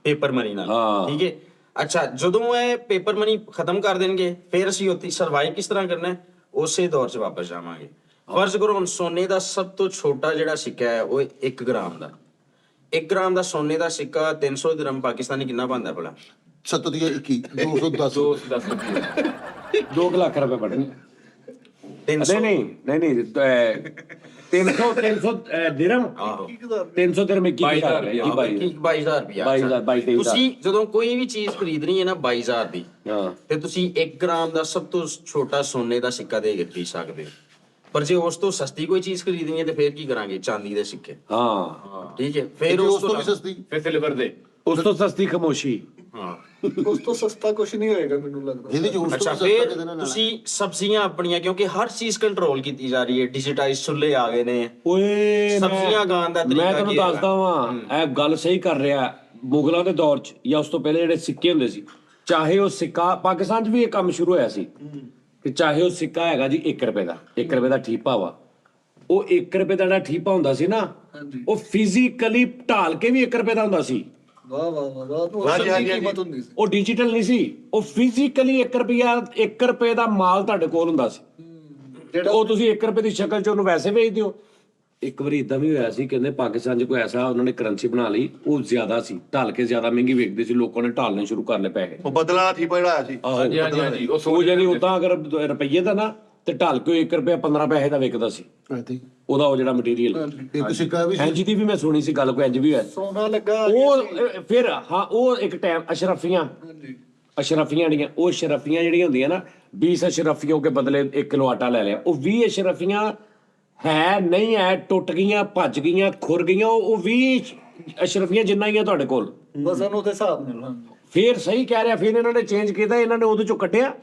ਪੇਪਰ ਮਨੀ ਨਾਲ। ਹਾਂ। ਠੀਕ ਹੈ। ਅੱਛਾ, ਜਦੋਂ ਇਹ ਪੇਪਰ ਮਨੀ ਖਤਮ ਕਰ ਦੇਣਗੇ, ਫਿਰ ਅਸੀਂ ਉੱਥੇ ਸਰਵਾਈਵ ਕਿਸ ਤਰ੍ਹਾਂ ਕਰਨਾ ਹੈ? ਉਸੇ ਦੌਰ 'ਚ ਵਾਪਸ ਜਾਵਾਂਗੇ। ਫਰਜ਼ ਕਰੋ ਹੁਣ ਸੋਨੇ ਦਾ ਸਭ ਤੋਂ ਛੋਟਾ ਜਿਹੜਾ ਸਿੱਕਾ ਹੈ ਉਹ 1 ਗ੍ਰਾਮ ਦਾ। 1 ਗ੍ਰਾਮ ਦਾ ਸੋਨੇ ਦਾ ਸਿੱਕਾ 300 ਦਿਰਹਮ ਪਾਕਿਸਤਾਨੀ ਕਿੰਨਾ ਬਣਦਾ ਭਲਾ? 7 ਦੀ 21 210 10 ਰੁਪਏ 2 ਲੱਖ ਰੁਪਏ ਬਣੇ। 300 ਨਹੀਂ 300 ਦਿਰਹਮ। ਆਹੋ 300 ਦਿਰਹਮ 21,000 ਹੈ ਜੀ। 22,000 ਰੁਪਇਆ। 22,000 ਤੁਸੀਂ ਜਦੋਂ ਕੋਈ ਵੀ ਚੀਜ਼ ਖਰੀਦਣੀ ਹੈ ਨਾ 22,000 ਦੀ, ਹਾਂ। ਤੇ ਤੁਸੀਂ 1 ਗ੍ਰਾਮ ਦਾ ਸਭ ਤੋਂ ਛੋਟਾ ਸੋਨੇ ਦਾ ਸਿੱਕਾ ਦੇ ਕੇ ਖਰੀਦ ਸਕਦੇ ਹੋ। ਪਰ ਜੇ ਉਸ ਤੋਂ ਸਸਤੀ ਕੋਈ ਚੀਜ਼ ਖਰੀਦਣੀ ਹੈ ਤੇ ਫਿਰ ਕੀ ਕਰਾਂਗੇ? ਚਾਂਦੀ ਦੇ ਸਿੱਕੇ। ਹਾਂ ਠੀਕ ਹੈ। ਫਿਰ ਉਸ ਉਸ ਤੋਂ ਤੋਂ ਵੀ ਸਸਤੀ। ਫਿਰ ਸਿਲਵਰ ਦੇ ਉਸ ਤੋਂ ਸਸਤੀ ਖਾਮੋਸ਼ੀ। ਉਸ ਤੋਂ ਸਸਤਾ ਕੁਝ ਨਹੀਂ ਹੋਏਗਾ ਮੈਨੂੰ ਲੱਗਦਾ। ਇਹਦੇ ਚ ਉਸ ਅੱਛਾ ਤੋਂ ਫਿਰ ਸਸਤਾ ਤੁਸੀਂ ਸਬਜ਼ੀਆਂ ਆਪਣੀਆਂ, ਕਿਉਂਕਿ ਹਰ ਚੀਜ਼ ਕੰਟਰੋਲ ਕੀਤੀ ਜਾ ਰਹੀ ਹੈ, ਡਿਜੀਟਾਈਜ਼ ਚੁੱਲ੍ਹੇ ਆ ਗਏ ਨੇ, ਓਏ ਸਬਜ਼ੀਆਂ ਉਗਾਉਣ ਦਾ ਤਰੀਕਾ ਮੈਂ ਤੁਹਾਨੂੰ ਕੀ ਹੈਗਾ? ਦੱਸਦਾ ਵਾਂ, ਇਹ ਗੱਲ ਸਹੀ ਕਰ ਰਿਹਾ। ਮੁਗਲਾਂ ਦੇ ਦੌਰ 'ਚ ਜਾਂ ਉਸ ਤੋਂ ਪਹਿਲੇ ਜਿਹੜੇ ਸਿੱਕੇ ਹੁੰਦੇ ਸੀ, ਚਾਹੇ ਉਹ ਸਿੱਕਾ ਪਾਕਿਸਤਾਨ 'ਚ ਵੀ ਇਹ ਕੰਮ ਸ਼ੁਰੂ ਹੋਇਆ ਸੀ ਕਿ ਚਾਹੇ ਉਹ ਸਿੱਕਾ ਹੈਗਾ ਜੀ 1 ਰੁਪਏ ਦਾ, 1 ਰੁਪਏ ਦਾ ਠੀਪਾ ਵਾ, ਉਹ 1 ਰੁਪਏ ਦਾ ਜਿਹੜਾ ਠੀਪਾ ਹੁੰਦਾ ਸੀ ਨਾ, ਉਹ ਫਿਜ਼ੀਕਲੀ ਢਾਲ ਕੇ ਵੀ 1 ਰੁਪਏ ਦਾ ਹੁੰਦਾ ਸੀ। ਵਾਹ ਵਾਹ ਵਾਹ ਵਾਹ, ਉਹ ਹਾਂਜੀ, ਅਸਲ ਹਾਂਜੀ, ਦੀ ਕੀਮਤ ਹੁੰਦੀ ਸੀ। ਉਹ ਡਿਜੀਟਲ ਨਹੀਂ ਸੀ, ਉਹ ਫਿਜ਼ੀਕਲੀ 1 ਰੁਪਏ ਦਾ ਮਾਲ ਤੁਹਾਡੇ ਕੋਲ ਹੁੰਦਾ ਸੀ। ਜਿਹੜਾ ਉਹ ਤੁਸੀਂ 1 ਰੁਪਏ ਦੀ ਸ਼ਕਲ 'ਚ ਉਹਨੂੰ ਵੈਸੇ ਵੇਚਦੇ ਹੋ। ਇੱਕ ਵਾਰੀ ਇਦਾਂ ਵੀ ਹੋਇਆ ਸੀ, ਕਹਿੰਦੇ ਪਾਕਿਸਤਾਨ 'ਚ ਕੋਈ ਐਸਾ ਉਹਨਾਂ ਨੇ ਕਰੰਸੀ ਬਣਾ ਲਈ, ਉਹ ਜ਼ਿਆਦਾ ਸੀ, ਢਾਲ ਕੇ ਜ਼ਿਆਦਾ ਮਹਿੰਗੀ ਵੇਚਦੇ ਸੀ, ਲੋਕਾਂ ਨੇ ਢਾਲਣੇ ਸ਼ੁਰੂ ਕਰ ਲਏ ਪੈਸੇ। ਉਹ ਬਦਲਾਂ ਵਾਲਾ ਠੀਪਾ ਜਿਹੜਾ ਆਇਆ ਸੀ। ਹਾਂਜੀ ਹਾਂਜੀ ਹਾਂਜੀ ਉਹ ਉਹ ਜਾਨੀ ਉਦਾਂ ਅਗਰ ਰੁਪਈਏ ਦਾ ਨਾ ਤੇ ਢਾਲ ਕੇ 1 ਰੁਪਿਆ 15 ਪੈਸੇ ਦਾ ਵਿਕਦਾ ਸੀ ਉਹਦਾ ਉਹ ਜਿਹੜਾ ਮਟੀਰੀਅਲ। ਇੱਕ ਸਿੱਕਾ ਵੀ ਇੰਜ ਦੀ ਵੀ ਮੈਂ ਸੁਣੀ ਸੀ ਗੱਲ, ਕੋਈ ਇੰਜ ਵੀ ਹੋਇਆ। ਸੋਨਾ ਲੱਗਾ ਉਹ ਫਿਰ ਹਾਂ, ਉਹ ਇੱਕ ਟਾਈਮ ਅਸ਼ਰਫੀਆਂ ਜਿਹੜੀਆਂ, ਉਹ ਅਸ਼ਰਫੀਆਂ ਜਿਹੜੀਆਂ ਹੁੰਦੀਆਂ ਨਾ, 20 ਅਸ਼ਰਫੀਆਂ ਕੇ ਬਦਲੇ 1 ਕਿਲੋ ਆਟਾ ਲੈ ਲਿਆ, ਉਹ 20 ਅਸ਼ਰਫੀਆਂ ਹੈ ਨਹੀਂ ਹੈ, ਟੁੱਟ ਗਈਆਂ, ਭੱਜ ਗਈਆਂ, ਖੁਰ ਗਈਆਂ, ਉਹ 20 ਅਸ਼ਰਫੀਆਂ ਜਿੰਨਾ ਹੀ ਆ ਤੁਹਾਡੇ ਕੋਲ। ਵਜ਼ਨ ਉਹਦੇ ਹਿਸਾਬ ਨਾਲ। ਫਿਰ ਸਹੀ ਕਹਿ ਰਿਹਾ, ਫਿਰ ਇਹਨਾਂ ਨੇ ਚੇਂਜ ਕੀਤਾ, ਇਹਨਾਂ ਨੇ ਉਹਦੇ ਚੋਂ ਕੱਢਿਆ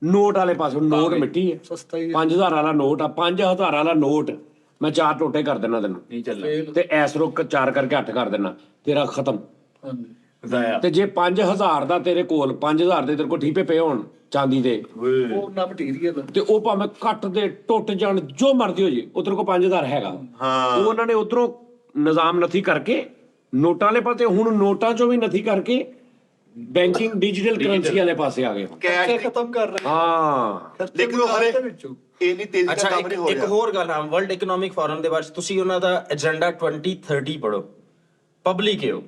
ਨੋਟ ਵਾਲੇ ਪਾਸੇ। ਨੋਟ ਮਿੱਟੀ ਹੈ, ਸਸਤਾ ਹੀ 5000 ਵਾਲਾ ਨੋਟ ਆ, 5000 ਵਾਲਾ ਨੋਟ ਮੈਂ 4 ਟੋਟੇ ਕਰ ਦੇਣਾ ਤੈਨੂੰ, ਨਹੀਂ ਚੱਲਣਾ ਤੇ ਐਸ ਰੁਕ 4 ਕਰਕੇ 8 ਕਰ ਦੇਣਾ, ਤੇਰਾ ਖਤਮ। ਹਾਂਜੀ। ਜ਼ਾਇਆ ਤੇ ਜੇ 5000 ਦਾ ਤੇਰੇ ਕੋਲ 5000 ਦੇ ਤੇਰੇ ਕੋਲ ਠੀਪੇ ਪਏ ਹੋਣ ਚਾਂਦੀ ਦੇ, ਉਹ ਨਾ ਮਟੀਰੀਅਲ ਤੇ ਉਹ ਭਾਵੇਂ ਕੱਟ ਦੇ, ਟੁੱਟ ਜਾਣ, ਜੋ ਮਰਜ਼ੀ ਹੋ ਜੇ, ਉਹ ਤੇਰੇ ਕੋਲ 5000 ਹੈਗਾ। ਉਹ ਉਹਨਾਂ ਨੇ ਉਧਰੋਂ ਨਿਜ਼ਾਮ ਨਥੀ ਕਰਕੇ ਨੋਟਾਂ ਵਾਲੇ ਪਾਸੇ, ਹੁਣ ਨੋਟਾਂ ਚੋਂ ਵੀ ਨਥੀ ਕਰਕੇ ਬੈਂਕਿੰਗ ਡਿਜੀਟਲ ਕਰੰਸੀ ਵਾਲੇ ਪਾਸੇ ਆ ਗਏ। ਖਰਚੇ ਖਤਮ ਕਰ ਰਹੇ ਹਾਂ, ਲੇਕਿਨ ਉਹ ਹਰੇ ਵਿੱਚੋਂ ਇੰਨੀ ਤੇਜ਼ੀ ਨਾਲ ਅੱਛਾ ਕੰਮ ਨਹੀਂ ਹੋ ਇੱਕ ਰਿਹਾ। ਹੋਰ ਗੱਲ ਆ, ਵਰਲਡ ਇਕਨੋਮਿਕ ਫੋਰਮ ਦੇ ਬਾਰੇ ਤੁਸੀਂ ਉਹਨਾਂ ਦਾ ਏਜੰਡਾ 2030 ਪੜੋ, ਪਬਲਿਕ ਹੈ ਉਹ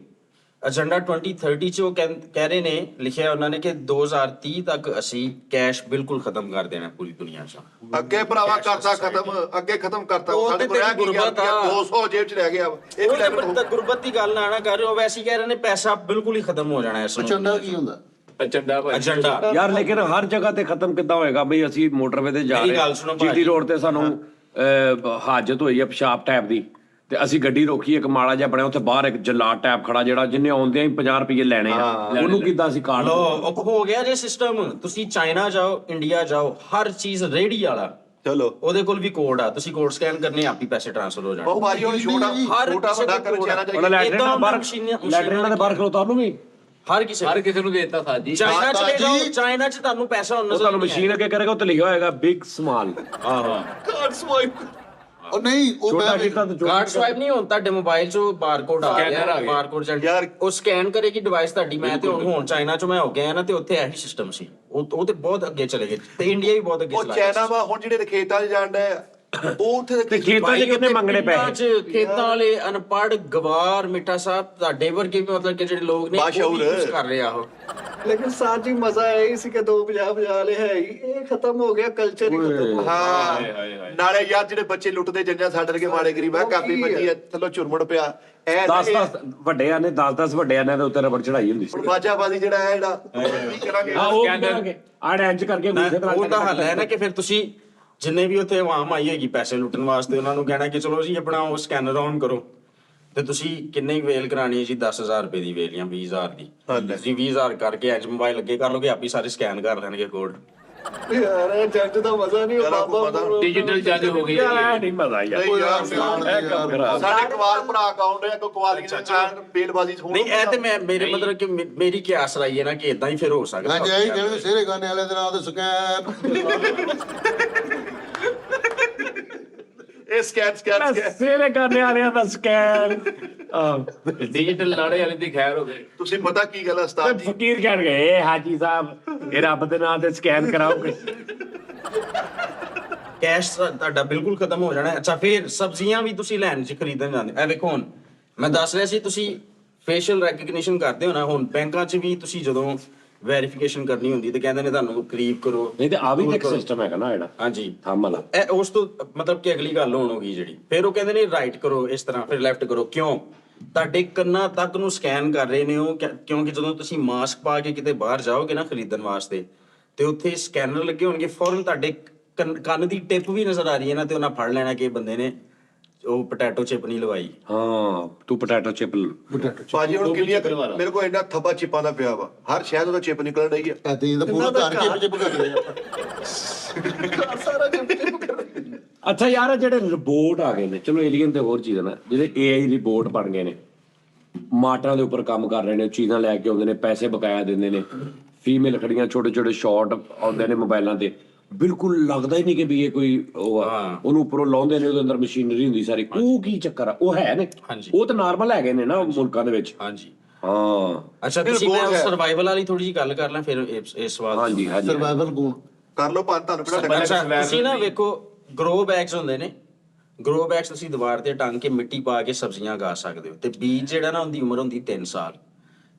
ਏਜੰਡਾ 2030 ਚ ਉਹ ਕਹਿ ਰਹੇ ਨੇ, ਲਿਖਿਆ ਉਹਨਾਂ ਨੇ ਕਿ 2030 ਤੱਕ ਅਸੀਂ ਕੈਸ਼ ਬਿਲਕੁਲ ਖਤਮ ਕਰ ਦੇਣਾ ਪੂਰੀ ਦੁਨੀਆ 'ਚ। ਅੱਗੇ ਭਰਾਵਾ ਕਰਤਾ ਖਤਮ, ਅੱਗੇ ਖਤਮ ਕਰਤਾ। ਉਹ ਸਾਡੇ ਤੇ ਕੋਲ ਰਹਿ ਤੇਰੀ ਕੀ ਗਿਆ? ਗੁਰਬਤ ਆ। 200 ਜੇਬ 'ਚ ਰਹਿ ਗਿਆ ਵਾ। ਇਹ ਵੀ ਉਹ ਲੈਵਲ ਤਾਂ ਗੁਰਬਤ ਦੀ ਗੱਲ ਨਾ ਕਰ ਰਹੇ ਹੋ, ਵੈਸੇ ਹੀ ਕਹਿ ਰਹੇ ਨੇ ਪੈਸਾ ਬਿਲਕੁਲ ਹੀ ਖਤਮ ਹੋ ਜਾਣਾ ਇਸ ਨੂੰ। ਝੰਡਾ ਕੀ ਹੁੰਦਾ? ਏਜੰਡਾ ਭਾਈ ਏਜੰਡਾ ਯਾਰ ਲੇਕਿਨ ਹਰ ਜਗ੍ਹਾ ਤੇ ਖਤਮ ਕਿੱਦਾਂ ਹੋਏਗਾ ਬਈ? ਅਸੀਂ ਮੋਟਰਵੇ ਤੇ ਜਾ ਮੇਰੀ ਗੱਲ ਰਹੇ ਸੁਣੋ ਜੀਟੀ ਭਾਜੀ। ਰੋਡ ਤੇ ਸਾਨੂੰ ਹਾਜਤ ਹੋਈ ਹੈ ਪਿਸ਼ਾਬ ਟੈਪ ਦੀ, ਤੇ ਅਸੀਂ ਗੱਡੀ ਰੋਕੀ, ਇੱਕ ਮਾੜਾ ਜਿਹਾ ਬਣਿਆ ਉੱਥੇ ਬਾਹਰ ਇੱਕ ਜਲਾਦ ਟੈਪ ਖੜਾ, ਜਿਹੜਾ ਜਿਹਨੇ ਆਉਂਦਿਆਂ ਹੀ 50 ਰੁਪਏ ਲੈਣੇ ਆ, ਉਹਨੂੰ ਕਿੱਦਾਂ ਅਸੀਂ ਕਾਰਡ ਲੋ ਉਹ ਹੋ ਗਿਆ ਜੇ ਸਿਸਟਮ। ਤੁਸੀਂ ਚਾਈਨਾ ਜਾਓ, ਇੰਡੀਆ ਜਾਓ, ਹਰ ਚੀਜ਼ ਰੇੜੀ ਵਾਲਾ, ਚਲੋ ਉਹਦੇ ਕੋਲ ਵੀ ਕੋਡ ਆ, ਤੁਸੀਂ ਕੋਡ ਸਕੈਨ ਕਰਨੇ, ਆਪ ਹੀ ਪੈਸੇ ਟ੍ਰਾਂਸਫਰ ਹੋ ਜਾਣਗੇ। ਉਹ ਬਾਜੀ ਹੁਣ ਛੋਟਾ ਹਰ ਛੋਟਾ ਕਿਸੇ ਵੱਡਾ ਕੋਲ ਕਰਨ ਚਾਹਣਾ ਉਹਨਾਂ ਚਾਹੀਦਾ। ਲੈਟਰਿਨ ਦੇ ਬਾਹਰ, ਮਸ਼ੀਨਾਂ ਲੈਟਰਿਨ ਦੇ ਬਾਹਰ ਖਲੋਤਾ ਉਹਨੂੰ ਵੀ। ਹਰ ਕਿਸੇ ਨੂੰ ਦੇਤਾ ਸਾਜੀ। ਚਾਈਨਾ ਚ ਲੈ ਜਾਓ, ਜੀ। ਚਾਈਨਾ ਚ ਤੁਹਾਨੂੰ ਪੈਸਾ ਹੁਣ ਉਹ ਤੁਹਾਨੂੰ ਮਸ਼ੀਨ ਅੱਗੇ ਕਰੇਗਾ, ਉੱਤੇ ਲਿਖਿਆ ਹੋਏਗਾ ਬਿਗ ਸਮਾਲ। ਆਹੋ ਕਾਰਡ ਸਵਾਈਪ। ਉਹ ਨਹੀਂ, ਉਹ ਛੋਟਾ ਮੈਂ ਕੀਤਾ ਤਾਂ ਕਾਰਡ ਸਵਾਈਪ ਨਹੀਂ, ਹੁਣ ਤੁਹਾਡੇ ਮੋਬਾਈਲ 'ਚੋਂ ਬਾਰਕੋਡ ਆ Scanner ਗਿਆ, ਆ ਗਿਆ। ਬਾਰਕੋਡ ਯਾਰ, ਉਹ ਸਕੈਨ ਕਰੇਗੀ ਡਿਵਾਈਸ ਤੁਹਾਡੀ। ਮੈਂ ਤੇ ਹੁਣ ਚਾਈਨਾ 'ਚੋਂ ਮੈਂ ਹੋ ਗਿਆ ਨਾ, ਤੇ ਉੱਥੇ ਇਹੀ ਸਿਸਟਮ ਸੀ। ਉਹ ਤੇ ਬਹੁਤ ਅੱਗੇ ਚਲੇ ਗਏ, ਤੇ ਇੰਡੀਆ ਵੀ ਬਹੁਤ ਅੱਗੇ ਉਹ ਚਲਾ ਗਿਆ। ਚਾਈਨਾ ਵਾ ਹੁਣ ਜਿਹੜੇ ਖੇਤਾਂ 'ਚ ਜਾਣ ਡਿਆ, ਉਹ ਉੱਥੇ ਤੇ ਖੇਤਾਂ 'ਚ ਕਿੰਨੇ ਮੰਗਣੇ ਪਿੰਡਾਂ ਪੈਸੇ? 'ਚ ਖੇਤਾਂ ਵਾਲੇ ਅਨਪੜ੍ਹ ਗਵਾਰ ਮਿੱਠਾ ਸਾਹਿਬ ਤੁਹਾਡੇ ਵਰਗੇ ਵੀ, ਮਤਲਬ ਕਿ ਜਿਹੜੇ ਲੋਕ ਨੇ ਉਹ ਵੀ ਬਾਸ਼ਊਰ। ਕੁਝ ਕਰ ਰਹੇ ਆ ਉਹ। ਲੇਕਿਨ ਸਾਜੀ ਮਜ਼ਾ ਇਹ ਸੀ ਕਿ 250 ਵਾਲੇ ਹੈ ਹੀ, ਇਹ ਖਤਮ ਹੋ ਗਿਆ, ਕਲਚਰ ਹੀ ਖਤਮ ਹੋ ਗਿਆ। ਹਾਂ, ਨਾਲੇ ਯਾਰ ਜਿਹੜੇ ਬੱਚੇ ਲੁੱਟਦੇ ਜੰਜਾਂ ਸਾਡੇ ਵਰਗੇ ਮਾੜੇ ਗਰੀਬ ਆ, ਉਹ ਕਾਪੀ ਕੀ ਵੱਜੀ ਆ, ਥੱਲੋਂ ਚੁਰਮੜ ਪਿਆ। ਇਹ 10 ਵੱਡਿਆਂ ਨੇ 10 ਵੱਡਿਆਂ ਨੇ ਉੱਤੇ ਰਬੜ ਚੜਾਈ ਹੁੰਦੀ ਸੀ। ਹੁਣ ਬਾਜਾਬਾਦੀ ਜਿਹੜਾ ਹੈ ਜਿਹੜਾ ਕੀ ਕਰਾਂਗੇ? ਹਾਂ, ਉਹ ਕਰਾਂਗੇ ਆੜ ਇੰਜ ਕਰਕੇ ਗੁੱਸੇ ਤਰ੍ਹਾਂ ਉਹਦਾ ਹੱਲ ਹੈ ਨਾ ਕਿ ਫਿਰ ਤੁਸੀਂ ਜਿੰਨੇ ਵੀ ਉੱਥੇ ਆਵਾਮ ਆਈ ਹੋਏਗੀ ਪੈਸੇ ਲੁੱਟਣ ਵਾਸਤੇ, ਉਹਨਾਂ ਨੂੰ ਕਹਿਣਾ ਕਿ ਚਲੋ ਜੀ ਆਪਣਾ ਉਹ ਸਕੈਨਰ ਔਨ ਕਰੋ, ਤੇ ਤੁਸੀਂ ਕਿੰਨੇ ਵੇਲ ਕਰਾਣੀ ਹੈ ਜੀ? 10,000 ਰੁਪਏ ਦੀ ਵੇਲ ਜਾਂ 20,000 ਦੀ। ਤੁਸੀਂ 20,000 ਕਰਕੇ ਐਜ ਮੋਬਾਈਲ ਅੱਗੇ ਕਰ ਲੋਗੇ, ਆਪੀ ਸਾਰੇ ਸਕੈਨ ਕਰ ਲੈਣਗੇ ਕੋਡ। ਯਾਰ ਇਹ ਜੱਜ ਦਾ ਮਜ਼ਾ ਨਹੀਂ, ਉਹ ਯਾਰ, ਬਾਬਾ ਮਜ਼ਾ। ਬੋਲੋ। ਡਿਜੀਟਲ ਜੱਜ ਹੋ ਗਈ ਯਾਰ ਇਹ ਨਹੀਂ ਮਜ਼ਾ ਯਾਰ। ਨਹੀਂ ਯਾਰ, ਇਹ ਕੰਮ ਖਰਾਬ। ਸਾਡੇ ਕਵਾਲ ਭਰਾ ਅਕਾਊਂਟ ਹੈ, ਕੋਈ ਕਵਾਲੀ ਦੇ ਬੇਲਬਾਜ਼ੀ ਹੋਣੀ। ਨਹੀਂ ਇਹ ਤੇ ਮੈਂ ਮੇਰੇ ਮਤਲਬ ਕਿ ਮੇਰੀ ਕੀ ਆਸ ਰਹੀ ਹੈ ਨਾ ਕਿ ਇਦਾਂ ਹੀ ਫਿਰ ਹੋ ਸਕਦਾ। ਮੈਂ ਜਾਈ ਕਹਿੰਦੇ ਸਿਹਰੇ ਗਾਣੇ ਵਾਲੇ ਦੇ ਨਾਂ ਤੇ ਸਕੈਨ। ਇਹ ਸਕੈਨ ਸੇਰੇ ਕਰਨੇ ਵਾਲਿਆਂ ਦਾ ਸਕੈਨ। ਡਿਜੀਟਲ ਲਾੜੇ ਵਾਲੇ ਦੀ ਖੈਰ ਹੋ ਗਈ। ਤੁਸੀਂ ਪਤਾ ਕੀ ਗੱਲ ਹੈ ਉਸਤਾਦ ਜੀ? ਫਕੀਰ ਕਹਿਣਗੇ ਇਹ ਹਾਜੀ ਸਾਹਿਬ ਇਹ ਰੱਬ ਦੇ ਨਾਂ ਤੇ ਸਕੈਨ ਕਰਾਓਗੇ। ਕੈਸ਼ ਤੁਹਾਡਾ ਬਿਲਕੁਲ ਖਤਮ ਹੋ ਜਾਣਾ ਹੈ। ਅੱਛਾ ਫਿਰ ਸਬਜ਼ੀਆਂ ਵੀ ਤੁਸੀਂ ਲੈਣ ਚ ਖਰੀਦਣ ਜਾਂਦੇ, ਇਹ ਵੇਖੋ ਹੁਣ ਮੈਂ ਦੱਸ ਰਿਹਾ ਸੀ, ਤੁਸੀਂ ਫੇਸ਼ੀਅਲ ਰੈਕਗਨੀਸ਼ਨ ਕਰਦੇ ਹੋ ਨਾ, ਹੁਣ ਬੈਂਕਾਂ 'ਚ ਵੀ ਤੁਸੀਂ ਜਦੋਂ ਵੈਰੀਫਿਕੇਸ਼ਨ ਕਰਨੀ ਹੁੰਦੀ ਤੇ ਕਹਿੰਦੇ ਨੇ ਤੁਹਾਨੂੰ ਕਰੀਬ ਕਰੋ। ਨਹੀਂ ਤੇ ਆ ਵੀ ਇੱਕ ਸਿਸਟਮ ਹੈਗਾ ਨਾ ਜਿਹੜਾ ਹਾਂਜੀ ਥੰਮ ਵਾਲਾ। ਇਹ ਉਸ ਤੋਂ ਮਤਲਬ ਕਿ ਅਗਲੀ ਗੱਲ ਹੋਣ ਹੋ ਗਈ ਜਿਹੜੀ, ਫਿਰ ਉਹ ਕਹਿੰਦੇ ਨੇ ਰਾਈਟ ਕਰੋ ਇਸ ਤਰ੍ਹਾਂ, ਫਿਰ ਲੈਫਟ ਕਰੋ। ਕਿਉਂ? ਤੁਹਾਡੇ ਕੰਨਾਂ ਤੱਕ ਨੂੰ ਸਕੈਨ ਕਰ ਰਹੇ ਨੇ ਉਹ, ਕਿਉਂਕਿ ਜਦੋਂ ਤੁਸੀਂ ਮਾਸਕ ਪਾ ਕੇ ਕਿਤੇ ਬਾਹਰ ਜਾਓਗੇ ਨਾ ਖਰੀਦਣ ਵਾਸਤੇ, ਤੇ ਉੱਥੇ ਸਕੈਨਰ ਲੱਗੇ ਹੋਣਗੇ, ਫੌਰਨ ਤੁਹਾਡੇ ਕੰਨ ਦੀ ਟਿਪ ਵੀ ਨਜ਼ਰ ਆ ਰਹੀ ਹੈ ਨਾ, ਤੇ ਉਹਨਾਂ ਫੜ ਲੈਣਾ ਕਿ ਇਹ ਬੰਦੇ ਨੇ ਉਹ ਪੋਟੈਟੋ ਚਿਪ ਨਹੀਂ ਲਵਾਈ। ਹਾਂ ਤੂੰ ਪੋਟੈਟੋ ਚਿਪ ਭਾਜੀ ਹੁਣ ਕਿੰਨੀਆਂ ਮੇਰੇ ਕੋਲ ਇੰਨਾ ਥੱਬਾ ਚਿਪਾਂ ਦਾ ਪਿਆ ਵਾ, ਹਰ ਸ਼ਹਿਰ ਉਹਦਾ ਚਿਪ ਨਿਕਲਣ ਰਹੀ ਆ। ਐਤੇ ਇਹਦਾ ਪੂਰਾ ਘਰ ਚਿਪ ਕਰ ਲਿਆ ਸਾਰਾ ਚਿਪ ਕਰ ਅੱਛਾ ਯਾਰ ਇਹ ਜਿਹੜੇ ਰਿਪੋਰਟ ਆ ਗਏ ਨੇ, ਚਲੋ ਏਲੀਅਨ ਤੇ ਹੋਰ ਚੀਜ਼ ਨਾ, ਜਿਹੜੇ AI ਰਿਪੋਰਟ ਬਣ ਗਏ ਨੇ, ਮਾਟਰਾਂ ਦੇ ਉੱਪਰ ਕੰਮ ਕਰ ਰਹੇ ਨੇ, ਚੀਜ਼ਾਂ ਲੈ ਕੇ ਆਉਂਦੇ ਨੇ, ਪੈਸੇ ਬਕਾਇਆ ਦਿੰਦੇ ਨੇ, ਫੀਮੇਲ ਖੜੀਆਂ, ਛੋਟੇ ਛੋਟੇ ਸ਼ਾਟ ਆਉਂਦੇ ਨੇ ਮੋਬਾਈਲਾਂ ਤੇ, ਬਿਲਕੁਲ ਲੱਗਦਾ ਹੀ ਨਹੀਂ ਕਿ ਵੀ ਇਹ ਕੋਈ ਉਹ ਆ। ਉਹਨੂੰ ਉੱਪਰੋਂ ਲਾਉਂਦੇ ਨੇ, ਉਹਦੇ ਅੰਦਰ ਮਸ਼ੀਨਰੀ ਹੁੰਦੀ ਸਾਰੀ। ਉਹ ਕੀ ਚੱਕਰ ਆ? ਉਹ ਹੈ ਨੇ, ਉਹ ਤਾਂ ਨਾਰਮਲ ਹੈਗੇ ਨੇ ਨਾ ਮੁਲਕਾਂ ਦੇ ਵਿੱਚ। ਹਾਂਜੀ ਹਾਂ ਅੱਛਾ ਤੁਸੀਂ ਮੈਂ ਸਰਵਾਈਵਲ ਵਾਲੀ ਥੋੜੀ ਜਿਹੀ ਗੱਲ ਕਰ ਲਾਂ ਫਿਰ ਇਸ ਸਵਾਲ ਹਾਂਜੀ ਹਾਂਜੀ ਸਰਵਾਈਵਲ ਗੁਣ ਕਰ ਲਓ ਭਾਂ, ਤੁਹਾਨੂੰ ਕਿਹੜਾ ਅੱਛਾ ਤੁਸੀਂ ਨਾ ਵੇਖੋ ਗਰੋ ਬੈਗਸ ਹੁੰਦੇ ਨੇ, ਗਰੋ ਬੈਗਸ ਤੁਸੀਂ ਦੀਵਾਰ ਤੇ ਟੰਗ ਕੇ ਮਿੱਟੀ ਪਾ ਕੇ ਸਬਜ਼ੀਆਂ ਉਗਾ ਸਕਦੇ ਹੋ। ਤੇ ਬੀਜ ਜਿਹੜਾ ਨਾ ਉਹਦੀ ਉਮਰ ਹੁੰਦੀ 3 ਸਾਲ,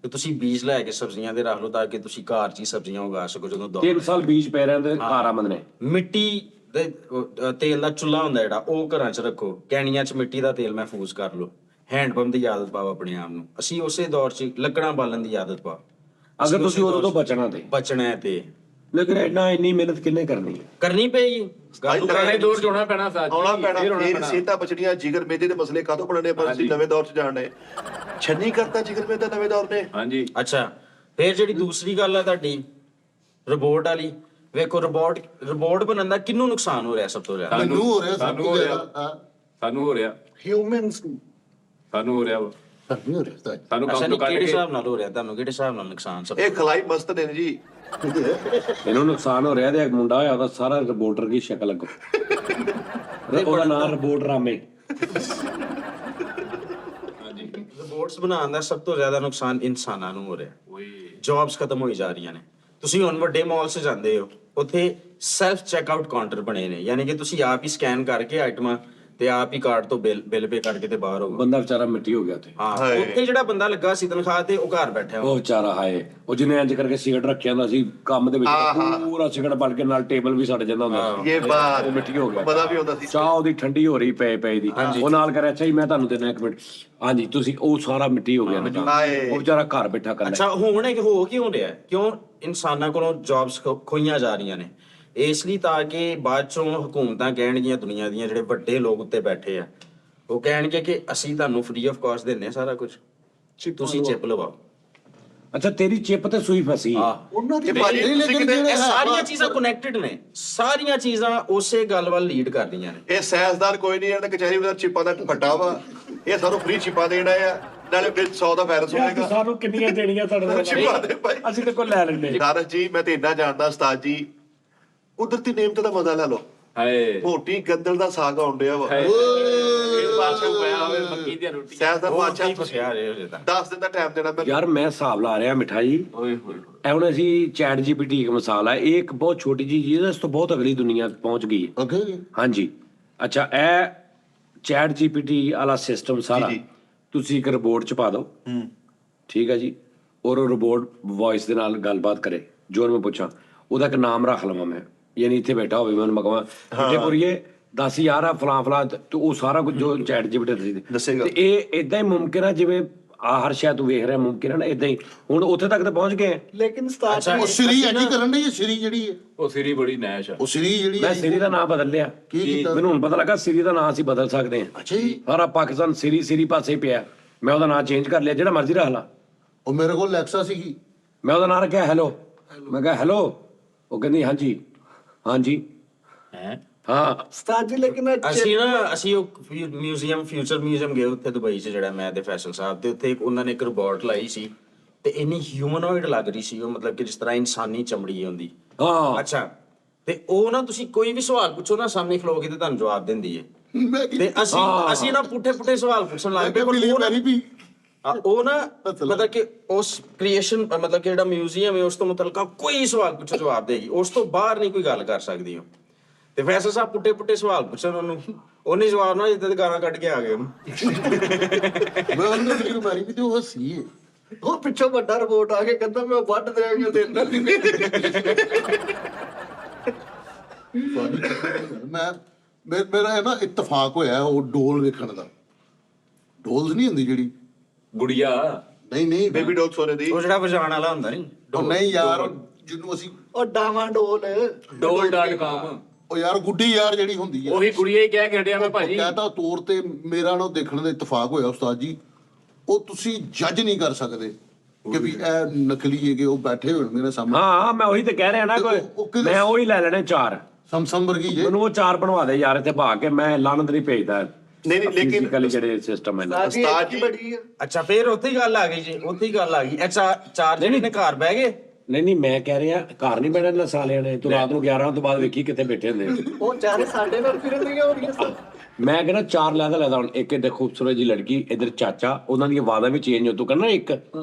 ਤੇ ਤੁਸੀਂ ਬੀਜ ਲੈ ਕੇ ਸਬਜ਼ੀਆਂ ਦੇ ਰੱਖ ਲਓ ਤਾਂ ਕਿ ਤੁਸੀਂ ਘਰ 'ਚ ਹੀ ਸਬਜ਼ੀਆਂ ਉਗਾ ਸਕੋ। ਜਦੋਂ 3 ਸਾਲ ਬੀਜ ਪੈ ਰਹੇ ਤੇ ਆਰਾਮਦ ਨੇ। ਮਿੱਟੀ ਦੇ ਤੇਲ ਦਾ ਚੁੱਲ੍ਹਾ ਹੁੰਦਾ ਜਿਹੜਾ, ਉਹ ਘਰਾਂ 'ਚ ਰੱਖੋ, ਕੈਣੀਆਂ 'ਚ ਮਿੱਟੀ ਦਾ ਤੇਲ ਮਹਿਫੂਜ਼ ਕਰ ਲਓ। ਹੈਂਡ ਪੰਪ ਦੀ ਆਦਤ ਪਾਓ ਆਪਣੇ ਆਪ ਨੂੰ। ਅਸੀਂ ਉਸੇ ਦੌਰ 'ਚ ਲੱਕੜਾਂ ਬਾਲਣ ਦੀ ਆਦਤ ਪਾਓ ਅਗਰ ਤੁਸੀਂ ਉਦੋਂ ਤੋਂ ਬਚਣਾ ਹੈ ਤੇ ਲੇਕਿਨ ਇੰਨੀ ਮਿਹਨਤ ਕਿੰਨੇ ਕਰਨੀ ਹੈ? ਕਰਨੀ ਪਏਗੀ। ਪੁਰਾਣੇ ਦੌਰ 'ਚ ਆਉਣਾ ਪੈਣਾ ਸਾਥ ਆਉਣਾ ਪੈਣਾ। ਫਿਰ ਸਿਹਤਾਂ ਬਚੜੀਆਂ, ਜਿਗਰ ਮੇਦੇ ਦੇ ਮਸਲੇ ਕਾਹਤੋਂ ਬਣਨੇ ਪਰ ਅਸੀਂ ਨਵੇਂ ਦੌਰ 'ਚ ਜਾਣਦੇ ਛੰਨੀ ਕਰਤਾ ਜਿਗਰ ਮੇਦਾ ਨਵੇਂ ਦੌਰ ਨੇ। ਹਾਂਜੀ ਅੱਛਾ ਫਿਰ ਜਿਹੜੀ ਦੂਸਰੀ ਗੱਲ ਹੈ ਤੁਹਾਡੀ ਰੋਬੋਟ ਵਾਲੀ, ਵੇਖੋ ਰੋਬੋਟ ਬਣਨ ਦਾ ਕਿਹਨੂੰ ਨੁਕਸਾਨ ਹੋ ਰਿਹਾ ਸਭ ਤੋਂ ਜ਼ਿਆਦਾ? ਮੈਨੂੰ ਹੋ ਰਿਹਾ, ਸਭ ਤੋਂ ਜ਼ਿਆਦਾ ਸਾਨੂੰ ਹੋ ਰਿਹਾ, ਹਿਊਮਨਸ ਸਾਨੂੰ ਹੋ ਰਿਹਾ, ਨਹੀਂ ਹੋ ਰਿਹਾ ਸਤਾਜ। ਸਾਨੂੰ ਅੱਛਾ ਕੰਮ ਨਹੀਂ ਤੋਂ ਕੱਢ ਕਿਹੜੇ ਕੇ ਹਿਸਾਬ ਨਾਲ ਹੋ ਰਿਹਾ ਤੁਹਾਨੂੰ? ਕਿਹੜੇ ਹਿਸਾਬ ਨਾਲ ਨੁਕਸਾਨ ਸਭ ਇਹ ਖਲਾਈ ਮਸਤ ਨੇ ਜੀ। ਇਹਨੂੰ ਨੁਕਸਾਨ ਹੋ ਰਿਹਾ ਤੇ ਇੱਕ ਮੁੰਡਾ ਹੋਇਆ ਉਹਦਾ ਸਾਰਾ ਰਿਪੋਰਟਰ ਦੀ ਸ਼ਕਲ ਅੱਗੋਂ, ਉਹਦਾ ਨਾਮ ਰਿਪੋਰਟ ਰਾਮੇ। ਰੋਬੋਟਸ ਬਣਾਉਣ ਦਾ ਸਭ ਤੋਂ ਜ਼ਿਆਦਾ ਨੁਕਸਾਨ ਇਨਸਾਨਾਂ ਨੂੰ ਹੋ ਰਿਹਾ। ਜੌਬਸ ਖਤਮ ਹੋਈ ਜਾ ਰਹੀਆਂ ਨੇ। ਤੁਸੀਂ ਹੁਣ ਵੱਡੇ ਮਾਲ 'ਚ ਜਾਂਦੇ ਹੋ, ਉੱਥੇ ਸੈਲਫ ਚੈੱਕਆਊਟ ਕਾਊਂਟਰ ਬਣੇ ਨੇ, ਯਾਨੀ ਕਿ ਤੁਸੀਂ ਆਪ ਹੀ ਸਕੈਨ ਕਰਕੇ ਆਈਟਮਾਂ ਤੇ ਆਪ ਹੀ ਕਾਰਡ ਤੋਂ ਬਿੱਲ ਪੇ ਕਰਕੇ ਤੇ ਬਾਹਰ ਹੋਗਾ। ਬੰਦਾ ਵਿਚਾਰਾ ਮਿੱਟੀ ਹੋ ਗਿਆ ਤੇ ਹਾਂ ਉੱਥੇ ਜਿਹੜਾ ਬੰਦਾ ਲੱਗਾ ਸੀ ਤਨਖਾਹ ਤੇ, ਉਹ ਘਰ ਬੈਠਾ ਉਹ ਵਿਚਾਰਾ ਹਾਏ, ਉਹ ਜਿਹਨੇ ਇੰਜ ਕਰਕੇ ਸਿਗਰਟ ਰੱਖਿਆ ਹੁੰਦਾ ਸੀ ਕੰਮ ਦੇ ਵਿੱਚ, ਪੂਰਾ ਸਿਗਰਟ ਬਣ ਕੇ ਨਾਲ ਟੇਬਲ ਵੀ ਸੜ ਜਾਂਦਾ ਹੁੰਦਾ ਸੀ। ਇਹ ਬਾਤ ਉਹ ਮਿੱਟੀ ਹੋ ਗਿਆ। ਪਤਾ ਵੀ ਹੁੰਦਾ ਸੀ। ਚਾਹ ਉਹਦੀ ਠੰਡੀ ਹੋ ਰਹੀ ਪਏ ਦੀ, ਉਹ ਨਾਲ ਕਰਿਆ ਅੱਛਾ ਜੀ ਮੈਂ ਤੁਹਾਨੂੰ ਦੇਣਾ 1 ਮਿੰਟ, ਹਾਂਜੀ ਤੁਸੀਂ, ਉਹ ਸਾਰਾ ਮਿੱਟੀ ਹੋ ਗਿਆ ਨਾ। ਉਹ ਵਿਚਾਰਾ ਘਰ ਬੈਠਾ ਕਰਨਾ। ਅੱਛਾ ਹੁਣ ਇਹ ਹੋ ਕਿਉਂ ਰਿਹਾ? ਕਿਉਂ ਇਨਸਾਨਾਂ ਕੋਲੋਂ ਜੌਬਸ ਖੋਈਆਂ ਜਾ ਰਹੀਆਂ ਨੇ? ਇਸ ਲਈ ਤਾਂ ਕਿ ਬਾਅਦ ਚੋਂ ਹਕੂਮਤਾਂ ਕਹਿਣਗੀਆਂ, ਦੁਨੀਆ ਦੀਆਂ ਜਿਹੜੇ ਵੱਡੇ ਲੋਕ ਉੱਤੇ ਬੈਠੇ ਆ, ਉਹ ਕਹਿਣਗੇ ਕਿ ਅਸੀਂ ਤੁਹਾਨੂੰ ਫ੍ਰੀ ਆਫ ਕਾਸਟ ਦਿੰਨੇ ਸਾਰਾ ਕੁਝ, ਤੁਸੀਂ ਚਿਪ ਲਵਾਓ। ਅੱਛਾ ਤੇਰੀ ਚਿਪ ਤੇ ਸੂਈ ਫਸੀ। ਉਹਨਾਂ ਦੀ ਭਾਜੀ ਤੁਸੀਂ ਕਿਤੇ ਇਹ ਸਾਰੀਆਂ ਚੀਜ਼ਾਂ ਕਨੈਕਟਡ ਨੇ, ਸਾਰੀਆਂ ਚੀਜ਼ਾਂ ਉਸੇ ਗੱਲ ਵੱਲ ਲੀਡ ਕਰਦੀਆਂ ਨੇ। ਇਹ ਸਾਇੰਸਦਾਨ ਕੋਈ ਨਹੀਂ, ਇਹਨਾਂ ਕਚਹਿਰੀ ਵਿੱਚ ਚਿਪਾਂ ਦਾ ਫੱਟਾ ਵਾ। ਇਹ ਸਾਨੂੰ ਫ੍ਰੀ ਚਿਪਾਂ ਦੇਣਾ ਆ, ਨਾਲੇ ਵਿੱਚ 100 ਦਾ ਵਾਇਰਸ ਹੋਏਗਾ। ਸਾਨੂੰ ਕਿੰਨੀਆਂ ਦੇਣੀਆਂ ਚਿਪਾਂ ਦੇ ਭਾਈ। ਅਸੀਂ ਤੇ ਕੋਈ ਲੈ ਲੈਂਦੇ। ਦਾਰਸ ਜੀ ਮੈਂ ਤੇ ਇੰਨਾ ਜਾਣਦਾ ਉਸਤਾਦ ਜੀ, ਕੁਦਰਤੀ ਨੇਮਤ ਦਾ ਮਜ਼ਾ ਲੈ ਲਓ। ਹਾਏ ਮੋਟੀ ਗੱਦਲ ਦਾ ਸਾਗ ਆਉਂਦਿਆ ਵਾ। ਪਾਸੇ ਪਿਆ ਹੋਵੇ ਮੱਕੀ ਦੀ ਰੋਟੀ। ਸਾਇੰਸਦਾਨ ਉਹ ਬਾਦਸ਼ਾਹ ਨਹੀਂ ਫਸਿਆ ਰਹੇ ਹੋ ਜੇ ਤਾਂ। 10 ਦਿਨ ਦਾ ਟਾਈਮ ਦੇਣਾ ਮੈਨੂੰ। ਯਾਰ ਮੈਂ ਹਿਸਾਬ ਲਾ ਰਿਹਾ ਮਿਠਾਈ, ਓਏ ਹੋਏ ਇਹ ਹੁਣ ਅਸੀਂ ਚੈਟ ਜੀਪੀਟੀ ਇੱਕ ਮਿਸਾਲ ਹੈ, ਇਹ ਇੱਕ ਬਹੁਤ ਛੋਟੀ ਜਿਹੀ ਚੀਜ਼ ਹੈ, ਇਸ ਤੋਂ ਬਹੁਤ ਅਗਲੀ ਦੁਨੀਆ ਪਹੁੰਚ ਗਈ ਹੈ। ਅੱਗੇ ਹਾਂਜੀ ਅੱਛਾ ਇਹ ਚੈਟ ਜੀਪੀਟੀ ਵਾਲਾ ਸਿਸਟਮ ਸਾਰਾ ਜੀ। ਤੁਸੀਂ ਇੱਕ ਰਿਪੋਰਟ ਚ ਪਾ ਦਿਓ, ਠੀਕ ਹੈ ਜੀ, ਔਰ ਉਹ ਰਿਪੋਰਟ ਵੌਇਸ ਦੇ ਨਾਲ ਗੱਲਬਾਤ ਕਰੇ, ਜੋ ਮੈਂ ਪੁੱਛਾਂ ਉਹਦਾ ਇੱਕ ਨਾਮ ਰੱਖ ਲਵਾਂ ਮੈਂ, ਯਾਨੀ ਇੱਥੇ ਬੈਠਾ ਹੋਵੇ ਮੈਂ ਉਹਨੂੰ ਕਹਾਂ ਇੱਥੇ ਪੁਰੀਏ 10,000 ਆ ਫਲਾਂ ਤੇ ਉਹ ਸਾਰਾ ਕੁਝ ਜੋ ਚੈਟ ਜੀਪੀਟੀ ਦੱਸੇਗਾ। ਤੇ ਇਹ ਇਦਾਂ ਹੀ ਮੁਮਕਿਨ ਹੈ ਜਿਵੇਂ ਹਰ ਸ਼ਾਇਦ ਤੂੰ ਵੇਖ ਰਿਹਾ, ਮੁਮਕਿਨ ਹੈ ਨਾ ਇਦਾਂ ਹੀ। ਹੁਣ ਉੱਥੇ ਤੱਕ ਤਾਂ ਪਹੁੰਚ ਗਏ ਆ। ਲੇਕਿਨ ਸਤਾਜ ਉਹ ਸ੍ਰੀ ਐਡੀ ਕਰਨ ਡਈ ਹੈ, ਸ੍ਰੀ ਜਿਹੜੀ ਹੈ, ਉਹ ਸਿਰੀ ਬੜੀ ਨੈਸ਼ ਆ। ਉਹ ਸ੍ਰੀ ਜਿਹੜੀ ਮੈਂ ਹੈ ਸਿਰੀ ਦਾ ਨਾਮ ਬਦਲ ਲਿਆ। ਕੀ ਕੀਤਾ? ਮੈਨੂੰ ਹੁਣ ਪਤਾ ਲੱਗਾ ਸਿਰੀ ਦਾ ਨਾਮ ਅਸੀਂ ਬਦਲ ਸਕਦੇ ਹਾਂ। ਅੱਛਾ ਜੀ। ਸਾਰਾ ਪਾਕਿਸਤਾਨ ਸਿਰੀ ਪਾਸੇ ਹੀ ਪਿਆ, ਮੈਂ ਉਹਦਾ ਨਾਮ ਚੇਂਜ ਕਰ ਲਿਆ, ਜਿਹੜਾ ਮਰਜ਼ੀ ਰੱਖ ਲਾ। ਉਹ ਮੇਰੇ ਕੋਲ ਲੈਕਸਾ ਸੀਗੀ, ਮੈਂ ਉਹਦਾ ਨਾਮ ਰੱਖਿਆ ਹੈਲੋ। ਮੈਂ ਕਿਹਾ ਹੈਲੋ, ਉਹ ਕਹਿੰਦੀ ਹਾਂਜੀ ਹਾਂਜੀ ਹੈ ਹਾਂ। ਸਤਾਜ ਜੀ ਲੇਕਿਨ ਅਸੀਂ ਉਹ ਫਿਊਚਰ ਮਿਊਜ਼ੀਅਮ ਗਏ ਉੱਥੇ ਦੁਬਈ 'ਚ, ਜਿਹੜਾ ਮੈਂ ਤੇ ਫੈਸਲ ਸਾਹਿਬ, ਤੇ ਉੱਥੇ ਉਹਨਾਂ ਨੇ ਇੱਕ ਰੋਬੋਟ ਲਾਈ ਸੀ ਤੇ ਇੰਨੀ ਹਿਊਮਨੋਇਡ ਲੱਗ ਰਹੀ ਸੀ ਉਹ, ਮਤਲਬ ਕਿ ਜਿਸ ਤਰ੍ਹਾਂ ਇਨਸਾਨੀ ਚਮੜੀ ਹੁੰਦੀ। ਹਾਂ ਅੱਛਾ ਤੇ ਉਹ ਨਾ ਤੁਸੀਂ ਕੋਈ ਵੀ ਸਵਾਲ ਪੁੱਛੋ ਨਾ ਸਾਹਮਣੇ ਖਲੋ ਕੇ ਤੇ ਤੁਹਾਨੂੰ ਜਵਾਬ ਦਿੰਦੀ ਹੈ। ਮੈਂ ਤੇ ਅਸੀਂ ਨਾ ਪੁੱਠੇ ਸਵਾਲ ਪੁੱਛਣ ਲੱਗ ਪਏ, ਬਿਲੀ ਮੈਰੀ ਵੀ ਉਹ ਨਾ ਮਤਲਬ ਕਿ ਉਸ ਕ੍ਰੀਏਸ਼ਨ ਮਤਲਬ ਕਿ ਜਿਹੜਾ ਮਿਊਜ਼ੀਅਮ ਹੈ ਉਸ ਤੋਂ ਮੁਤਲਕਾ ਕੋਈ ਸਵਾਲ ਪੁੱਛੋ ਜਵਾਬ ਦੇਗੀ, ਉਸ ਤੋਂ ਬਾਹਰ ਨਹੀਂ ਕੋਈ ਗੱਲ ਕਰ ਸਕਦੀ ਉਹ। ਤੇ ਫੈਸਲ ਸਾਹਿਬ ਪੁੱਠੇ ਸਵਾਲ ਪੁੱਛਣ ਉਹਨੂੰ, ਉਹਨੇ ਜਵਾਬ ਨਾ ਜਿੱਦਾਂ ਗਾਲਾਂ ਕੱਢ ਕੇ ਆ ਗਏ ਉਹਨੂੰ। ਮੈਂ ਉਹਨੂੰ ਬਿਲੀ ਮੈਰੀ ਵੀ ਤੇ ਉਹ ਹੱਸੀ ਹੈ। ਉਹ ਪਿੱਛੋਂ ਵੱਡਾ ਰਿਪੋਰਟ ਆ ਕੇ ਕਹਿੰਦਾ ਮੈਂ ਵੱਢ ਦਿਆਂਗਾ ਤੇ ਇੰਨਾ ਮੇਰਾ ਹੈ ਨਾ ਇਤਫਾਕ ਹੋਇਆ ਉਹ ਡੋਲ ਵੇਖਣ ਦਾ। ਡੋਲਸ ਨਹੀਂ ਹੁੰਦੀ ਜਿਹੜੀ, ਗੁੜੀਆ ਨਹੀਂ ਬੇਬੀ ਡੌਗ ਸੋਨੇ ਦੀ। ਉਹ ਜਿਹੜਾ ਵਜਾਣ ਵਾਲਾ ਹੁੰਦਾ ਨਹੀਂ, ਉਹ ਨਹੀਂ ਯਾਰ, ਜਿਹਨੂੰ ਅਸੀਂ ਉਹ ਡਾਵਾਂ ਡੋਲ ਡੋਲ.com ਉਹ ਯਾਰ ਗੁੱਡੀ ਯਾਰ ਜਿਹੜੀ ਹੁੰਦੀ ਹੈ ਉਹੀ ਕੁੜੀਏ ਹੀ ਕਹਿ ਕੇ ਹਟਿਆ ਮੈਂ ਭਾਜੀ। ਕਹਿਤਾ ਤੌਰ ਤੇ ਮੇਰਾ ਨਾਲ ਦੇਖਣ ਦਾ ਇਤਫਾਕ ਹੋਇਆ ਉਸਤਾਦ ਜੀ, ਉਹ ਤੁਸੀਂ ਜੱਜ ਨਹੀਂ ਕਰ ਸਕਦੇ ਕਿ ਵੀ ਇਹ ਨਕਲੀ ਹੈਗੇ, ਉਹ ਬੈਠੇ ਹੋਏ ਮੇਰੇ ਸਾਹਮਣੇ। ਹਾਂ ਮੈਂ ਉਹੀ ਤੇ ਕਹਿ ਰਿਹਾ ਨਾ, ਕੋਈ ਮੈਂ ਉਹੀ ਲੈ ਲੈਣੇ 4, ਸਮਸਮ ਵਰਗੀ ਜੇ। ਮੈਨੂੰ ਉਹ 4 ਬਣਵਾ ਦੇ ਯਾਰ, ਇੱਥੇ ਭਾ ਕੇ ਮੈਂ ਲਾਨਤ ਨਹੀਂ ਭੇਜਦਾ। ਨਹੀਂ ਲੇਕਿਨ ਫਿਜ਼ੀਕਲੀ ਜਿਹੜੇ ਸਿਸਟਮ ਹੈ ਨਾ, ਉਸਤਾਦ ਜੀ ਬੜੀ ਆ। ਅੱਛਾ ਫਿਰ ਉੱਥੇ ਹੀ ਗੱਲ ਆ ਗਈ ਜੀ, ਉੱਥੇ ਹੀ ਗੱਲ ਆ ਗਈ। ਅੱਛਾ 4 ਜਣੇ ਨੇ ਘਰ ਬਹਿ ਗਏ। ਨਹੀਂ ਮੈਂ ਕਹਿ ਰਿਹਾ ਘਰ ਨਹੀਂ ਬੈਠਣਾ ਸਾਲਿਆਂ ਨੇ, ਤੂੰ ਰਾਤ ਨੂੰ 11 ਤੋਂ ਬਾਅਦ ਵੇਖੀ ਕਿੱਥੇ ਬੈਠੇ ਹੁੰਦੇ। ਉਹ ਚਾਰੇ ਸਾਡੇ ਨਾਲ ਫਿਰਦੀਆਂ ਹੋ ਰਹੀਆਂ ਸਨ। ਮੈਂ ਕਹਿੰਦਾ 4 ਲੈਦਾ ਹੁਣ, ਇੱਕ ਇੱਧਰ ਖੂਬਸੂਰਤ ਜੀ ਲੜਕੀ, ਇੱਧਰ ਚਾਚਾ, ਉਹਨਾਂ ਦੀਆਂ ਵਾਦਾਂ ਵੀ ਚੇਂਜ ਹੋ, ਤੂੰ ਕਹਿੰਦਾ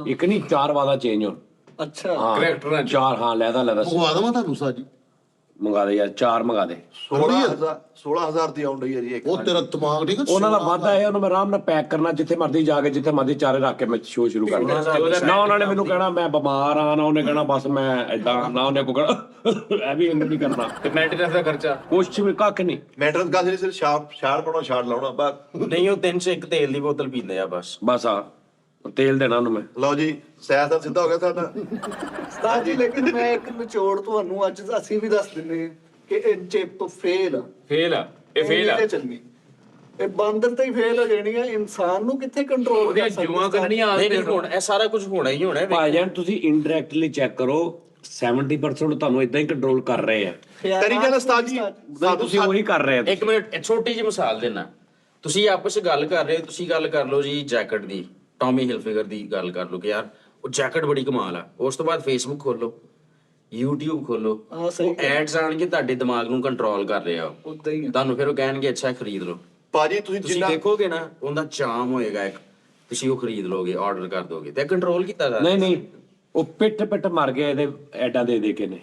ਇੱਕ ਨਹੀਂ 4 ਵਾਦਾਂ ਚੇਂਜ ਹੋ। ਅੱਛਾ ਹਾਂ ਕਰੈਕਟਰਾਂ 'ਚ। 4 ਹਾਂ ਲੈਦਾ ਮੰਗਵਾ ਦੇਵਾਂ ਤੁਹਾਨੂੰ ਉਸਤਾਦ ਜੀ? ਮੰਗਾ ਦੇ ਯਾਰ, 4 ਮੰਗਾ ਦੇ। 16,000 ਦੀ ਆਉਣ ਰਹੀ ਹੈ ਜੀ ਇੱਕ। ਉਹ ਤੇਰਾ ਦਿਮਾਗ ਠੀਕ ਹੈ? ਉਹਨਾਂ ਦਾ ਵਾਦਾ ਹੈ, ਉਹਨੂੰ ਮੈਂ ਆਰਾਮ ਨਾਲ ਪੈਕ ਕਰਨਾ, ਜਿੱਥੇ ਮਰਜ਼ੀ ਜਾ ਕੇ ਜਿੱਥੇ ਮਰਜ਼ੀ ਚਾਰੇ ਰੱਖ ਕੇ ਮੈਂ ਸ਼ੋਅ ਸ਼ੁਰੂ ਕਰ ਦੇਣਾ। ਨਾ ਉਹਨਾਂ ਨੇ ਮੈਨੂੰ ਕਹਿਣਾ ਮੈਂ ਬਿਮਾਰ ਆ, ਨਾ ਉਹਨੇ ਕਹਿਣਾ ਬਸ ਮੈਂ ਏਦਾਂ, ਨਾ ਉਹਨੇ ਕੋ ਕਹਿਣਾ ਇਹ ਵੀ ਇਹਨੂੰ ਨਹੀਂ ਕਰਨਾ, ਤੇ ਮੇਨਟੇਨੈਂਸ ਦਾ ਖਰਚਾ। ਕੁਛ ਵੀ ਕੱਖ ਨਹੀਂ। ਮੈਟਰ ਗੱਲ ਨਹੀਂ, ਸਿਰਫ ਛਾੜ ਪਾਉਣਾ, ਛਾੜ ਲਾਉਣਾ ਬਸ। ਨਹੀਂ ਉਹ 3 ਚ ਇੱਕ ਤੇਲ ਦੀ ਬੋਤਲ ਪੀਂਦੇ ਆ ਬਸ। ਬਸ ਆ ਤੇਲ ਦੇਣਾ ਉਹਨੂੰ ਮੈਂ। ਲਓ ਜੀ ਸਿਆਸਤ ਸਿੱਧਾ ਹੋ ਗਿਆ ਸਾਡਾ। ਉਸਤਾਦ ਜੀ ਲੇਕਿਨ ਮੈਂ ਇੱਕ ਨਿਚੋੜ ਤੁਹਾਨੂੰ ਅੱਜ ਅਸੀਂ ਵੀ ਦੱਸ ਦਿੰਦੇ ਹਾਂ ਕਿ ਇਹ ਚਿਪ ਫੇਲ ਆ। ਫੇਲ ਆ, ਇਹ ਫੇਲ ਆ। ਨਹੀਂ ਚੱਲਣੀ, ਇਹ ਬਾਂਦਰ ਤੇ ਹੀ ਫੇਲ ਹੋ ਜਾਣੀ ਆ। ਇਨਸਾਨ ਨੂੰ ਕਿੱਥੇ ਕੰਟਰੋਲ ਉਹਦੀਆਂ ਕਰ ਜੂਆਂ ਸਕਦੇ? ਕਰਨੀਆਂ ਨਹੀਂ ਆਉਂਦੇ ਨਹੀਂ ਹੁਣ ਇਹ ਸਾਰਾ ਕੁਝ ਹੋਣਾ ਹੀ ਹੋਣਾ ਹੈ। ਭਾਈਜਾਨ ਤੁਸੀਂ ਇਨਡਾਇਰੈਕਟਲੀ ਚੈੱਕ ਕਰੋ, 70% ਤੁਹਾਨੂੰ ਇਦਾਂ ਹੀ ਕੰਟਰੋਲ ਕਰ ਰਹੇ ਆ। ਕਰੀ ਜਾਣਾ ਉਸਤਾਦ ਜੀ। ਤੁਸੀਂ ਉਹੀ ਕਰ ਰਹੇ ਹੋ। ਇੱਕ ਮਿੰਟ ਛੋਟੀ ਜਿਹੀ ਮਿਸਾਲ ਦੇਣਾ। ਤੁਸੀਂ ਆਪਸ ਵਿੱਚ ਗੱਲ ਕਰ ਰਹੇ ਹੋ, ਤੁਸੀਂ ਗੱਲ ਕਰ ਲਓ ਜੀ ਜੈਕਟ ਦੀ, ਟੌਮੀ ਹਿਲਫਿਗਰ ਦੀ ਗੱਲ ਕਰ ਲਓ ਕਿ ਯਾਰ ਉਹ ਜੈਕਟ ਬੜੀ ਕਮਾਲ ਆ। ਉਸ ਤੋਂ ਬਾਅਦ ਫੇਸਬੁੱਕ ਖੋਲੋ, YouTube ਖੋਲੋ, ਹਾਂ, ਸਹੀ ਉਹ ਐਡਸ ਆਣਗੇ ਤੁਹਾਡੇ ਦਿਮਾਗ ਨੂੰ ਕੰਟਰੋਲ ਕਰ ਰਹੇ ਆ ਉਹ। ਉਦਾਂ ਹੀ ਆ। ਤੁਹਾਨੂੰ ਫਿਰ ਉਹ ਕਹਿਣਗੇ ਅੱਛਾ ਖਰੀਦ ਲਓ। ਭਾਜੀ ਤੁਸੀਂ ਤੁਸੀਂ ਜਿੰਨਾ ਦੇਖੋਗੇ ਨਾ ਉਹਦਾ ਚਾਮ ਹੋਏਗਾ ਇੱਕ, ਤੁਸੀਂ ਉਹ ਖਰੀਦ ਲਓਗੇ, ਆਰਡਰ ਕਰ ਦੋਗੇ ਤੇ ਕੰਟਰੋਲ ਕੀਤਾ ਜਾ ਨਹੀਂ ਉਹ ਪਿੱਟ ਮਰ ਗਏ ਇਹਦੇ ਐਡਾਂ ਦੇ ਕੇ ਨੇ।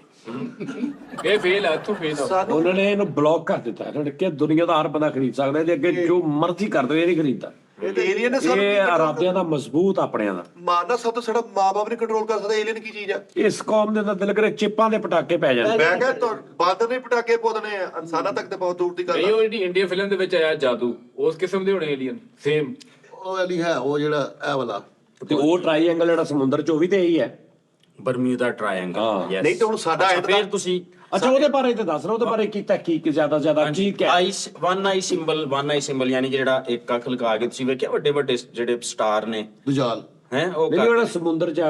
ਇਹ ਫੇਲ ਆ, ਇੱਥੋਂ ਫੇਲ ਆ। ਉਹਨਾਂ ਨੇ ਇਹਨੂੰ ਬਲੌਕ ਕਰ ਦਿੱਤਾ। ਇਹਨਾਂ ਨੇ ਕਿਹਾ ਦੁਨੀਆ ਦਾ ਹਰ ਬੰਦਾ ਖਰੀਦ ਸਕਦਾ, ਇਹਦੇ ਅੱਗੇ ਜੋ ਮਰਜ਼ੀ ਕਰ ਦੋ ਇਹ ਨਹੀਂ ਖਰੀਦਦਾ। ਏਲੀਅਨ ਨੇ ਸਾਨੂੰ ਇਹ ਅਰਾਬੀਆਂ ਦਾ ਮਜ਼ਬੂਤ ਆਪਣਿਆਂ ਦਾ। ਮਾਰਨਾ ਸਭ ਤੋਂ ਸਾਡਾ ਮਾਂ-ਬਾਪ ਨੇ ਕੰਟਰੋਲ ਕਰ ਸਕਦਾ। ਏਲੀਅਨ ਕੀ ਚੀਜ਼ ਆ? ਇਸ ਕੌਮ ਦੇ ਅੰਦਰ ਦਿਲ ਕਰੇ ਚਿੱਪਾਂ ਦੇ ਪਟਾਕੇ ਪੈ ਜਾਣ। ਮੈਂ ਕਿਹਾ ਬਾਂਦਰ ਨੇ ਪਟਾਕੇ ਪੋਦਨੇ ਆ, ਇਨਸਾਨਾਂ ਤੱਕ ਤੇ ਬਹੁਤ ਦੂਰ ਦੀ ਗੱਲ ਨਹੀਂ ਆ। ਉਹ ਜਿਹੜੀ ਇੰਡੀਅਨ ਫਿਲਮ ਦੇ ਵਿੱਚ ਆਇਆ ਜਾਦੂ, ਉਸ ਕਿਸਮ ਦੇ ਹੋਣੇ ਏਲੀਅਨ ਸੇਮ। ਉਹ ਵਾਲੀ ਹੈ, ਉਹ ਜਿਹੜਾ ਇਹ ਵਾਲਾ ਤੇ ਉਹ ਟ੍ਰਾਈਐਂਗਲ ਜਿਹੜਾ ਸਮੁੰਦਰ ਚ, ਉਹ ਵੀ ਤੇ ਇਹੀ ਹੈ। ਬਰਮਿਊਦਾ ਟ੍ਰਾਇੰਗਲ। ਹਾਂ। ਨਹੀਂ ਤਾਂ ਹੁਣ ਸਾਡਾ ਫਿਰ ਤੁਸੀਂ ਅੱਛਾ ਉਹਦੇ ਬਾਰੇ ਤੇ ਦੱਸ ਰਿਹਾ, ਉਹਦੇ ਬਾਰੇ ਕੀ ਤਹਿਕੀਕ ਜ਼ਿਆਦਾ ਕੀ ਹੈ? ਆਈਸ ਵਨ ਆਈ ਸਿੰਬਲ ਯਾਨੀ ਕਿ ਜਿਹੜਾ ਇੱਕ ਅੱਖ ਲਗਾ ਕੇ ਤੁਸੀਂ ਵੇਖਿਆ ਵੱਡੇ ਵੱਡੇ ਜਿਹੜੇ ਸਟਾਰ ਨੇ ਦੁਜਾਲ ਹੈ ਉਹ ਨਹੀਂ ਜਿਹੜਾ ਸਮੁੰਦਰ ਚ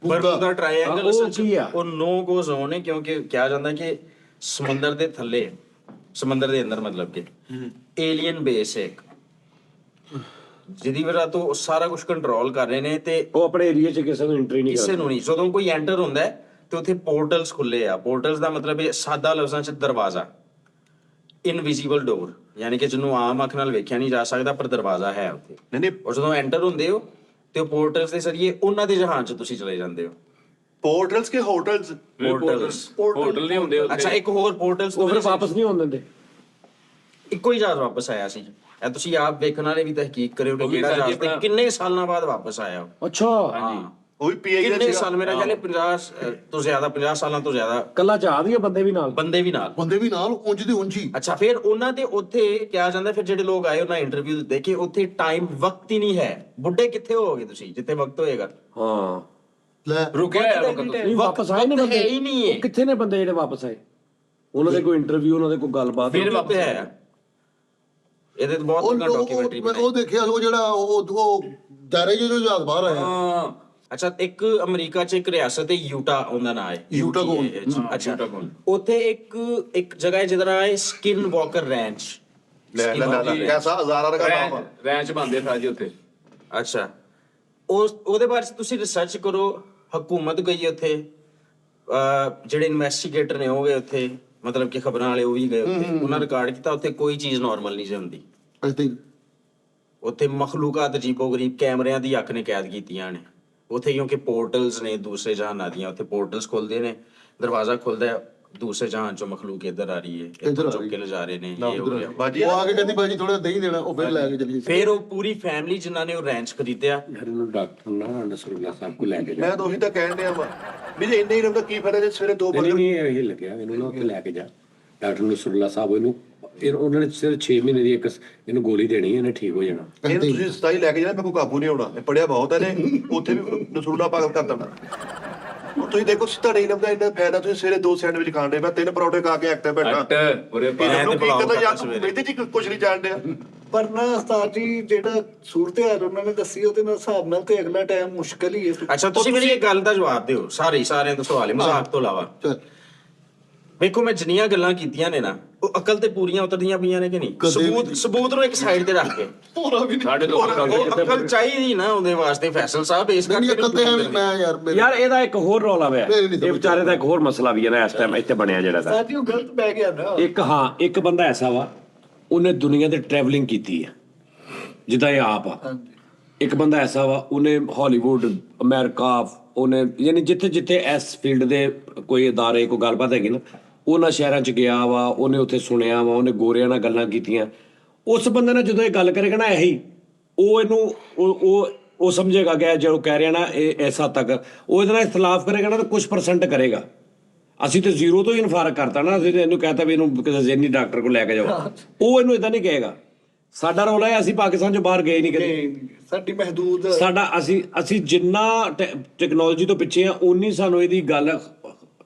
ਬਰਮੂਦਾ ਟ੍ਰਾਇਐਂਗਲ ਉਹ ਕੀ ਆ? ਉਹ ਨੋ ਗੋ ਜ਼ੋਨ ਹੈ ਕਿਉਂਕਿ ਕਿਹਾ ਜਾਂਦਾ ਕਿ ਸਮੁੰਦਰ ਦੇ ਥੱਲੇ, ਸਮੁੰਦਰ ਦੇ ਅੰਦਰ ਮਤਲਬ ਕਿ ਏਲੀਅਨ ਬੇਸ ਹੈ ਇੱਕ, ਜਿਹਦੀ ਵਜ੍ਹਾ ਤੋਂ ਉਹ ਸਾਰਾ ਕੁਝ ਕੰਟਰੋਲ ਕਰ ਰਹੇ ਨੇ ਤੇ ਉਹ ਆਪਣੇ ਏਰੀਆ ਚ ਕਿਸੇ ਨੂੰ ਐਂਟਰੀ ਨਹੀਂ ਕਿਸੇ ਕਰਦਾ। ਨੂੰ ਨਹੀਂ। ਜਦੋਂ ਕੋਈ ਐਂਟਰ ਹੁੰਦਾ ਹੈ ਤੇ ਉੱਥੇ ਪੋਰਟਲਸ ਖੁੱਲੇ ਆ। ਪੋਰਟਲਸ ਦਾ ਮਤਲਬ ਹੈ ਸਾਦਾ ਲਫ਼ਜ਼ਾਂ ਚ ਦਰਵਾਜ਼ਾ, ਇਨਵਿਜ਼ੀਬਲ ਡੋਰ, ਯਾਨੀ ਕਿ ਜਿਹਨੂੰ ਆਮ ਅੱਖ ਨਾਲ ਵੇਖਿਆ ਨਹੀਂ ਜਾ ਸਕਦਾ ਪਰ ਦਰਵਾਜ਼ਾ ਹੈ ਉੱਥੇ। ਨਹੀਂ ਨਹੀਂ ਔਰ ਜਦੋਂ ਐਂਟਰ ਹੁੰਦੇ ਹੋ ਤੇ ਉਹ ਪੋਰਟਲਸ ਦੇ ਜ਼ਰੀਏ ਉਹਨਾਂ ਦੇ ਜਹਾਨ 'ਚ ਤੁਸੀਂ ਚਲੇ ਜਾਂਦੇ ਹੋ। ਪੋਰਟਲਸ ਕੇ ਹੋਟਲਸ? ਹੋਟਲ ਨਹੀਂ ਹੁੰਦੇ ਉੱਥੇ। ਅੱਛਾ ਇੱਕ ਹੋਰ ਪੋਰਟਲਸ ਉਹ ਫਿਰ ਵਾਪਸ ਨਹੀਂ ਹੋਣ ਦਿੰਦੇ। ਇੱਕੋ ਹੀ ਜਹਾਜ਼ ਵਾਪਸ ਆਇਆ ਸੀ। ਇਹ ਤੁਸੀਂ ਆਪ ਵੇਖਣ ਵਾਲੇ ਵੀ ਤਹਿਕੀਕ ਕਰਿਓ ਕਿ ਉਹ ਵੀ ਕਿਹੜਾ ਸਰ ਜੀ ਜਹਾਜ਼ ਤੇ ਆਪਣਾ- ਕਿੰਨੇ ਸਾਲਾਂ ਬਾਅਦ ਵਾਪਸ ਆਇਆ ਉਹ। ਅੱਛਾ ਹਾਂ ਉਹ ਵੀ ਪੀਆਈ ਕਿੰਨੇ ਸਾਲ, ਮੇਰਾ ਖਿਆਲ ਹੈ 50 ਤੋਂ ਜ਼ਿਆਦਾ, 50 ਸਾਲਾਂ ਤੋਂ ਜ਼ਿਆਦਾ ਕੱਲਾ ਜਹਾਜ਼ ਹੀ ਆ, ਬੰਦੇ ਵੀ ਨਾਲ? ਬੰਦੇ ਵੀ ਨਾਲ। ਬੰਦੇ ਵੀ ਨਾਲ ਉਂਝ ਦੀ ਉਂਝ ਹੀ। ਅੱਛਾ ਫਿਰ ਉਹਨਾਂ ਦੇ ਉੱਥੇ ਕਿਹਾ ਜਾਂਦਾ, ਫਿਰ ਜਿਹੜੇ ਲੋਕ ਆਏ ਉਹਨਾਂ ਇੰਟਰਵਿਊ ਦਿੱਤੇ ਕਿ ਉੱਥੇ ਟਾਈਮ ਵਕਤ ਹੀ ਨਹੀਂ ਹੈ। ਬੁੱਢੇ ਕਿੱਥੇ ਹੋਵੋਗੇ ਤੁਸੀਂ ਜਿੱਥੇ ਵਕਤ ਹੋਏਗਾ? ਹਾਂ ਲੈ ਰੁਕਿਆ ਹੋਇਆ ਵਕਤ ਉੱਥੇ। ਨਹੀਂ ਵਾਪਸ ਆਏ ਨੇ ਬੰਦੇ? ਹੈ ਹੀ ਨਹੀਂ ਹੈ। ਉਹ ਕਿੱਥੇ ਨੇ ਬੰਦੇ ਜਿਹੜੇ ਵਾਪਸ ਆਏ? ਉਹਨਾਂ ਦੇ ਕੋਈ ਇੰਟਰਵਿਊ, ਉਹਨਾਂ ਦੇ ਕੋਈ ਗੱਲਬਾਤ? ਫਿਰ ਵਾਪਸ ਆਇਆ। ਇਹਦੇ ਤੇ ਬਹੁਤ ਵੱਡਾ ਡਾਕੂਮੈਂਟਰੀ ਉਹ ਦੇਖਿਆ ਉਹ ਜਿਹੜਾ ਉਹ ਦਾਇਰੇ ਜੋ ਜਹਾਜ਼ ਬਾਹਰ ਆਇਆ। ਹਾਂ ਅੱਛਾ ਇੱਕ ਅਮਰੀਕਾ 'ਚ ਇੱਕ ਰਿਆਸਤ ਹੈ ਯੂਟਾ, ਉਹਦਾ ਨਾਮ ਹੈ ਯੂਟਾਗੋਨ। ਅੱਛਾ ਯੂਟਾਗੋਨ। ਉੱਥੇ ਇੱਕ ਜਗ੍ਹਾ ਹੈ ਜਿਹਦਾ ਨਾਮ ਹੈ ਸਕਿਨ ਵਾਕਰ ਰੈਂਚ। ਲੈ ਕੈਸਾ ਹਜ਼ਾਰਾਂ ਦਾ ਕੰਮ ਆ। ਰੈਂਚ ਬੰਦੇ ਸਾਜੀ ਉੱਥੇ। ਅੱਛਾ ਉਹਦੇ ਬਾਰੇ 'ਚ ਤੁਸੀਂ ਰਿਸਰਚ ਕਰੋ। ਹਕੂਮਤ ਗਈ ਉੱਥੇ, ਜਿਹੜੇ ਇਨਵੈਸਟੀਗੇਟਰ ਨੇ ਉਹ ਗਏ ਉੱਥੇ, ਮਤਲਬ ਕਿ ਖਬਰਾਂ ਵਾਲੇ ਉਹ ਵੀ ਗਏ ਉੱਥੇ, ਉਹਨਾਂ ਰਿਕਾਰਡ ਕੀਤਾ ਉੱਥੇ ਕੋਈ ਚੀਜ਼ ਨਾਰਮਲ ਨਹੀਂ ਸੀ ਹੁੰਦੀ। ਆਈ ਥਿੰਕ ਉੱਥੇ ਮਖਲੂਕਾਤ ਅਜੀਬੋ-ਗਰੀਬ ਕੈਮਰਿਆਂ ਦੀ ਅੱਖ ਨੇ ਕੈਦ ਕੀਤੀਆਂ ਨੇ ਉੱਥੇ, ਕਿਉਂਕਿ ਪੋਰਟਲਸ ਨੇ ਦੂਸਰੇ ਜਹਾਨਾਂ ਦੀਆਂ। ਉੱਥੇ ਪੋਰਟਲਸ ਖੁੱਲਦੇ ਨੇ, ਦਰਵਾਜ਼ਾ ਖੁੱਲਦਾ ਹੈ, ਦੂਸਰੇ ਜਹਾਨ ਚੋਂ ਮਖਲੂਕ ਇੱਧਰ ਆ ਰਹੀ ਹੈ, ਇੱਧਰ ਚੁੱਕ ਕੇ ਲਿਜਾ ਰਹੇ ਨੇ, ਇਹ ਹੋ ਗਿਆ। ਬਾਜੀ ਉਹ ਆ ਕੇ ਕਹਿੰਦੀ ਬਾਜੀ ਥੋੜਾ ਦਹੀਂ ਦੇਣਾ, ਉਹ ਫਿਰ ਲੈ ਕੇ ਚਲੀ ਗਈ। ਫਿਰ ਉਹ ਪੂਰੀ ਫੈਮਿਲੀ ਜਿਨ੍ਹਾਂ ਨੇ ਉਹ ਰੈਂਚ ਖਰੀਦਿਆ, ਯਾਰ ਇਹਨੂੰ ਡਾਕਟਰ ਨਾ ਨਸਰੁੱਲਾ ਸਾਹਿਬ ਕੋ ਲੈ ਕੇ ਜਾ। ਮੈਂ ਤਾਂ ਉਹੀ ਤਾਂ ਕਹਿਣ ਡਿਆ ਵਾ ਵੀ ਜੇ ਇੰਨੇ ਹੀ ਰਮਦਾ ਕੀ ਫਾਇਦਾ ਜੇ ਸਵੇਰੇ 2 ਨਹੀਂ ਵਜੇ। ਇਹ ਲੱਗਿਆ ਇਹਨੂੰ ਨਾ ਉੱਥੇ ਲੈ ਕੇ ਜਾ ਡਾਕਟਰ ਨਸਰੁੱਲਾ ਸਾਹਿਬ। ਇਹਨੂੰ ਉਹਨਾਂ ਨੇ ਸਿਰ 6 ਮਹੀਨੇ ਦੀ ਇੱਕ ਇਹਨੂੰ ਗੋਲੀ ਦੇਣੀ, ਇਹਨੇ ਠੀਕ ਹੋ ਜਾਣਾ। ਇਹਨੂੰ ਤੁਸੀਂ 27 ਲੈ ਕੇ ਜਾਣਾ, ਮੇਰੇ ਕੋਲ ਕਾਬੂ ਨਹੀਂ ਆਉਣਾ। ਇਹ ਪੜਿਆ ਬਹੁਤ ਹੈ ਨੇ, ਉੱਥੇ ਵੀ ਨਸਰੂਲਾ ਪਾਗਲ ਕਰ ਦੇਣਾ। ਹੁਣ ਤੁਸੀਂ ਦੇਖੋ ਤੁਹਾਡੇ ਇਲਮ ਦਾ ਇੰਨਾ ਫਾਇਦਾ, ਤੁਸੀਂ ਸਵੇਰੇ 2 ਸੈਂਡਵਿਚ ਖਾਣ ਦੇ, ਮੈਂ 3 ਪਰੌਂਠੇ ਖਾ ਕੇ ਐਕਟਿਵ ਬੈਠਾ। ਅੱਟ ਉਰੇ ਇਹਨਾਂ ਨੂੰ ਕੀ ਪਲਾਓ ਕਹਿੰਦਾ ਯਾਰ ਖਾਧਾ ਤੂੰ ਸਵੇਰੇ। ਇਹਦੇ ਚ ਕੁਝ ਨਹੀਂ ਜਾਣਦਿਆ। ਪਰ ਨਾ ਉਸਤਾਦ ਜੀ ਜਿਹੜਾ ਸੂਰਤ-ਹਾਲ ਉਹਨਾਂ ਨੇ ਦੱਸੀ ਉਹਦੇ ਨਾਲ ਹਿਸਾਬ ਨਾਲ ਤੇ ਅਗਲਾ ਟਾਈਮ ਮੁਸ਼ਕਲ ਹੀ ਹੈ। ਅੱਛਾ ਤੁਸੀਂ ਮੇਰੀ ਇੱਕ ਗੱਲ ਦਾ ਜਵਾਬ ਦਿਓ, ਸਾਰਿਆਂ ਦਾ ਸਵਾਲ ਹੈ ਮਜ਼ਾਕ ਤੋਂ ਇਲਾਵਾ। ਚੱਲ ਵੇਖੋ ਮੈਂ ਜਿੰਨੀਆਂ ਗੱਲਾਂ ਕੀਤੀਆਂ ਨੇ ਨਾ, ਉਹ ਅਕਲ ਤੇ ਪੂਰੀਆਂ ਉਤਰਦੀਆਂ ਪਈਆਂ ਨੇ ਕਿ ਨਹੀਂ? ਕਦੇ ਵੀ ਸਬੂਤ ਨੂੰ ਇੱਕ ਸਾਈਡ ਤੇ ਰੱਖ ਕੇ ਸਾਡੇ ਤੋਂ ਉਹ ਅਕਲ ਚਾਹੀਦੀ ਨਾ ਉਹਦੇ ਵਾਸਤੇ ਫੈਸਲ ਸਾਹਿਬ, ਇਸ ਨਹੀਂ ਕਰਕੇ ਅਕਲ ਤੇ ਐਵੇਂ ਮੈਂ ਯਾਰ ਯਾਰ ਇਹਦਾ ਇੱਕ ਹੋਰ ਰੌਲਾ ਵੇ, ਨਹੀਂ, ਨਹੀਂ ਇਹ ਵਿਚਾਰੇ ਦਾ ਇੱਕ ਹੋਰ ਮਸਲਾ ਵੀ ਹੈ ਨਾ ਇਸ ਟਾਈਮ ਇੱਥੇ ਬਣਿਆ ਜਿਹੜਾ ਦਾ। ਉਸਤਾਦ ਜੀ ਉਹ ਗਲਤ ਬਹਿ ਗਿਆ ਨਾ। ਇੱਕ ਬੰਦਾ ਐਸਾ ਵਾ, ਉਹਨੇ ਦੁਨੀਆ ਤੇ ਟਰੈਵਲਿੰਗ ਕੀਤੀ ਹੈ ਜਿੱਦਾਂ ਇਹ ਆਪ ਆ। ਹਾਂਜੀ ਇੱਕ ਬੰਦਾ ਐਸਾ ਵਾ, ਉਹਨੇ ਹਾਲੀਵੁੱਡ, ਅਮਰੀਕਾ, ਉਹਨੇ ਯਾਨੀ ਜਿੱਥੇ ਜਿੱਥੇ ਇਸ ਫੀਲਡ ਦੇ ਕੋਈ ਅਦਾਰੇ, ਕੋਈ ਗੱਲਬਾਤ ਹੈਗੀ ਨਾ, ਉਹਨਾਂ ਸ਼ਹਿਰਾਂ 'ਚ ਗਿਆ ਵਾ, ਉਹਨੇ ਉੱਥੇ ਸੁਣਿਆ ਵਾ, ਉਹਨੇ ਗੋਰਿਆਂ ਨਾਲ ਗੱਲਾਂ ਕੀਤੀਆਂ। ਉਸ ਬੰਦੇ ਨਾਲ ਜਦੋਂ ਇਹ ਗੱਲ ਕਰੇਗਾ ਨਾ ਇਹੀ, ਉਹ ਇਹਨੂੰ ਉਹ ਸਮਝੇਗਾ ਕਿ ਜੋ ਕਹਿ ਰਿਹਾ ਨਾ ਇਹ ਇਸ ਹੱਦ ਤੱਕ, ਉਹ ਇਹਦੇ ਨਾਲ ਇਖਤਲਾਫ ਕਰੇਗਾ ਨਾ ਤਾਂ ਕੁਝ % ਕਰੇਗਾ। ਅਸੀਂ ਤੇ ਜ਼ੀਰੋ ਤੋਂ ਹੀ ਇਨਫਾਰਕ ਕਰਤਾ ਨਾ, ਅਸੀਂ ਇਹਨੂੰ ਕਹਤਾ ਵੀ ਇਹਨੂੰ ਕਿਸੇ ਜ਼ਹਿਨੀ ਡਾਕਟਰ ਕੋਲ ਲੈ ਕੇ ਜਾਓ, ਉਹ ਇਹਨੂੰ ਇਦਾਂ ਨਹੀਂ ਕਹੇਗਾ। ਸਾਡਾ ਰੌਲਾ ਹੈ ਅਸੀਂ ਪਾਕਿਸਤਾਨ 'ਚੋਂ ਬਾਹਰ ਗਏ ਨਹੀਂ ਕਦੇ। ਸਾਡੀ ਮਹਦੂਦ ਸਾਡਾ ਅਸੀਂ ਜਿੰਨਾ ਟੈਕਨੋਲੋਜੀ ਤੋਂ ਪਿੱਛੇ ਆ, ਉਨੀ ਸਾਨੂੰ ਇਹਦੀ ਗੱਲ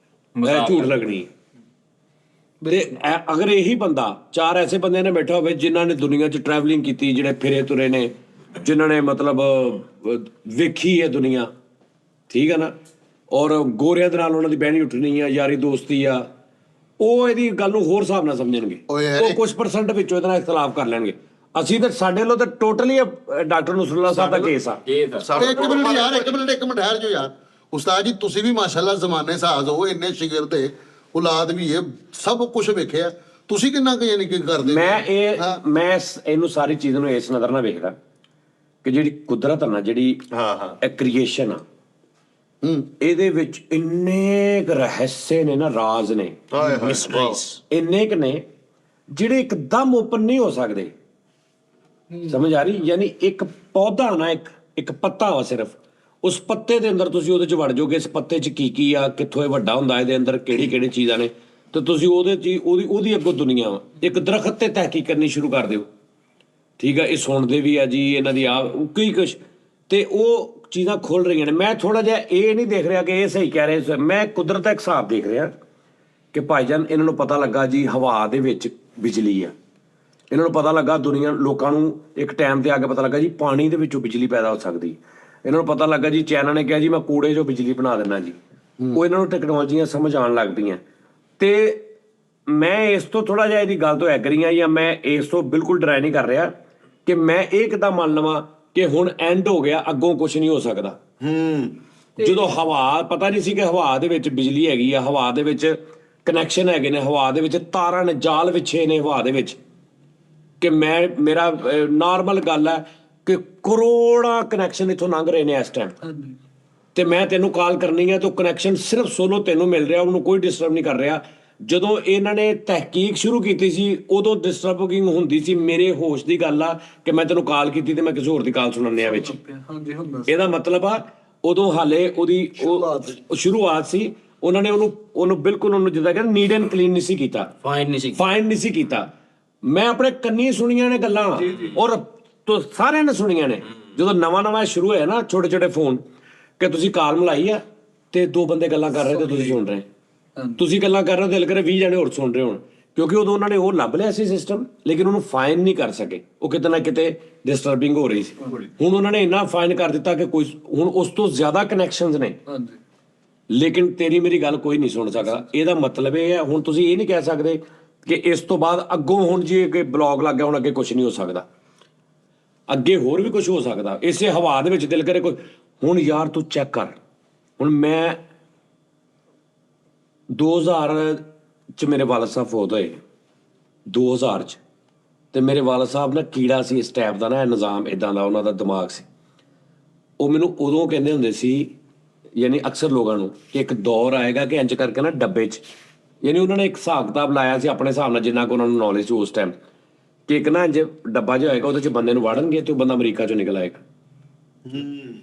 ਝੂਠ ਲੱਗਣੀ। ਤੇ ਅਗਰ ਇਹੀ ਬੰਦਾ, 4 ਐਸੇ ਬੰਦੇ ਨੇ ਬੈਠਾ ਹੋਵੇ ਜਿਨ੍ਹਾਂ ਨੇ ਦੁਨੀਆ 'ਚ ਟਰੈਵਲਿੰਗ ਕੀਤੀ, ਜਿਹੜੇ ਫਿਰੇ ਤੁਰੇ ਨੇ, ਜਿਨ੍ਹਾਂ ਨੇ ਮਤਲਬ ਵੇਖੀ ਹੈ ਦੁਨੀਆ, ਠੀਕ ਹੈ ਨਾ, ਔਰ ਗੋਰਿਆਂ ਦੇ ਨਾਲ ਉਹਨਾਂ ਦੀ ਬਹਿਣੀ ਉੱਠਣੀ ਆ, ਯਾਰੀ ਦੋਸਤੀ ਆ, ਉਹ ਇਹਦੀ ਗੱਲ ਨੂੰ ਹੋਰ ਹਿਸਾਬ ਨਾਲ ਸਮਝਣਗੇ। ਉਹ ਕੁਝ % ਵਿੱਚੋਂ ਇਹਦੇ ਨਾਲ ਇਖਤਲਾਫ ਕਰ ਲੈਣਗੇ। ਅਸੀਂ ਤਾਂ ਸਾਡੇ ਵੱਲੋਂ ਤਾਂ ਟੋਟਲੀ ਡਾਕਟਰ ਨਸਰੁੱਲਾ ਸਾਹਿਬ ਦਾ ਕੇਸ ਆ। ਇੱਕ ਮਿੰਟ ਯਾਰ, ਇੱਕ ਮਿੰਟ ਠਹਿਰ ਜਾਓ ਯਾਰ। ਉਸਤਾਦ ਜੀ ਤੁਸੀਂ ਵੀ ਮਾਸ਼ਾਅੱਲਾ ਜ਼ਮਾਨੇ ਸਾਜ਼ ਹੋ, ਇੰਨੇ ਸ਼ਿਗਰ ਦੇ ਔਲਾਦ ਵੀ ਇਹ ਸਭ ਕੁਝ ਵੇਖਿਆ, ਤੁਸੀਂ ਕਿੰਨਾ ਕੁ ਯਾਨੀ ਕਿ ਕਰਦੇ? ਮੈਂ ਇਹਨੂੰ ਸਾਰੀ ਚੀਜ਼ ਨੂੰ ਇਸ ਨਜ਼ਰ ਨਾਲ ਵੇਖਦਾ ਕਿ ਜਿਹੜੀ ਕੁਦਰਤ ਆ ਨਾ, ਜਿਹੜੀ ਇਹ ਕ੍ਰੀਏਸ਼ਨ ਆ, ਇਹਦੇ ਵਿੱਚ ਇੰਨੇ ਕੁ ਰਹੱਸੇ ਨੇ ਨਾ, ਰਾਜ਼ ਨੇ, ਮਿਸਟਰੀਜ਼ ਇੰਨੇ ਕੁ ਨੇ ਜਿਹੜੇ ਇੱਕਦਮ ਓਪਨ ਨਹੀਂ ਹੋ ਸਕਦੇ। ਸਮਝ ਆ ਰਹੀ? ਯਾਨੀ ਇੱਕ ਪੌਦਾ ਨਾ, ਇੱਕ ਪੱਤਾ ਵਾ ਸਿਰਫ, ਉਸ ਪੱਤੇ ਦੇ ਅੰਦਰ ਤੁਸੀਂ ਉਹਦੇ ਚ ਵੜ ਜਾਓਗੇ, ਇਸ ਪੱਤੇ ਚ ਕੀ ਆ, ਕਿੱਥੋਂ ਇਹ ਵੱਡਾ ਹੁੰਦਾ, ਇਹਦੇ ਅੰਦਰ ਕਿਹੜੀ ਚੀਜ਼ਾਂ ਨੇ, ਤੇ ਤੁਸੀਂ ਉਹਦੇ ਚ ਉਹਦੀ ਅੱਗੋਂ ਦੁਨੀਆ ਵਾ। ਇੱਕ ਦਰਖਤ ਤੇ ਤਹਿਕੀਕ ਕਰਨੀ ਸ਼ੁਰੂ ਕਰ ਦਿਓ, ਠੀਕ ਆ, ਇਹ ਸੁਣਦੇ ਵੀ ਆ ਜੀ, ਇਹਨਾਂ ਦੀ ਆ ਕਈ ਕੁਛ, ਤੇ ਉਹ ਚੀਜ਼ਾਂ ਖੁੱਲ ਰਹੀਆਂ ਨੇ। ਮੈਂ ਥੋੜਾ ਜਿਹਾ ਇਹ ਨਹੀਂ ਦੇਖ ਰਿਹਾ ਕਿ ਇਹ ਸਹੀ ਕਹਿ ਰਹੇ, ਮੈਂ ਕੁਦਰਤ ਦਾ ਇੱਕ ਹਿਸਾਬ ਦੇਖ ਰਿਹਾ ਕਿ ਭਾਈਜਾਨ ਇਹਨਾਂ ਨੂੰ ਪਤਾ ਲੱਗਾ ਜੀ ਹਵਾ ਦੇ ਵਿੱਚ ਬਿਜਲੀ ਆ, ਇਹਨਾਂ ਨੂੰ ਪਤਾ ਲੱਗਾ ਦੁਨੀਆ, ਲੋਕਾਂ ਨੂੰ ਇੱਕ ਟਾਈਮ ਤੇ ਆ ਕੇ ਪਤਾ ਲੱਗਾ ਜੀ ਪਾਣੀ ਦੇ ਵਿੱਚੋਂ ਬਿਜਲੀ ਪੈਦਾ ਹੋ ਸਕਦੀ, ਇਹਨਾਂ ਨੂੰ ਪਤਾ ਲੱਗਾ ਜੀ ਚਾਈਨਾ ਨੇ ਕਿਹਾ ਜੀ ਮੈਂ ਕੂੜੇ 'ਚੋਂ ਬਿਜਲੀ ਬਣਾ ਦਿੰਦਾ ਜੀ। ਉਹ ਇਹਨਾਂ ਨੂੰ ਟੈਕਨੋਲੋਜੀਆਂ ਸਮਝ ਆਉਣ ਲੱਗ ਪਈਆਂ। ਤੇ ਮੈਂ ਇਸ ਤੋਂ ਥੋੜਾ ਜਿਹਾ ਇਹਦੀ ਗੱਲ ਤੋਂ ਐਗਰੀ ਹਾਂ, ਜਾਂ ਮੈਂ ਇਸ ਤੋਂ ਬਿਲਕੁਲ ਡਰਾਈ ਨਹੀਂ ਕਰ ਰਿਹਾ ਕਿ ਮੈਂ ਇਹ ਕਿੱਦਾਂ ਮੰਨ ਲਵਾਂ ਕਿ ਹੁਣ ਐਂਡ ਹੋ ਗਿਆ, ਅੱਗੋਂ ਕੁਝ ਨਹੀਂ ਹੋ ਸਕਦਾ। ਜਦੋਂ ਹਵਾ, ਪਤਾ ਨਹੀਂ ਸੀ ਕਿ ਹਵਾ ਦੇ ਵਿੱਚ ਬਿਜਲੀ ਹੈਗੀ ਆ, ਹਵਾ ਦੇ ਵਿੱਚ ਕਨੈਕਸ਼ਨ ਹੈਗੇ ਨੇ, ਹਵਾ ਦੇ ਵਿੱਚ ਤਾਰਾਂ ਨੇ, ਜਾਲ ਵਿਛੇ ਨੇ ਹਵਾ ਦੇ ਵਿੱਚ, ਕਿ ਮੇਰਾ ਨਾਰਮਲ ਗੱਲ ਹੈ ਕਿ ਕਰੋੜਾਂ ਕਨੈਕਸ਼ਨ ਇੱਥੋਂ ਲੰਘ ਰਹੇ ਨੇ ਇਸ ਟਾਈਮ, ਤੇ ਮੈਂ ਤੈਨੂੰ ਕਾਲ ਕਰਨੀ ਹੈ ਤਾਂ ਕਨੈਕਸ਼ਨ ਸਿਰਫ ਸੋਲੋ ਤੈਨੂੰ ਮਿਲ ਰਿਹਾ, ਉਹਨੂੰ ਕੋਈ ਡਿਸਟਰਬ ਨਹੀਂ ਕਰ ਰਿਹਾ। ਜਦੋਂ ਇਹਨਾਂ ਨੇ ਤਹਿਕੀਕ ਸ਼ੁਰੂ ਕੀਤੀ ਸੀ ਉਦੋਂ ਡਿਸਟਰਬਿੰਗ ਹੁੰਦੀ ਸੀ। ਮੇਰੇ ਹੋਸ਼ ਦੀ ਗੱਲ ਆ ਕਿ ਮੈਂ ਤੈਨੂੰ ਕਾਲ ਕੀਤੀ ਤੇ ਮੈਂ ਕਿਸੇ ਹੋਰ ਦੀ ਕਾਲ ਸੁਣਨ ਆ ਵਿੱਚ। ਇਹਦਾ ਮਤਲਬ ਆ ਉਦੋਂ ਹਾਲੇ ਉਹਦੀ ਉਹ ਸ਼ੁਰੂਆਤ ਸੀ, ਉਹਨਾਂ ਨੇ ਉਹਨੂੰ ਬਿਲਕੁਲ ਉਹਨੂੰ ਜਿੱਦਾਂ ਕਹਿੰਦੇ ਨੀਡ ਐਂਡ ਕਲੀਨ ਨਹੀਂ ਸੀ ਕੀਤਾ, ਫਾਈਨ ਨਹੀਂ ਸੀ ਕੀਤਾ। ਮੈਂ ਆਪਣੇ ਕੰਨੀ ਸੁਣੀਆਂ ਨੇ ਗੱਲਾਂ, ਔਰ ਸਾਰਿਆਂ ਨੇ ਸੁਣੀਆਂ ਨੇ। ਜਦੋਂ ਨਵਾਂ ਸ਼ੁਰੂ ਹੋਇਆ ਨਾ, ਛੋਟੇ ਫੋਨ, ਕਿ ਤੁਸੀਂ ਕਾਲ ਮਿਲਾਈ ਆ ਤੇ 2 ਬੰਦੇ ਗੱਲਾਂ ਕਰ ਰਹੇ ਤੇ ਤੁਸੀਂ ਸੁਣ ਰਹੇ, ਤੁਸੀਂ ਗੱਲਾਂ ਕਰ ਰਹੇ ਹੋ, ਦਿਲ ਕਰੇ 20 ਜਣੇ ਹੋਰ ਸੁਣ ਰਹੇ ਹੋਣ, ਕਿਉਂਕਿ ਉਦੋਂ ਉਹਨਾਂ ਨੇ ਉਹ ਲੱਭ ਲਿਆ ਸੀ ਸਿਸਟਮ, ਲੇਕਿਨ ਉਹਨੂੰ ਫਾਈਨ ਨਹੀਂ ਕਰ ਸਕੇ। ਉਹ ਕਿਤੇ ਨਾ ਕਿਤੇ ਡਿਸਟਰਬਿੰਗ ਹੋ ਰਹੀ ਸੀ। ਹੁਣ ਉਹਨਾਂ ਨੇ ਇੰਨਾ ਫਾਈਨ ਕਰ ਦਿੱਤਾ ਕਿ ਕੋਈ ਹੁਣ ਉਸ ਤੋਂ ਜ਼ਿਆਦਾ ਕਨੈਕਸ਼ਨਸ ਨੇ, ਲੇਕਿਨ ਤੇਰੀ ਮੇਰੀ ਗੱਲ ਕੋਈ ਨਹੀਂ ਸੁਣ ਸਕਦਾ। ਇਹਦਾ ਮਤਲਬ ਇਹ ਹੈ, ਹੁਣ ਤੁਸੀਂ ਇਹ ਨਹੀਂ ਕਹਿ ਸਕਦੇ ਕਿ ਇਸ ਤੋਂ ਬਾਅਦ ਅੱਗੋਂ ਹੁਣ ਜੇ ਕਿ ਬਲੌਗ ਲੱਗ ਗਿਆ ਹੁਣ ਅੱਗੇ ਕੁਝ ਨਹੀਂ ਹੋ ਸਕਦਾ, ਅੱਗੇ ਹੋਰ ਵੀ ਕੁਝ ਹੋ ਸਕਦਾ। ਇਸੇ ਹਵਾ ਦੇ ਵਿੱਚ ਦਿਲ ਕਰੇ ਕੋਈ। ਹੁਣ ਯਾਰ ਤੂੰ ਚੈੱਕ ਕਰ, ਹੁਣ ਮੈਂ 2000 ਚ ਮੇਰੇ ਵਾਲਦ ਸਾਹਿਬ ਫੌਤ ਹੋਏ, 2000 ਚ, ਤੇ ਮੇਰੇ ਵਾਲਦ ਸਾਹਿਬ ਨਾ ਕੀੜਾ ਸੀ ਇਸ ਟਾਈਪ ਦਾ ਨਾ, ਨਿਜ਼ਾਮ ਇਦਾਂ ਦਾ ਉਹਨਾਂ ਦਾ ਦਿਮਾਗ ਸੀ। ਉਹ ਮੈਨੂੰ ਉਦੋਂ ਕਹਿੰਦੇ ਹੁੰਦੇ ਸੀ, ਯਾਨੀ ਅਕਸਰ ਲੋਕਾਂ ਨੂੰ, ਕਿ ਇੱਕ ਦੌਰ ਆਏਗਾ ਕਿ ਇੰਜ ਕਰਕੇ ਨਾ ਡੱਬੇ 'ਚ, ਯਾਨੀ ਉਹਨਾਂ ਨੇ ਇੱਕ ਹਿਸਾਬ ਕਿਤਾਬ ਲਾਇਆ ਸੀ ਆਪਣੇ ਹਿਸਾਬ ਨਾਲ ਜਿੰਨਾ ਕੁ ਉਹਨਾਂ ਨੂੰ ਨੌਲੇਜ ਸੀ ਉਸ ਟਾਈਮ, ਕਿ ਇੱਕ ਨਾ ਇੰਜ ਡੱਬਾ ਜਿਹਾ ਹੋਏਗਾ, ਉਹਦੇ 'ਚ ਬੰਦੇ ਨੂੰ ਵਾੜਨਗੇ ਤੇ ਉਹ ਬੰਦਾ ਅਮਰੀਕਾ 'ਚੋਂ ਨਿਕਲ ਆਏਗਾ।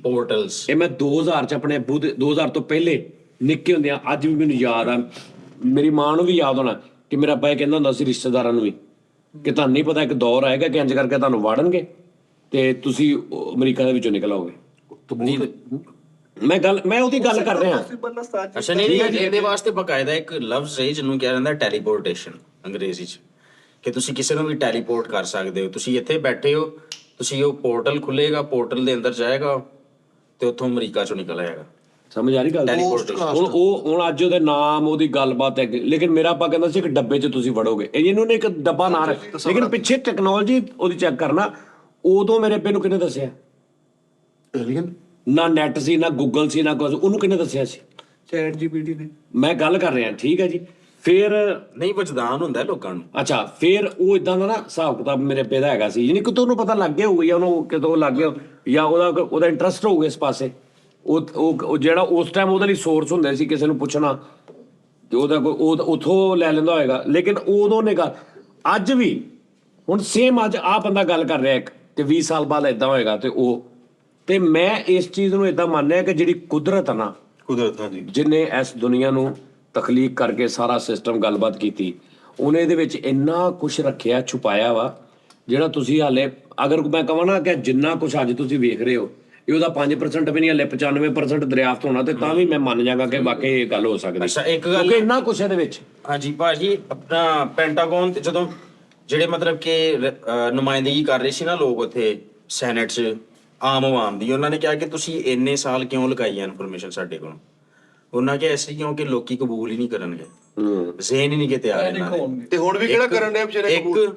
ਪੋਰਟਲਸ। ਇਹ ਮੈਂ 2000 ਚ ਆਪਣੇ ਅੱਬੂ ਦੇ, 2000 ਤੋਂ ਪਹਿਲੇ ਨਿੱਕੇ ਹੁੰਦਿਆਂ, ਅੱਜ ਵੀ ਮੈਨੂੰ ਯਾਦ ਆ, ਮੇਰੀ ਮਾਂ ਨੂੰ ਵੀ ਯਾਦ ਹੋਣਾ ਕਿ ਮੇਰਾ ਅੱਬਾ ਇਹ ਕਹਿੰਦਾ ਹੁੰਦਾ ਸੀ ਰਿਸ਼ਤੇਦਾਰਾਂ ਨੂੰ ਵੀ, ਕਿ ਤੁਹਾਨੂੰ ਨਹੀਂ ਪਤਾ ਇੱਕ ਦੌਰ ਆਏਗਾ ਕਿ ਇੰਜ ਕਰਕੇ ਤੁਹਾਨੂੰ ਵਾੜਨਗੇ ਤੇ ਤੁਸੀਂ ਅਮਰੀਕਾ ਦੇ ਵਿੱਚੋਂ ਨਿਕਲ ਆਓਗੇ। ਮੈਂ ਉਹਦੀ ਗੱਲ ਕਰ ਰਿਹਾ। Possible ਆ ਉਸਤਾਦ ਜੀ। ਅੱਛਾ ਨਹੀਂ ਇਹਦੇ ਵਾਸਤੇ ਬਕਾਇਦਾ ਇੱਕ ਲਫ਼ਜ਼ ਹੈ ਜਿਹਨੂੰ ਕਿਹਾ ਜਾਂਦਾ ਟੈਲੀਪੋਰਟੇਸ਼ਨ ਅੰਗਰੇਜ਼ੀ 'ਚ, ਕਿ ਤੁਸੀਂ ਕਿਸੇ ਨੂੰ ਵੀ ਟੈਲੀਪੋਰਟ ਕਰ ਸਕਦੇ ਹੋ। ਤੁਸੀਂ ਇੱਥੇ ਬੈਠੇ ਹੋ, ਤੁਸੀਂ ਉਹ ਪੋਰਟਲ ਖੁੱਲੇਗਾ, ਪੋਰਟਲ ਦੇ ਅੰਦਰ ਜਾਏਗਾ ਤੇ ਉੱਥੋਂ ਅਮਰੀਕਾ ਚੋਂ ਨਿਕਲ ਆਏਗਾ। ਸਮਝ ਆ ਰਹੀ ਗੱਲ? ਹੁਣ ਅੱਜ ਉਹਦੇ ਨਾਮ ਉਹਦੀ ਗੱਲਬਾਤ ਹੈ, ਲੇਕਿਨ ਮੇਰਾ ਆਪਾਂ ਕਹਿੰਦਾ ਸੀ ਕਿ ਡੱਬੇ 'ਚ ਤੁਸੀਂ ਵੜੋਗੇ, ਇਹਨੂੰ ਨੇ ਇੱਕ ਡੱਬਾ ਨਾ ਰੱਖ, ਲੇਕਿਨ ਪਿੱਛੇ ਟੈਕਨੋਲੋਜੀ ਉਹਦੀ ਚੈੱਕ ਕਰਨਾ। ਉਦੋਂ ਮੇਰੇ ਪੇ ਨੂੰ ਕਿਹਨੇ ਦੱਸਿਆ? ਏਲੀਅਨ ਨਾ ਨੈਟ ਸੀ, ਨਾ ਗੂਗਲ ਸੀ, ਨਾ ਕੁਝ। ਉਹਨੂੰ ਕਿਹਨੇ ਦੱਸਿਆ ਸੀ? ਚੈਟ ਜੀਪੀਟੀ ਨੇ। ਮੈਂ ਗੱਲ ਕਰ ਰਿਹਾ, ਠੀਕ ਹੈ ਜੀ। ਫਿਰ ਨਹੀਂ ਵਜਦਾਨ ਹੁੰਦਾ ਲੋਕਾਂ ਨੂੰ। ਅੱਛਾ, ਫਿਰ ਉਹ ਇਦਾਂ ਦਾ ਨਾ ਹਿਸਾਬ ਕਿਤਾਬ ਮੇਰੇ ਪੇ ਦਾ ਹੈਗਾ ਸੀ, ਯਾਨੀ ਕਿ ਉਹਨੂੰ ਪਤਾ ਲੱਗ ਗਿਆ ਹੋਊਗਾ, ਜਾਂ ਉਹਨੂੰ ਕਿਤੋਂ ਲੱਗ ਗਿਆ, ਜਾਂ ਉਹਦਾ ਇੰਟਰਸਟ ਹੋਊਗਾ ਇਸ ਪਾਸੇ। ਉਹ ਜਿਹੜਾ ਉਸ ਟਾਈਮ ਉਹਦੇ ਲਈ ਸੋਰਸ ਹੁੰਦੇ ਸੀ ਕਿਸੇ ਨੂੰ ਪੁੱਛਣਾ, ਤੇ ਉਹਦਾ ਕੋਈ ਉਹ ਉੱਥੋਂ ਲੈ ਲੈਂਦਾ ਹੋਏਗਾ। ਲੇਕਿਨ ਉਦੋਂ ਨੇ ਗੱਲ, ਅੱਜ ਵੀ ਹੁਣ ਸੇਮ ਅੱਜ ਆਹ ਬੰਦਾ ਗੱਲ ਕਰ ਰਿਹਾ ਇੱਕ, ਕਿ 20 ਸਾਲ ਬਾਅਦ ਇਦਾਂ ਹੋਏਗਾ ਤੇ ਮੈਂ ਇਸ ਚੀਜ਼ ਨੂੰ ਇਦਾਂ ਮੰਨਿਆ ਕਿ ਜਿਹੜੀ ਕੁਦਰਤ ਆ ਨਾ, ਕੁਦਰਤ ਹਾਂਜੀ ਜਿਹਨੇ ਇਸ ਦੁਨੀਆ ਨੂੰ ਤਖਲੀਕ ਕਰਕੇ ਸਾਰਾ ਸਿਸਟਮ ਗੱਲਬਾਤ ਕੀਤੀ, ਉਹਨੇ ਇਹਦੇ ਵਿੱਚ ਇੰਨਾ ਕੁਝ ਰੱਖਿਆ, ਛੁਪਾਇਆ ਵਾ, ਜਿਹੜਾ ਤੁਸੀਂ ਹਾਲੇ ਅਗਰ ਮੈਂ ਕਹਾਂ ਨਾ ਕਿ ਜਿੰਨਾ ਕੁਝ ਅੱਜ ਤੁਸੀਂ ਵੇਖ ਰਹੇ ਹੋ, ਇਹ ਉਹਦਾ 5% ਵੀ ਨਹੀਂ, ਹਲੇ 95% ਦਰਿਆਫਤ ਹੋਣਾ, ਤੇ ਤਾਂ ਵੀ ਮੈਂ ਮੰਨ ਜਾਗਾ ਕਿ ਵਾਕਈ ਇਹ ਗੱਲ ਹੋ ਸਕਦੀ। ਅੱਛਾ ਇੱਕ ਗੱਲ ਕਿਉਂਕਿ ਇੰਨਾ ਕੁਝ ਇਹਦੇ ਵਿੱਚ। ਹਾਂਜੀ ਭਾਜੀ, ਆਪਣਾ ਪੈਂਟਾਗਨ ਤੇ ਜਦੋਂ ਜਿਹੜੇ ਮਤਲਬ ਕਿ ਨੁਮਾਇੰਦਗੀ ਕਰ ਰਹੇ ਸੀ ਨਾ ਲੋਕ ਉੱਥੇ ਸੈਨੇਟ 'ਚ ਆਮ ਆਵਾਮ ਦੀ, ਉਹਨਾਂ ਨੇ ਕਿਹਾ ਕਿ ਤੁਸੀਂ ਇੰਨੇ ਸਾਲ ਕਿਉਂ ਲੁਕਾਈ ਹੈ ਇਨਫੋਰਮੇਸ਼ਨ ਸਾਡੇ ਕੋਲੋਂ? ਉਹਨਾਂ ਕਿਹਾ ਐਸੀ ਕਿਉਂਕਿ ਲੋਕੀ ਕਬੂਲ ਹੀ ਨਹੀਂ ਕਰਨਗੇ, ਜ਼ੇਨ ਹੀ ਨਹੀਂ ਕਿ ਤਿਆਰ ਇਹਨਾਂ ਦੇ। ਤੇ ਹੁਣ ਵੀ ਕਿਹੜਾ ਕਰਨ ਦੇ ਵਿਚਾਰੇ ਇੱਕ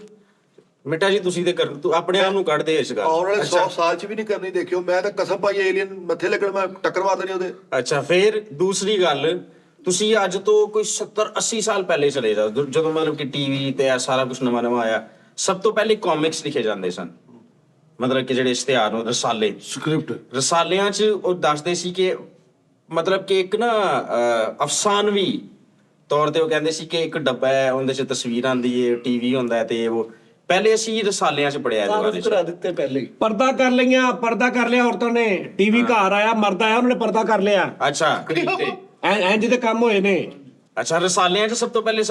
ਮਿੱਟਾ ਜੀ ਤੁਸੀਂ ਤੇ ਕਰ, ਤੂੰ ਆਪਣੇ ਆਪ ਨੂੰ ਕੱਢ ਦੇ ਇਸ ਗੱਲ। ਆਉਣ ਵਾਲੇ 100 ਸਾਲ ਚ ਵੀ ਨਹੀਂ ਕਰਨੀ। ਦੇਖਿਓ ਮੈਂ ਤਾਂ ਕਸਮ ਪਾਈ ਏਲੀਅਨ ਮੱਥੇ ਲੱਗਣ, ਮੈਂ ਟੱਕਰ ਮਾਰ ਦੇਣੀ ਉਹਦੇ। ਅੱਛਾ, ਫਿਰ ਦੂਸਰੀ ਗੱਲ, ਤੁਸੀਂ ਅੱਜ ਤੋਂ ਕੋਈ 70-80 ਸਾਲ ਪਹਿਲੇ ਚਲੇ ਜਾਓ, ਜਦੋਂ ਮਤਲਬ ਕਿ ਟੀਵੀ ਤੇ ਇਹ ਸਾਰਾ ਕੁਝ ਨਵਾਂ ਨਵਾਂ ਆਇਆ, ਸਭ ਤੋਂ ਪਹਿਲੇ ਕਾਮਿਕਸ ਲਿਖੇ ਜਾਂਦੇ ਸਨ, ਮਤਲਬ ਕਿ ਜਿਹੜੇ ਇਸ਼ਤਿਹਾਰ ਨੂੰ ਰਸਾਲੇ, ਸਕ੍ਰਿਪਟ ਰਸਾਲਿਆਂ 'ਚ ਉਹ ਦੱਸਦੇ ਸੀ ਕਿ ਮਤਲਬ ਕਿ ਇੱਕ ਨਾ ਅਫਸਾਨਵੀ ਤੌਰ ਤੇ ਉਹ ਕਹਿੰਦੇ ਸੀ ਕਿ ਇੱਕ ਡੱਬਾ ਹੈ, ਉਹਦੇ 'ਚ ਤਸਵੀਰ ਆਉਂਦੀ ਹੈ, ਟੀਵੀ ਹੁੰਦਾ ਹੈ, ਤੇ ਉਹ ਪਹਿਲੇ ਅਸੀਂ ਰਸਾਲਿਆਂ 'ਚ ਪੜਿਆ ਇਹਦੇ ਬਾਰੇ 'ਚ। ਕਰਾ ਦਿੱਤੇ ਪਹਿਲੇ ਹੀ। ਪਰਦਾ ਕਰ ਲਿਆ ਔਰਤਾਂ ਨੇ, ਟੀਵੀ ਘਰ ਆਇਆ, ਮਰਦ ਆਇਆ, ਉਹਨਾਂ ਨੇ ਪਰਦਾ ਕਰ ਲਿਆ। ਅੱਛਾ ਇੰਜ ਦੇ ਕੰਮ ਹੋਏ ਨੇ। ਅੱਛਾ, ਰਸਾਲਿਆਂ 'ਚ ਸਭ ਤੋਂ ਪਹਿਲੇ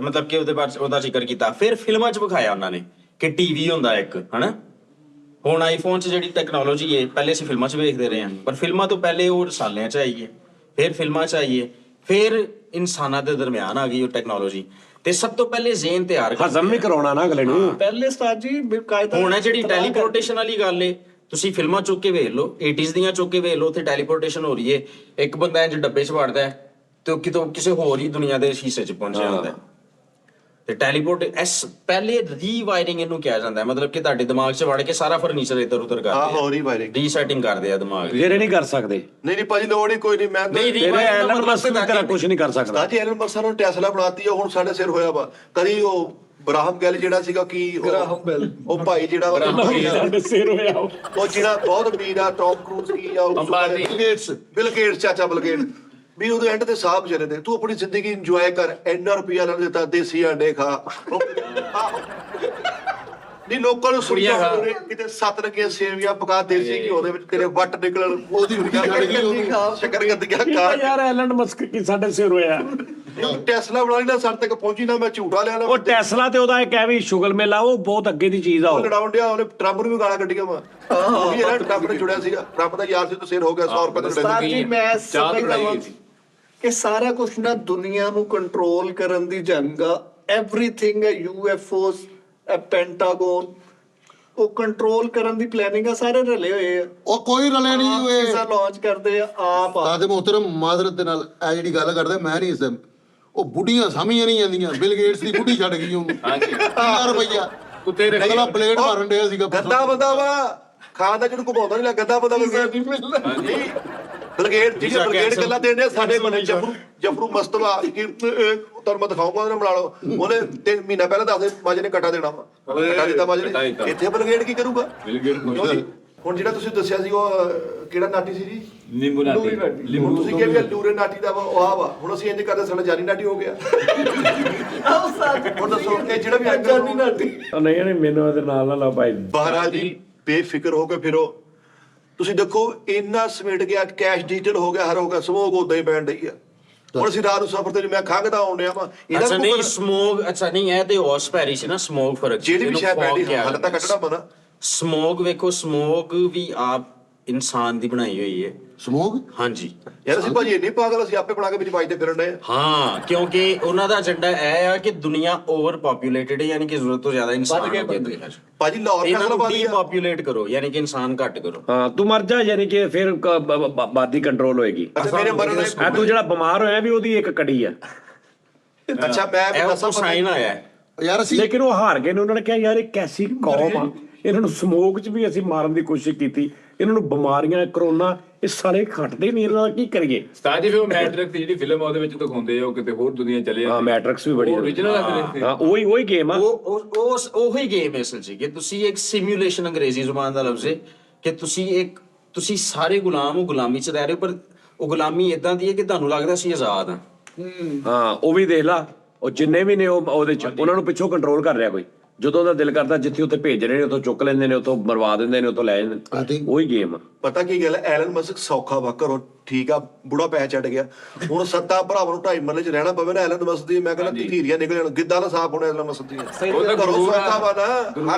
ਮਤਲਬ ਕਿ ਉਹਦੇ ਬਾਰੇ ਉਹਦਾ ਜ਼ਿਕਰ ਕੀਤਾ। ਫਿਰ ਫਿਲਮਾਂ 'ਚ ਵਿਖਾਇਆ ਉਹਨਾਂ ਨੇ ਕਿ ਟੀਵੀ ਹੁੰਦਾ ਇੱਕ, ਹਨਾ। ਹੁਣ ਆਈਫੋਨ 'ਚ ਜਿਹੜੀ ਟੈਕਨੋਲੋਜੀ ਹੈ, ਪਹਿਲੇ ਅਸੀਂ ਫਿਲਮਾਂ 'ਚ ਵੇਖਦੇ ਰਹੇ ਹਾਂ, ਪਰ ਫਿਲਮਾਂ ਤੋਂ ਪਹਿਲੇ ਉਹ ਰਸਾਲਿਆਂ 'ਚ ਆਈ ਹੈ, ਫਿਰ ਫਿਲਮਾਂ 'ਚ ਆਈ ਹੈ, ਫਿਰ ਇਨਸਾਨਾਂ ਦੇ ਦਰਮਿਆਨ ਆ ਗਈ ਉਹ ਟੈਕਨੋਲੋਜੀ। ਤੇ ਸਭ ਤੋਂ ਪਹਿਲੇ ਜ਼ੇਨ ਤਿਆਰ ਹਜ਼ਮ ਵੀ ਕਰਾਉਣਾ ਨਾ ਅਗਲੇ ਨੂੰ। ਪਹਿਲੇ ਉਸਤਾਦ ਜੀ ਬਕਾਇਦਾ ਹੁਣ ਜਿਹੜੀ ਟੈਲੀਪੋਰਟੇਸ਼ਨ ਵਾਲੀ ਗੱਲ ਏ, ਤੁਸੀਂ ਫਿਲਮਾਂ ਚੁੱਕ ਕੇ ਵੇਖ ਲਓ, 80s ਦੀਆਂ ਚੁੱਕ ਕੇ ਵੇਖ ਲਓ, ਉੱਥੇ ਟੈਲੀਪੋਰਟੇਸ਼ਨ ਹੋ ਰਹੀ ਏ। ਇੱਕ ਬੰਦਾ ਇੰਜ ਡੱਬੇ 'ਚ ਵੜਦਾ ਹੈ ਤੇ ਉਹ ਕਿਤੋਂ ਕਿਸੇ ਹੋਰ ਹੀ ਦੁਨੀਆ ਦੇ ਹਿੱਸੇ 'ਚ ਪਹੁੰਚਿਆ ਹੁੰਦਾ ਹੈ। ਤੇ ਟੈਲੀਪੋਰਟ ਪਹਿਲੇ ਰੀਵਾਇਰਿੰਗ ਇਹਨੂੰ ਕਿਹਾ ਜਾਂਦਾ ਹੈ, ਮਤਲਬ ਕਿ ਤੁਹਾਡੇ ਦਿਮਾਗ 'ਚ ਵੜ ਕੇ ਸਾਰਾ ਫਰਨੀਚਰ ਇੱਧਰ ਉੱਧਰ ਕਰਦੇ ਹੋਰ ਹੀ ਵਾਇਰਿੰਗ ਰੀਸੈਟਿੰਗ ਕਰਦੇ ਆ ਦਿਮਾਗ ਦੀ। ਜਿਹੜੇ ਨਹੀਂ ਕਰ ਸਕਦੇ। ਨਹੀਂ ਭਾਜੀ, ਲੋੜ ਹੀ ਕੋਈ ਨਹੀਂ। ਮੈਂ ਨਹੀਂ, ਤੇਰੇ ਐਲਨ ਮਸਕ ਵੀ ਤੇਰਾ ਕੁਝ ਨਹੀਂ ਕਰ ਸਕਦਾ। ਸਾਜੀ ਐਲਨ ਮਸਕ ਨੂੰ ਟੈਸਲਾ ਬਣਾਤੀ, ਉਹ ਹੁਣ ਸਾਡੇ ਸਿਰ ਹੋਇਆ ਵਾ। ਕਦੀ ਉਹ ਬ੍ਰਾਹਮ ਗੈਲ ਜਿਹੜਾ ਸੀਗਾ, ਕੀ ਉਹ ਭਾਈ ਜਿਹੜਾ ਸਾਡੇ ਸਿਰ ਹੋਇਆ ਉਹ ਜਿਹੜਾ ਬਹੁਤ ਅਮੀਰ ਆ, ਟੌਮ ਕਰੂਜ਼ ਕੀ ਆ, ਬਿਲ ਗੇਟਸ, ਚਾਚਾ ਬਿਲ ਗੇਟਸ ਵੀ ਉਹਦੇ ਐਂਡ ਤੇ ਸਾਹਬ ਚਲੇ ਨੇ। ਤੂੰ ਆਪਣੀ ਜ਼ਿੰਦਗੀ ਇੰਜੋਏ ਕਰ, ਇੰਨਾ ਰੁਪਿਆ ਲੈਣ ਦਿੱਤਾ, ਦੇਸੀ ਅੰਡੇ ਖਾ। ਨਹੀਂ ਲੋਕਾਂ ਨੂੰ ਸੁਣੀਆਂ ਕਿਤੇ 7 ਰੁਪਏ ਸੇਵੀਆਂ ਪਕਾ, ਦੇਸੀ ਘਿਓ ਦੇ ਵਿੱਚ ਤੇਰੇ ਵੱਟ ਨਿਕਲਣ, ਉਹਦੀ ਸ਼ੱਕਰ ਗੰਦੀਆਂ ਖਾ। ਯਾਰ ਐਲਨ ਮਸਕ ਕੀ ਸਾਡੇ ਸਿਰ ਹੋਇਆ। ਟੈਸਲਾ ਬਣਾਈ ਨਾ ਸਾਡੇ ਤੱਕ ਪਹੁੰਚੀ ਨਾ, ਮੈਂ ਝੂਠਾ ਲਿਆ ਨਾ। ਉਹ ਟੈਸਲਾ ਤੇ ਉਹਦਾ ਇੱਕ ਹੈ ਵੀ ਸ਼ੁਗਲ ਮੇਲਾ, ਉਹ ਬਹੁਤ ਅੱਗੇ ਦੀ ਚੀਜ਼ ਆ। ਉਹ ਲੜਾਉਣ ਡਿਆ, ਉਹਨੇ ਟਰੰਪ ਨੂੰ ਵੀ ਗਾਲਾਂ ਕੱਢੀਆਂ ਵਾ। ਉਹ ਵੀ ਇਹਨਾਂ ਟਰੰਪ ਨੇ ਜੁੜਿਆ ਸੀਗਾ, ਟਰੰਪ ਦਾ ਯਾਰ ਸੀ ਤਾਂ ਸਿਰ ਹੋ ਗਿਆ 100 ਰੁਪਏ ਦਾ। ਉਸਤਾਦ ਜੀ ਮੈਂ ਸਮਝਦਾ ਹਾਂ ਕਿ ਸਾਰਾ ਕੁਝ ਨਾ ਦੁਨੀਆ ਨੂੰ ਕੰਟਰੋਲ ਕਰਨ ਦੀ ਜੰਗ ਆ। ਐਵਰੀਥਿੰਗ ਹੈ, UFOs, ਪੈਂਟਾਗਨ, ਉਹ ਕੰਟਰੋਲ ਕਰਨ ਦੀ ਪਲੈਨਿੰਗ ਆ, ਸਾਰੇ ਰਲੇ ਹੋਏ ਆ। ਉਹ ਕੋਈ ਰਲੇ ਨਹੀਂ ਹੋਏ। ਲਾਂਚ ਕਰਦੇ ਆ ਆਪ। ਸਾਦੇ ਮੁਹਤਰਮ ਮਾਜ਼ਰਤ ਦੇ ਨਾਲ ਇਹ ਜਿਹੜੀ ਗੱਲ ਕਰਦੇ, ਮੈਂ ਨਹੀਂ ਇਸ ਉਹ ਬੁੱਢੀਆਂ ਸਮਝੀਆਂ ਨਹੀਂ ਜਾਂਦੀਆਂ। ਬਿਲ ਗੇਟਸ ਦੀ ਬੁੱਢੀ ਛੱਡ ਗਈ ਉਹਨੂੰ। ਕਿੰਨਾ ਰੁਪਈਆ ਕੁੱਤੇ ਰੱਖੇ ਅਗਲਾ ਪਲੇਟ ਮਾਰਨ ਡਿਆ ਸੀਗਾ। ਗੰਦਾ ਬੰਦਾ ਵਾ, ਖਾਣ ਦਾ ਜਿਹਨੂੰ ਘੁਮਾਉਂਦਾ ਨਹੀਂ, ਗੰਦਾ ਬੰਦਾ ਬਲਗੇਟ ਜੀ। ਬਲਗੇਟ ਗੱਲਾਂ ਦੇਣੇ ਸਾਡੇ ਬਣੇ। ਜਫਰੂ ਮਸਤਵਾ ਤੁਹਾਨੂੰ ਮੈਂ ਦਿਖਾਉਂਗਾ, ਉਹਨੇ ਬਣਾ ਲਓ। ਉਹਨੇ 3 ਮਹੀਨਾ ਪਹਿਲਾਂ ਦੱਸਦੇ ਮਾਜੇ ਨੇ ਕੱਟਾ ਦੇਣਾ ਵਾ, ਕੱਟਾ ਦਿੱਤਾ ਮਾਜੇ ਨੇ। ਇੱਥੇ ਬਲਗੇਟ ਕੀ ਕਰੂਗਾ? ਹੁਣ ਜਿਹੜਾ ਤੁਸੀਂ ਦੱਸਿਆ ਸੀ ਉਹ ਕਿਹੜਾ ਨਾਟੀ ਸੀ ਜੀ? ਨਿੰਬੂ ਨਾਟੀ। ਹੁਣ ਤੁਸੀਂ ਕਿਹਾ ਵੀ ਲੂਰੇ ਨਾਟੀ ਦਾ ਉਹ ਆ ਵਾ, ਹੁਣ ਅਸੀਂ ਇੰਜ ਕਰਦੇ ਸਾਡਾ ਜਾਨੀ ਨਾਟੀ ਹੋ ਗਿਆ। ਹੁਣ ਦੱਸੋ ਇਹ ਜਿਹੜਾ ਵੀ ਜਾਨੀ ਨਾਟੀ ਨਹੀਂ ਮੈਨੂੰ ਇਹਦੇ ਨਾਲ ਨਾ ਲਾ ਭਾਈ। ਬਾਹਰਾ ਜੀ ਬੇਫਿਕਰ ਹੋ ਕੇ ਫਿਰੋ। ਤੁਸੀਂ ਦੇਖੋ ਇੰਨਾ ਸਮੇਟ ਗਿਆ, ਕੈਸ਼ ਡਿਜੀਟਲ ਹੋ ਗਿਆ, ਹਰ ਹੋ ਗਿਆ, ਸਮੋਕ ਉਦਾਂ ਹੀ ਪੈਣ ਡਈ ਆ। ਹੁਣ ਅਸੀਂ ਰਾਤ ਨੂੰ ਸਫ਼ਰ ਤੇ ਮੈਂ ਖੰਘਦਾ ਆਉਂਦਿਆ ਵਾ। ਅੱਛਾ ਨਹੀਂ ਸਮੋਗ, ਅੱਛਾ ਨਹੀਂ ਇਹ ਤੇ ਹੌਸਪੈਰੀ ਸੀ ਨਾ, ਸਮੋਗ ਫਰਕ ਜਿਹੜੀ ਵੀ ਸ਼ਾਇਦ ਪੈਂਦੀ ਹਾਲ ਤਾਂ ਕੱਢਣਾ ਪਣਾ। ਸਮੋਗ ਵੇਖੋ, ਸਮੋਗ ਵੀ ਆਪ ਇਨਸਾਨ ਦੀ ਬਣਾਈ ਹੋਈ ਹੈ। ਸਮੋਗ ਹਾਂਜੀ ਯਾਰ ਅਸੀਂ ਭਾਜੀ ਇੰਨੀ ਪਾਗਲ ਅਸੀਂ ਆਪੇ ਬਣਾ ਕੇ ਵਿੱਚ ਵੱਜਦੇ ਫਿਰਨ ਡਏ ਆ। ਹਾਂ, ਕਿਉਂਕਿ ਉਹਨਾਂ ਦਾ ਏਜੰਡਾ ਇਹ ਆ ਕਿ ਦੁਨੀਆ ਓਵਰ ਪੋਪੂਲੇਟਡ ਹੈ, ਯਾਨੀ ਕਿ ਜ਼ਰੂਰਤ ਤੋਂ ਜ਼ਿਆਦਾ ਇਨਸਾਨ ਹੋ ਗਏ ਦੁਨੀਆ 'ਚ। ਭਾਜੀ ਲਾਹੌਰ ਇਹਨਾਂ ਫੈਸਲਾ ਨੂੰ ਪਾ ਲਿਆ ਡੀਪੋਪੂਲੇਟ ਕਰੋ, ਯਾਨੀ ਕਿ ਇਨਸਾਨ ਘੱਟ ਕਰੋ। ਹਾਂ ਤੂੰ ਮਰ ਜਾ, ਯਾਨੀ ਕਿ ਫਿਰ ਬਾਦੀ ਕੰਟਰੋਲ ਹੋਏਗੀ। ਅੱਛਾ ਮੇਰੇ ਮਰਨ ਆ ਤੂੰ ਜਿਹੜਾ ਬਿਮਾਰ ਹੋਇਆ ਵੀ ਉਹਦੀ ਇੱਕ ਕੜੀ ਆ, ਅੱਛਾ ਮੈਂ ਇਹ ਦੱਸਾਂ ਉਹ ਸਾਈਨ ਆਇਆ ਹੈ। ਯਾਰ ਅਸੀਂ ਲੇਕਿਨ ਉਹ ਹਾਰ ਗਏ ਨੇ। ਉਹਨਾਂ ਨੇ ਕਿਹਾ ਯਾਰ ਇਹ ਕੈਸੀ ਕੌਮ ਆ, ਇਹਨਾਂ ਨੂੰ ਸਮੋਗ 'ਚ ਵੀ ਅਸੀਂ ਮਾਰਨ ਦੀ ਕੋਸ਼ਿਸ਼ ਕੀਤੀ, ਇਹਨਾਂ ਨੂੰ ਬਿਮਾਰੀਆਂ ਕਰੋਨਾ ਇਹ ਸਾਲੇ ਘਟਦੇ ਨਹੀਂ, ਇਹਨਾਂ ਦਾ ਕੀ ਕਰੀਏ। ਉਸਤਾਦ ਜੀ ਫਿਰ ਉਹ ਮੈਟ੍ਰਿਕਸ ਦੀ ਜਿਹੜੀ ਫਿਲਮ ਆ ਉਹਦੇ ਵਿੱਚ ਦਿਖਾਉਂਦੇ ਆ ਉਹ ਕਿਤੇ ਹੋਰ ਦੁਨੀਆ ਚਲੇ ਹਾਂ ਮੈਟ੍ਰਿਕਸ ਵੀ ਬੜੀ ਓਰੀਜਨਲ ਲੱਗ ਹਾਂ ਉਹੀ ਗੇਮ ਆ। ਉਹੀ ਗੇਮ ਹੈ ਅਸਲ 'ਚ, ਕਿ ਤੁਸੀਂ ਇੱਕ ਸਿਮੂਲੇਸ਼ਨ, ਅੰਗਰੇਜ਼ੀ ਜ਼ੁਬਾਨ ਦਾ ਲਫ਼ਜ਼ ਹੈ, ਕਿ ਤੁਸੀਂ ਸਾਰੇ ਗੁਲਾਮ ਹੋ, ਗੁਲਾਮੀ 'ਚ ਰਹਿ ਰਹੇ ਹੋ, ਪਰ ਉਹ ਗੁਲਾਮੀ ਇਦਾਂ ਦੀ ਹੈ ਕਿ ਤੁਹਾਨੂੰ ਲੱਗਦਾ ਸੀ ਆਜ਼ਾਦ ਆ। ਹਾਂ ਉਹ ਵੀ ਦੇਖ ਲਾ, ਉਹ ਜਿੰਨੇ ਵੀ ਨੇ ਉਹ ਉਹਦੇ 'ਚ ਉਹਨਾਂ ਨੂੰ ਪਿੱਛੋਂ ਕੰਟਰੋਲ ਕਰ ਰਿਹਾ ਕੋਈ। ਜਦੋਂ ਦਾ ਦਿਲ ਕਰਦਾ ਜਿੱਥੇ ਉੱਥੇ ਭੇਜ ਰਹੇ ਨੇ, ਉੱਥੋਂ ਚੁੱਕ ਲੈਂਦੇ ਨੇ, ਉੱਥੋਂ ਮਰਵਾ ਦਿੰਦੇ ਨੇ, ਉੱਥੋਂ ਲੈ ਜਾਂਦੇ ਨੇ। ਉਹੀ ਗੇਮ ਆ। ਪਤਾ ਕੀ ਗੱਲ ਹੈ, ਐਲਨ ਮਸਕ ਸੌਖਾ ਵਾ ਘਰੋਂ, ਠੀਕ ਆ ਬੁੜਾ ਪੈ ਚੜ ਗਿਆ, ਹੁਣ 7 ਭਰਾਵਾਂ ਨੂੰ 2.5 ਮਰਲੇ 'ਚ ਰਹਿਣਾ ਪਵੇ ਨਾ ਐਲਨ ਮਸਕ ਦੀ, ਮੈਂ ਕਹਿੰਦਾ ਧੀਰੀਆਂ ਨਿਕਲਣ ਗਿੱਦਾਂ ਦਾ ਸਾਫ ਹੋਣਾ ਐਲਨ ਮਸਕ ਦੀ। ਉਹ ਤਾਂ ਘਰੋਂ ਸੌਖਾ ਵਾ ਨਾ,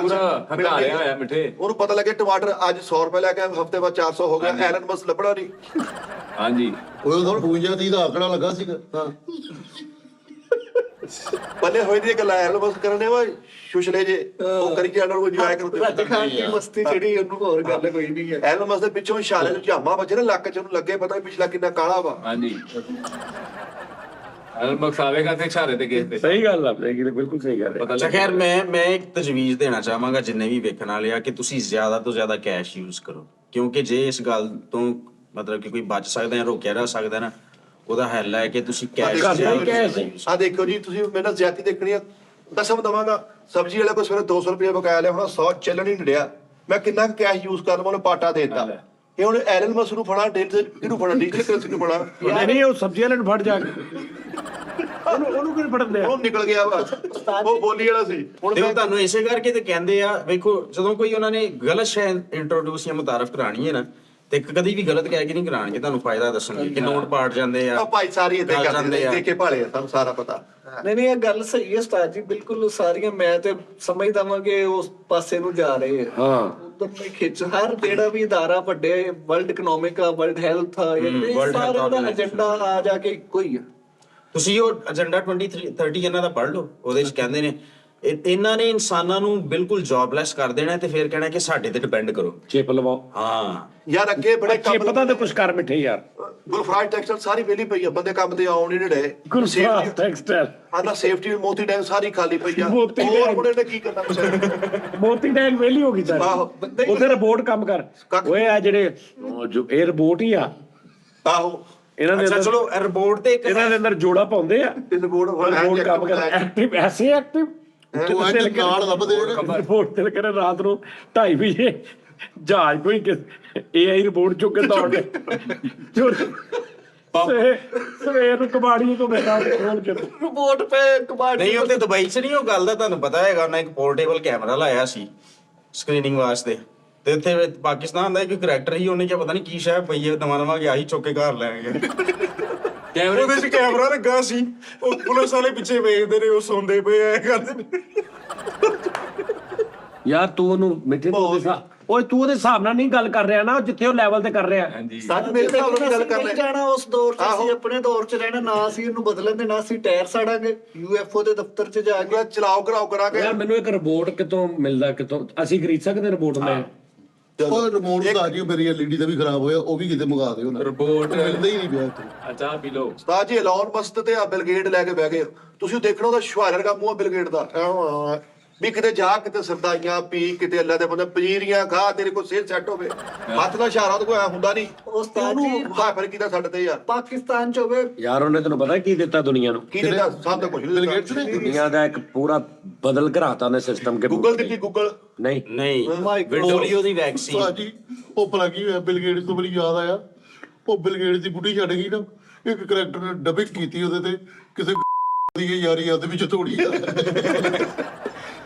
ਹੰਕਾਰਿਆ ਹੋਇਆ ਮਿੱਠੇ। ਉਹਨੂੰ ਪਤਾ ਲੱਗੇ ਟਮਾਟਰ ਅੱਜ 100 ਰੁਪਏ ਲੈ ਕੇ ਹਫਤੇ ਬਾਅਦ 400 ਹੋ ਗਿਆ, ਐਲਨ ਮਸਕ ਲੱਭਣਾ ਨਹੀਂ। ਹਾਂਜੀ ਉਹ ਉਦੋਂ 52 ਦਾ ਆંકੜਾ ਲੱਗਾ ਸੀਗਾ। ਹਾਂ ਪੱਲੇ ਹੋਈ ਦੀ ਗੱਲਾਂ ਐਲਨ ਮਸਕ ਕਰਨੇ ਵਾ ਸ਼ੁਸ਼ਲੇ ਜੇ ਉਹ ਕਰੀ ਜਾਣ ਨੂੰ ਇੰਜੋਏ ਕਰਦੇ। ਰੱਜ ਖਾਣ ਦੀ ਮਸਤੀ ਜਿਹੜੀ ਉਹਨੂੰ ਹੋਰ ਗੱਲ ਕੋਈ ਨਹੀਂ ਹੈ। ਐਲਨ ਮਸਕ ਦੇ ਪਿੱਛੋਂ ਇਸ਼ਾਰੇ ਨੂੰ ਝਾਮਾ ਵੱਜੇ ਨਾ ਲੱਕ 'ਚ, ਉਹਨੂੰ ਲੱਗੇ ਪਤਾ ਵੀ ਪਿਛਲਾ ਕਿੰਨਾ ਕਾਲਾ ਵਾ। ਹਾਂਜੀ ਅਲਮਕਸ ਆਵੇਗਾ ਤੇ ਇਸ਼ਾਰੇ ਤੇ ਕਿਸੇ ਤੇ ਸਹੀ ਗੱਲ ਆ, ਬਿਲਕੁਲ ਸਹੀ ਗੱਲ ਹੈ। ਪਤਾ ਅੱਛਾ ਲੱਗ ਖੈਰ, ਮੈਂ ਇੱਕ ਤਜਵੀਜ਼ ਦੇਣਾ ਚਾਹਾਂਗਾ ਜਿੰਨੇ ਵੀ ਵੇਖਣ ਵਾਲੇ ਆ, ਕਿ ਤੁਸੀਂ ਜ਼ਿਆਦਾ ਤੋਂ ਜ਼ਿਆਦਾ ਕੈਸ਼ ਯੂਜ਼ ਕਰੋ, ਕਿਉਂਕਿ ਜੇ ਇਸ ਗੱਲ ਤੋਂ ਮਤਲਬ ਕਿ ਕੋਈ ਬਚ ਸਕਦਾ ਜਾਂ ਰੋਕਿਆ ਜਾ ਸਕਦਾ ਨਾ, ਉਹਦਾ ਹੱਲ ਹੈ ਕਿ ਤੁਸੀਂ ਕੈਸ਼ ਆ ਦੇਖੋ ਜੀ, ਤੁਸੀਂ ਮੇਰੇ ਨਾਲ ਜ਼ਿਆਦਤੀ ਦੇਖਣੀ ਆ, ਕਸਮ ਦਵਾਂਗਾ। ਸਬਜ਼ੀ ਵਾਲੇ ਕੋ ਸਵੇਰੇ 200 ਰੁਪਏ ਬਕਾਇਆ ਲਿਆ, ਹੁਣ 100 ਚੱਲਣ ਹੀ ਨਹੀਂ ਡਿਆ। ਮੈਂ ਕਿੰਨਾ ਕੈਸ਼ ਯੂਜ਼ ਕਰ ਲਵਾਂ, ਉਹਨੂੰ ਪਾਟਾ ਦੇ ਦਿੱਤਾ। ਇਹ ਹੁਣ ਐਲਨ ਮਸਕ ਨੂੰ ਫੜਾ, ਕਿਹਨੂੰ ਫੜਾ, ਡੀਜ਼ਲ ਕਰੰਸੀ ਨੂੰ ਫੜਾ, ਨਹੀਂ ਉਹ ਸਬਜ਼ੀ ਵਾਲੇ ਨੂੰ ਫੜ ਜਾ ਕੇ ਉਹਨੂੰ ਕਿਉਂ ਫੜਦੇ ਆ। ਉਹ ਨਿਕਲ ਗਿਆ ਵਾ, ਉਹ ਬੋਲੀ ਵਾਲਾ ਸੀ। ਹੁਣ ਤੇ ਉਹ ਮੈਂ ਤੁਹਾਨੂੰ ਇਸੇ ਕਰਕੇ ਤੇ ਕਹਿੰਦੇ ਆ, ਵੇਖੋ ਜਦੋਂ ਕੋਈ ਉਹਨਾਂ ਨੇ ਗਲਤ ਸ਼ੈ ਇੰਟਰੋਡਿਊਸ ਜਾਂ ਮੁਤਾਰਫ ਕਰਾਣੀ ਹੈ ਨਾ, ਤੇ ਕਦੀ ਵੀ ਗਲਤ ਕਹਿ ਕੇ ਨਹੀਂ ਕਰਾਣਗੇ, ਤੁਹਾਨੂੰ ਫਾਇਦਾ ਦੱਸਣਗੇ ਕਿ ਨੋਟ ਪਾਟ ਜਾਂਦੇ ਆ, ਆ ਭਾਈ ਸਾਰੀ ਇੱਥੇ ਗੱਲ ਕਰਦੇ ਜਾਂਦੇ ਨੇ, ਆ। ਦੇਖ ਕੇ ਭਾਲੇ ਆ, ਤੁਹਾਨੂੰ ਸਾਰਾ ਪਤਾ। ਨਹੀਂ ਇਹ ਗੱਲ ਸਹੀ ਹੈ ਉਸਤਾਦ ਜੀ, ਬਿਲਕੁਲ ਸਾਰੀਆਂ ਮੈਂ ਤੇ ਸਮਝਦਾ ਵਾਂ ਕਿ ਉਸ ਪਾਸੇ ਨੂੰ ਜਾ ਰਹੇ ਆ। ਹਾਂ ਉਧਰ ਨਹੀਂ ਖਿੱਚ, ਹਰ ਜਿਹੜਾ ਵੀ ਅਦਾਰਾ ਵੱਡੇ ਵਰਲਡ ਇਕਨੋਮਿਕ ਆ, ਵਰਲਡ ਹੈਲਥ ਆ, ਇਹ ਸਾਰੇ ਦਾ ਏਜੰਡਾ ਆ ਜਾ ਕੇ ਇੱਕੋ ਹੀ ਆ। ਤੁਸੀਂ ਉਹ ਏਜੰਡਾ 2030 ਇਹਨਾਂ ਦਾ ਪੜ੍ਹ ਲਓ, ਉਹਦੇ ਵਿੱਚ ਕਹਿੰਦੇ ਨੇ ਇਹਨਾਂ ਨੇ ਇਨਸਾਨਾਂ ਨੂੰ ਬਿਲਕੁਲ ਜੌਬਲੈਸ ਕਰ ਦੇਣਾ, ਤੇ ਫਿਰ ਕਹਿਣਾ ਕਿ ਸਾਡੇ ਤੇ ਡਿਪੈਂਡ ਕਰੋ। ਚਿਪ ਲਵਾਓ। ਹਾਂ ਯਾਰ ਅੱਗੇ ਬੜੇ ਚਿਪ ਦਾ ਤੇ ਕੁਛ ਕਰ ਮਿੱਠੇ ਯਾਰ। ਗੁਲਫਰਾਜ ਟੈਕਸਟਾਈਲ ਸਾਰੀ ਵਿਹਲੀ ਪਈ ਆ, ਬੰਦੇ ਕੰਮ ਤੇ ਆਉਣ ਹੀ ਨਹੀਂ ਡਏ। ਗੁਲਫਰਾਜ ਟੈਕਸਟਾਈਲ, ਆਨਾ ਸੇਫਟੀ ਮੋਤੀ ਡੈਮ ਸਾਰੀ ਖਾਲੀ ਪਈ ਆ। ਮੋਤੀ ਹੋਰ ਡੈਮ। ਉਹਨੇ ਕੀ ਕਰਨਾ ਵਿਚਾਰੇ। ਮੋਤੀ ਟੈਂਕ ਵੇਲੀ ਹੋ ਗਈ ਸਰ। ਆਹੋ। ਉਹਦੇ ਰਿਪੋਰਟ ਕੰਮ ਕਰ। ਓਏ ਆ ਜਿਹੜੇ ਜੋ ਇਹ ਰਿਪੋਰਟ ਹੀ ਆ, ਆਹੋ ਇਹਨਾਂ ਦੇ ਅੱਛਾ ਅੰਦਰ ਚਲੋ ਰਿਪੋਰਟ ਤੇ ਇੱਕ ਇਹਨਾਂ ਦੇ ਅੰਦਰ ਜੋੜਾ ਪਾਉਂਦੇ ਆ। ਇਹ ਰਿਪੋਰਟ ਰਿਪੋਰਟ ਕੰਮ ਕਰ ਐਕਟਿਵ, ਐਸੇ ਐਕਟਿਵ ਤੂੰ ਅੱਜ ਨਾਲ ਲੱਭਦੇ ਰਿਪੋਰਟ ਤੇ ਕਰੇ ਰਾਤ ਨੂੰ 2:30 ਵਜੇ ਜਹਾਜ਼ ਕੋਈ AI ਰਿਪੋਰਟ ਚੁੱਕ ਕੇ ਦੌੜਦੇ ਸਵੇਰ ਨੂੰ ਕਬਾੜੀ ਤੋਂ ਬੈਠਾ ਖੋਲ ਕੇ। ਰਿਪੋਰਟ ਪੇ ਕਬਾੜ ਨਹੀਂ, ਉੱਥੇ ਦੁਬਈ 'ਚ ਨਹੀਂ ਉਹ ਗੱਲ ਦਾ ਤੁਹਾਨੂੰ ਪਤਾ ਹੈਗਾ, ਉਹਨਾਂ ਇੱਕ ਪੋਰਟੇਬਲ ਕੈਮਰਾ ਲਾਇਆ ਸੀ ਸਕਰੀਨਿੰਗ ਵਾਸਤੇ, ਤੇ ਉੱਥੇ ਪਾਕਿਸਤਾਨ ਦਾ ਇੱਕ ਕਰੈਕਟਰ ਸੀ, ਉਹਨੇ ਕਿਹਾ ਪਤਾ ਨਹੀਂ ਕੀ ਸ਼ਾਇਦ ਪਈਏ ਨਵਾਂ ਗਿਆ ਸੀ, ਚੁੱਕ ਕੇ ਘਰ ਲੈ ਗਿਆ। ਕੈਮਰੇ ਉਹਦੇ 'ਚ ਕੈਮਰਾ ਲੱਗਾ ਸੀ, ਉਹ ਪੁਲਿਸ ਵਾਲੇ ਪਿੱਛੇ ਵੇਖਦੇ ਨੇ, ਉਹ ਸੌਂਦੇ ਪਏ ਐ ਕਰਦੇ ਨੇ। ਯਾਰ ਤੂੰ ਉਹਨੂੰ ਮਿੱਠੇ ਓਏ ਤੂੰ ਉਹਦੇ ਹਿਸਾਬ ਨਾਲ ਨਹੀਂ ਗੱਲ ਕਰ ਰਿਹਾ ਨਾ, ਜਿੱਥੇ ਉਹ ਲੈਵਲ ਤੇ ਕਰ ਰਿਹਾ। ਸੱਚ ਮੇਰੇ ਹਿਸਾਬ ਨਾਲ ਗੱਲ ਕਰ ਨਹੀਂ ਲੈ। ਜਾਣਾ ਉਸ ਦੌਰ 'ਚ, ਅਸੀਂ ਆਪਣੇ ਦੌਰ 'ਚ ਰਹਿਣਾ, ਨਾ ਅਸੀਂ ਇਹਨੂੰ ਬਦਲਣ ਦੇ, ਨਾ ਅਸੀਂ ਟਾਇਰ ਸਾੜਾਂਗੇ UFO ਦੇ ਦਫ਼ਤਰ 'ਚ ਜਾ ਕੇ। ਚਲਾਓ ਕਰਾਓ ਕਰਾਂਗੇ। ਯਾਰ ਮੈਨੂੰ ਇੱਕ ਰਿਪੋਰਟ ਕਿਤੋਂ ਮਿਲਦਾ, ਕਿਤੋਂ ਅਸੀਂ ਖਰੀਦ ਸਕਦੇ ਰਿਪੋਰਟ ਲੈ। ਉਹ ਰਿਮੋਟ ਦਾ ਜੀ ਮੇਰੀ LED ਦਾ ਵੀ ਖਰਾਬ ਹੋਇਆ, ਉਹ ਵੀ ਕਿਤੇ ਮੰਗਾ ਦਿਓ ਨਾ, ਰਿਪੋਰਟ ਮਿਲਦਾ ਹੀ ਨਹੀਂ ਪਿਆ ਇੱਥੇ। ਅੱਛਾ ਪੀ ਲਓ। ਉਸਤਾਦ ਜੀ ਐਲਨ ਮਸਕ ਤੇ ਆ ਬਿਲ ਗੇਟ ਲੈ ਕੇ ਬਹਿ ਗਏ। ਤੁਸੀਂ ਦੇਖਣਾ ਉਹਦਾ ਸ਼ਵਾਲਰ ਦਾ ਮੂੰਹ ਬਿਲ ਗੇਟ ਦਾ, ਵੀ ਕਿਤੇ ਜਾ ਕਿਤੇ ਸਰਦਾਈਆਂ ਪੀ, ਕਿਤੇ ਅੱਲਾ ਦੇ ਬੰਦੇ ਪਜੀਰੀਆਂ ਖਾ, ਤੇਰੇ ਕੋਲ ਸਿਰ ਸੈੱਟ ਹੋਵੇ। ਹੱਥ ਦਾ ਇਸ਼ਾਰਾ ਉਹਦੇ ਕੋਲ ਐ ਹੁੰਦਾ ਨਹੀਂ। ਉਸਤਾਦ ਜੀ ਹਾਫਰ ਕੀਤਾ ਸਾਡੇ ਤੇ ਯਾਰ। ਪਾਕਿਸਤਾਨ 'ਚ ਹੋਵੇ, ਯਾਰ ਉਹਨੇ ਤੈਨੂੰ ਪਤਾ ਕੀ ਦਿੱਤਾ ਦੁਨੀਆ ਨੂੰ? ਕੀ ਦਿੱਤਾ? ਸਭ ਤੋਂ ਕੁਝ ਨਹੀਂ ਦਿੱਤਾ। ਦੁਨੀਆ ਦਾ ਇੱਕ ਪੂਰਾ ਬਦਲ ਘਰਾਤਾ ਉਹਨੇ ਸਿਸਟਮ ਕੇ। ਗੂਗਲ ਦਿੱਤੀ, ਗੂਗਲ। ਨਹੀਂ ਨਹੀਂ, ਪੋਲੀਓ ਦੀ ਵੈਕਸੀਨ। ਸਾਜੀ ਉਹ ਭਲਾ ਕੀ ਹੋਇਆ, ਬਿਲ ਗੇਟਸ ਤੋਂ ਬੜੀ ਯਾਦ ਆਇਆ, ਉਹ ਬਿਲ ਗੇਟਸ ਦੀ ਬੁੱਢੀ ਛੱਡ ਗਈ ਨਾ, ਇੱਕ ਕਰੈਕਟਰ ਨੇ ਡਬਿੰਗ ਕੀਤੀ ਉਹਦੇ ਤੇ, ਕਿਸੇ ਦੀ ਯਾਰੀ ਅੱਧ ਵਿੱਚ ਤੋੜੀ ਆ।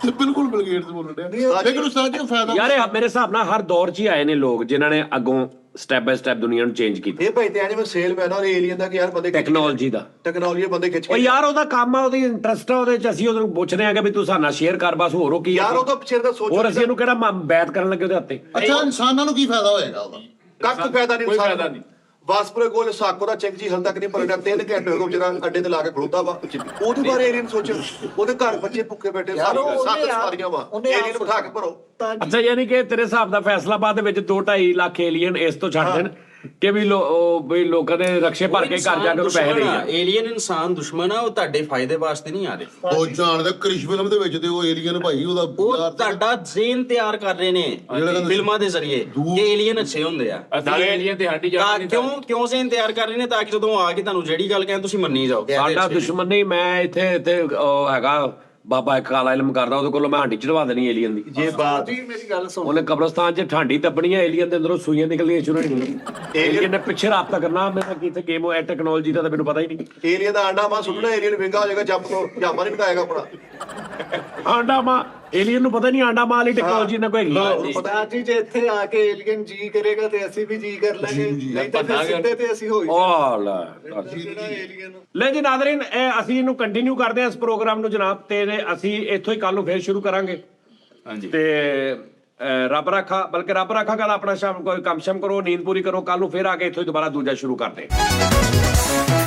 ਤੇ ਬਿਲਕੁਲ ਬਿਲ ਗੇਟਸ ਬੋਲਣ ਡਿਆ, ਲੇਕਿਨ ਉਸ ਸਾਜੀ ਫਾਇਦਾ ਯਾਰ ਇਹ ਮੇਰੇ ਹਿਸਾਬ ਨਾਲ ਹਰ ਦੌਰ 'ਚ ਹੀ ਆਏ ਨੇ ਲੋਕ ਜਿਨ੍ਹਾਂ ਨੇ ਅੱਗੋਂ ਸਟੈਪ ਬਾਈ ਸਟੈਪ ਦੁਨੀਆ ਨੂੰ ਚੇਂਜ ਕੀਤਾ। ਇਹ ਭਾਈ ਤੇ ਜਿਵੇਂ ਸੇਲਮੈਨ ਔਰ ਏਲੀਅਨ ਦਾ ਕਿ ਯਾਰ ਬੰਦੇ ਟੈਕਨੋਲੋਜੀ ਦਾ ਟੈਕਨੋਲੋਜੀ ਬੰਦੇ ਖਿੱਚ ਉਹ ਕੇ ਯਾਰ ਉਹਦਾ ਕੰਮ ਆ, ਉਹਦੀ ਇੰਟਰਸਟ ਆ ਉਹਦੇ 'ਚ। ਅਸੀਂ ਉਹਨੂੰ ਪੁੱਛਦੇ ਆ ਕਿ ਵੀ ਤੂੰ ਸਾਡੇ ਨਾਲ ਸ਼ੇਅਰ ਕਰ, ਬਸ ਹੋਰ ਉਹ ਕੀ ਯਾਰ ਉਹ ਤਾਂ ਪਿੱਛੇ ਦਾ ਸੋਚੋ। ਹੋਰ ਅਸੀਂ ਇਹਨੂੰ ਕਿਹੜਾ ਬੈਤ ਕਰਨ ਲੱਗੇ ਉਹਦੇ ਹੱਥੇ। ਅੱਛਾ ਇਨਸਾਨਾਂ ਨੂੰ ਕੀ ਫਾਇਦਾ ਹੋਏਗਾ ਉਹਦਾ? ਕੱਖ ਫਾਇਦਾ ਨਹੀਂ ਕੋਈ ਇਨਸਾਨ ਫਾਇਦਾ ਦਾ। ਨਹੀਂ। ਵਾਸਪੁਰੇ ਕੋਲ ਸਾਕੋ ਦਾ ਚੈੱਕ ਜੀ ਹਲ ਤੱਕ ਨਹੀਂ ਭਰਨਾ 3 ਘੰਟੇ ਹੋ ਗਏ ਜਿਹੜਾ ਅੱਡੇ ਤੇ ਲਾ ਕੇ ਖਲੋਤਾ ਵਾ ਉਹਦੇ ਬਾਰੇ ਏਲੀਅਨ ਸੋਚੋ ਉਹਦੇ ਘਰ ਬੱਚੇ ਭੁੱਖੇ ਬੈਠੇ ਯਾਰ ਉਹ ਸੱਤ ਉਹਨੇ ਆਪ- ਸਵਾਰੀਆਂ ਵਾ ਉਹਨੇ ਆਪ ਏਲੀਅਨ ਬਿਠਾ ਕੇ ਭਰੋ ਤਾਂ ਅੱਛਾ ਯਾਨੀ ਕਿ ਤੇਰੇ ਹਿਸਾਬ ਦਾ ਫੈਸਲਾਬਾਦ ਦੇ ਵਿੱਚ 2.5 ਲੱਖ ਏਲੀਅਨ ਇਸ ਤੋਂ ਛੱਡ ਦੇਣ ਕਿ ਵੀ ਵੀ ਲੋਕਾਂ ਦੇ ਰਕਸ਼ੇ ਭਰ ਕੇ ਘਰ ਜਾ ਕੇ ਉਹਨੂੰ ਪੈਸੇ ਦੇਈਏ। ਏਲੀਅਨ ਇਨਸਾਨ ਦੁਸ਼ਮਣ ਆ, ਉਹ ਤੁਹਾਡੇ ਫਾਇਦੇ ਵਾਸਤੇ ਨਹੀਂ ਆ ਰਹੇ। ਉਹ ਜਾਣਦਾ ਕ੍ਰਿਸ਼ ਫਿਲਮ ਦੇ ਵਿੱਚ ਤੇ ਉਹ ਏਲੀਅਨ ਭਾਈ ਉਹਦਾ ਉਹ ਯਾਰ ਤੁਹਾਡਾ ਜ਼ੇਨ ਤਿਆਰ ਕਰ ਰਹੇ ਨੇ ਫਿਲਮਾਂ ਦੇ ਜ਼ਰੀਏ ਕਿ ਏਲੀਅਨ ਅੱਛੇ ਹੁੰਦੇ ਆ। ਅਸੀਂ ਏਲੀਅਨ ਤੇ ਸਾਡੀ ਤਾਂ ਜਾਨ ਕਿਉਂ ਜ਼ੇਨ ਤਿਆਰ ਕਰ ਰਹੇ ਨੇ ਤਾਂ ਕਿ ਜਦੋਂ ਆ ਕੇ ਤੁਹਾਨੂੰ ਜਿਹੜੀ ਗੱਲ ਕਹਿਣ ਤੁਸੀਂ ਮੰਨੀ ਜਾਓ। ਸਾਡਾ ਦੁਸ਼ਮਣ ਨਹੀਂ, ਮੈਂ ਇੱਥੇ ਉਹ ਹੈਗਾ ਬਾਬਾ ਇੱਕ ਕਾਲਾ ਇਲਮ ਕਰਦਾ, ਉਹਦੇ ਕੋਲੋਂ ਮੈਂ ਹਾਂਡੀ ਚੜਵਾ ਦੇਣੀ ਏਲੀਅਨ ਦੀ। ਜੇ ਬਾਤ ਜੀ ਮੇਰੀ ਗੱਲ ਸੁਣ ਉਹਨੇ ਕਬਰਸਤਾਨ 'ਚ ਠਾਂਡੀ ਦੱਬਣੀ ਹੈ, ਏਲੀਅਨ ਦੇ ਅੰਦਰੋਂ ਸੂਈਆਂ ਨਿਕਲਣੀਆਂ ਸ਼ੁਰੂ ਹੋ ਜਾਣੀਆਂ। ਏਲੀਅਨ ਨੇ ਪਿੱਛੇ ਰਾਬਤਾ ਕਰਨਾ, ਮੈਂ ਕਿਤੇ ਗੇਮ ਹੈ ਟੈਕਨੋਲੋਜੀ ਦਾ ਤਾਂ ਮੈਨੂੰ ਪਤਾ ਹੀ ਨਹੀਂ। ਏਲੀਅਨ ਦਾ ਆਂਡਾ ਮਾਂ ਸੁੱਟਣਾ ਏਲੀਅਨ ਵਿੰਗਾ ਹੋ ਜਾਏਗਾ ਜੰਪ ਤੋਂ ਜਾਮਾ ਨਹੀਂ ਨਿਕਾਏਗਾ ਆਪਣਾ ਆਂਡਾ ਮਾਂ ਏਲੀਅਨ ਨੂੰ ਪਤਾ ਨਹੀਂ ਆਂਡਾ ਮਾਂ ਵਾਲੀ ਟੈਕਨੋਲੋਜੀ ਨਾ ਕੋਈ ਹੈਗੀ। ਪਤਾ ਜੀ ਜੇ ਇੱਥੇ ਆ ਕੇ ਏਲੀਅਨ ਜੀ ਕਰੇਗਾ ਤੇ ਅਸੀਂ ਵੀ ਜੀ ਕਰ ਲਾਂਗੇ ਨਹੀਂ ਤਾਂ ਫਿਰ ਸਿੱਧੇ ਤੇ ਅਸੀਂ ਹੋਈ ਓ ਲੈ ਜਿਹੜਾ ਏਲੀਅਨ ਲੈ ਜੀ ਨਾਜ਼ਰੀਨ, ਇਹ ਅਸੀਂ ਇਹਨੂੰ ਕੰਟੀਨਿਊ ਕਰਦੇ ਹਾਂ ਇਸ ਪ੍ਰੋਗਰਾਮ ਨੂੰ ਜਨਾਬ, ਤੇ ਅਸੀਂ ਇੱਥੋਂ ਹੀ ਕੱਲ ਨੂੰ ਫੇਰ ਸ਼ੁਰੂ ਕਰਾਂਗੇ। ਹਾਂਜੀ ਤੇ ਰੱਬ ਰਾਖਾ, ਬਲਕਿ ਰੱਬ ਰਾਖਾ ਕੱਲ ਆਪਣਾ ਸ਼ਾਮ ਕੋਈ ਕੰਮ ਸ਼ਮ ਕਰੋ, ਨੀਂਦ ਪੂਰੀ ਕਰੋ, ਕੱਲ ਨੂੰ ਫੇਰ ਆ ਕੇ ਇੱਥੋਂ ਹੀ ਦੁਬਾਰਾ ਦੂਜਾ ਸ਼ੁਰੂ ਕਰਦੇ ਹਾਂ।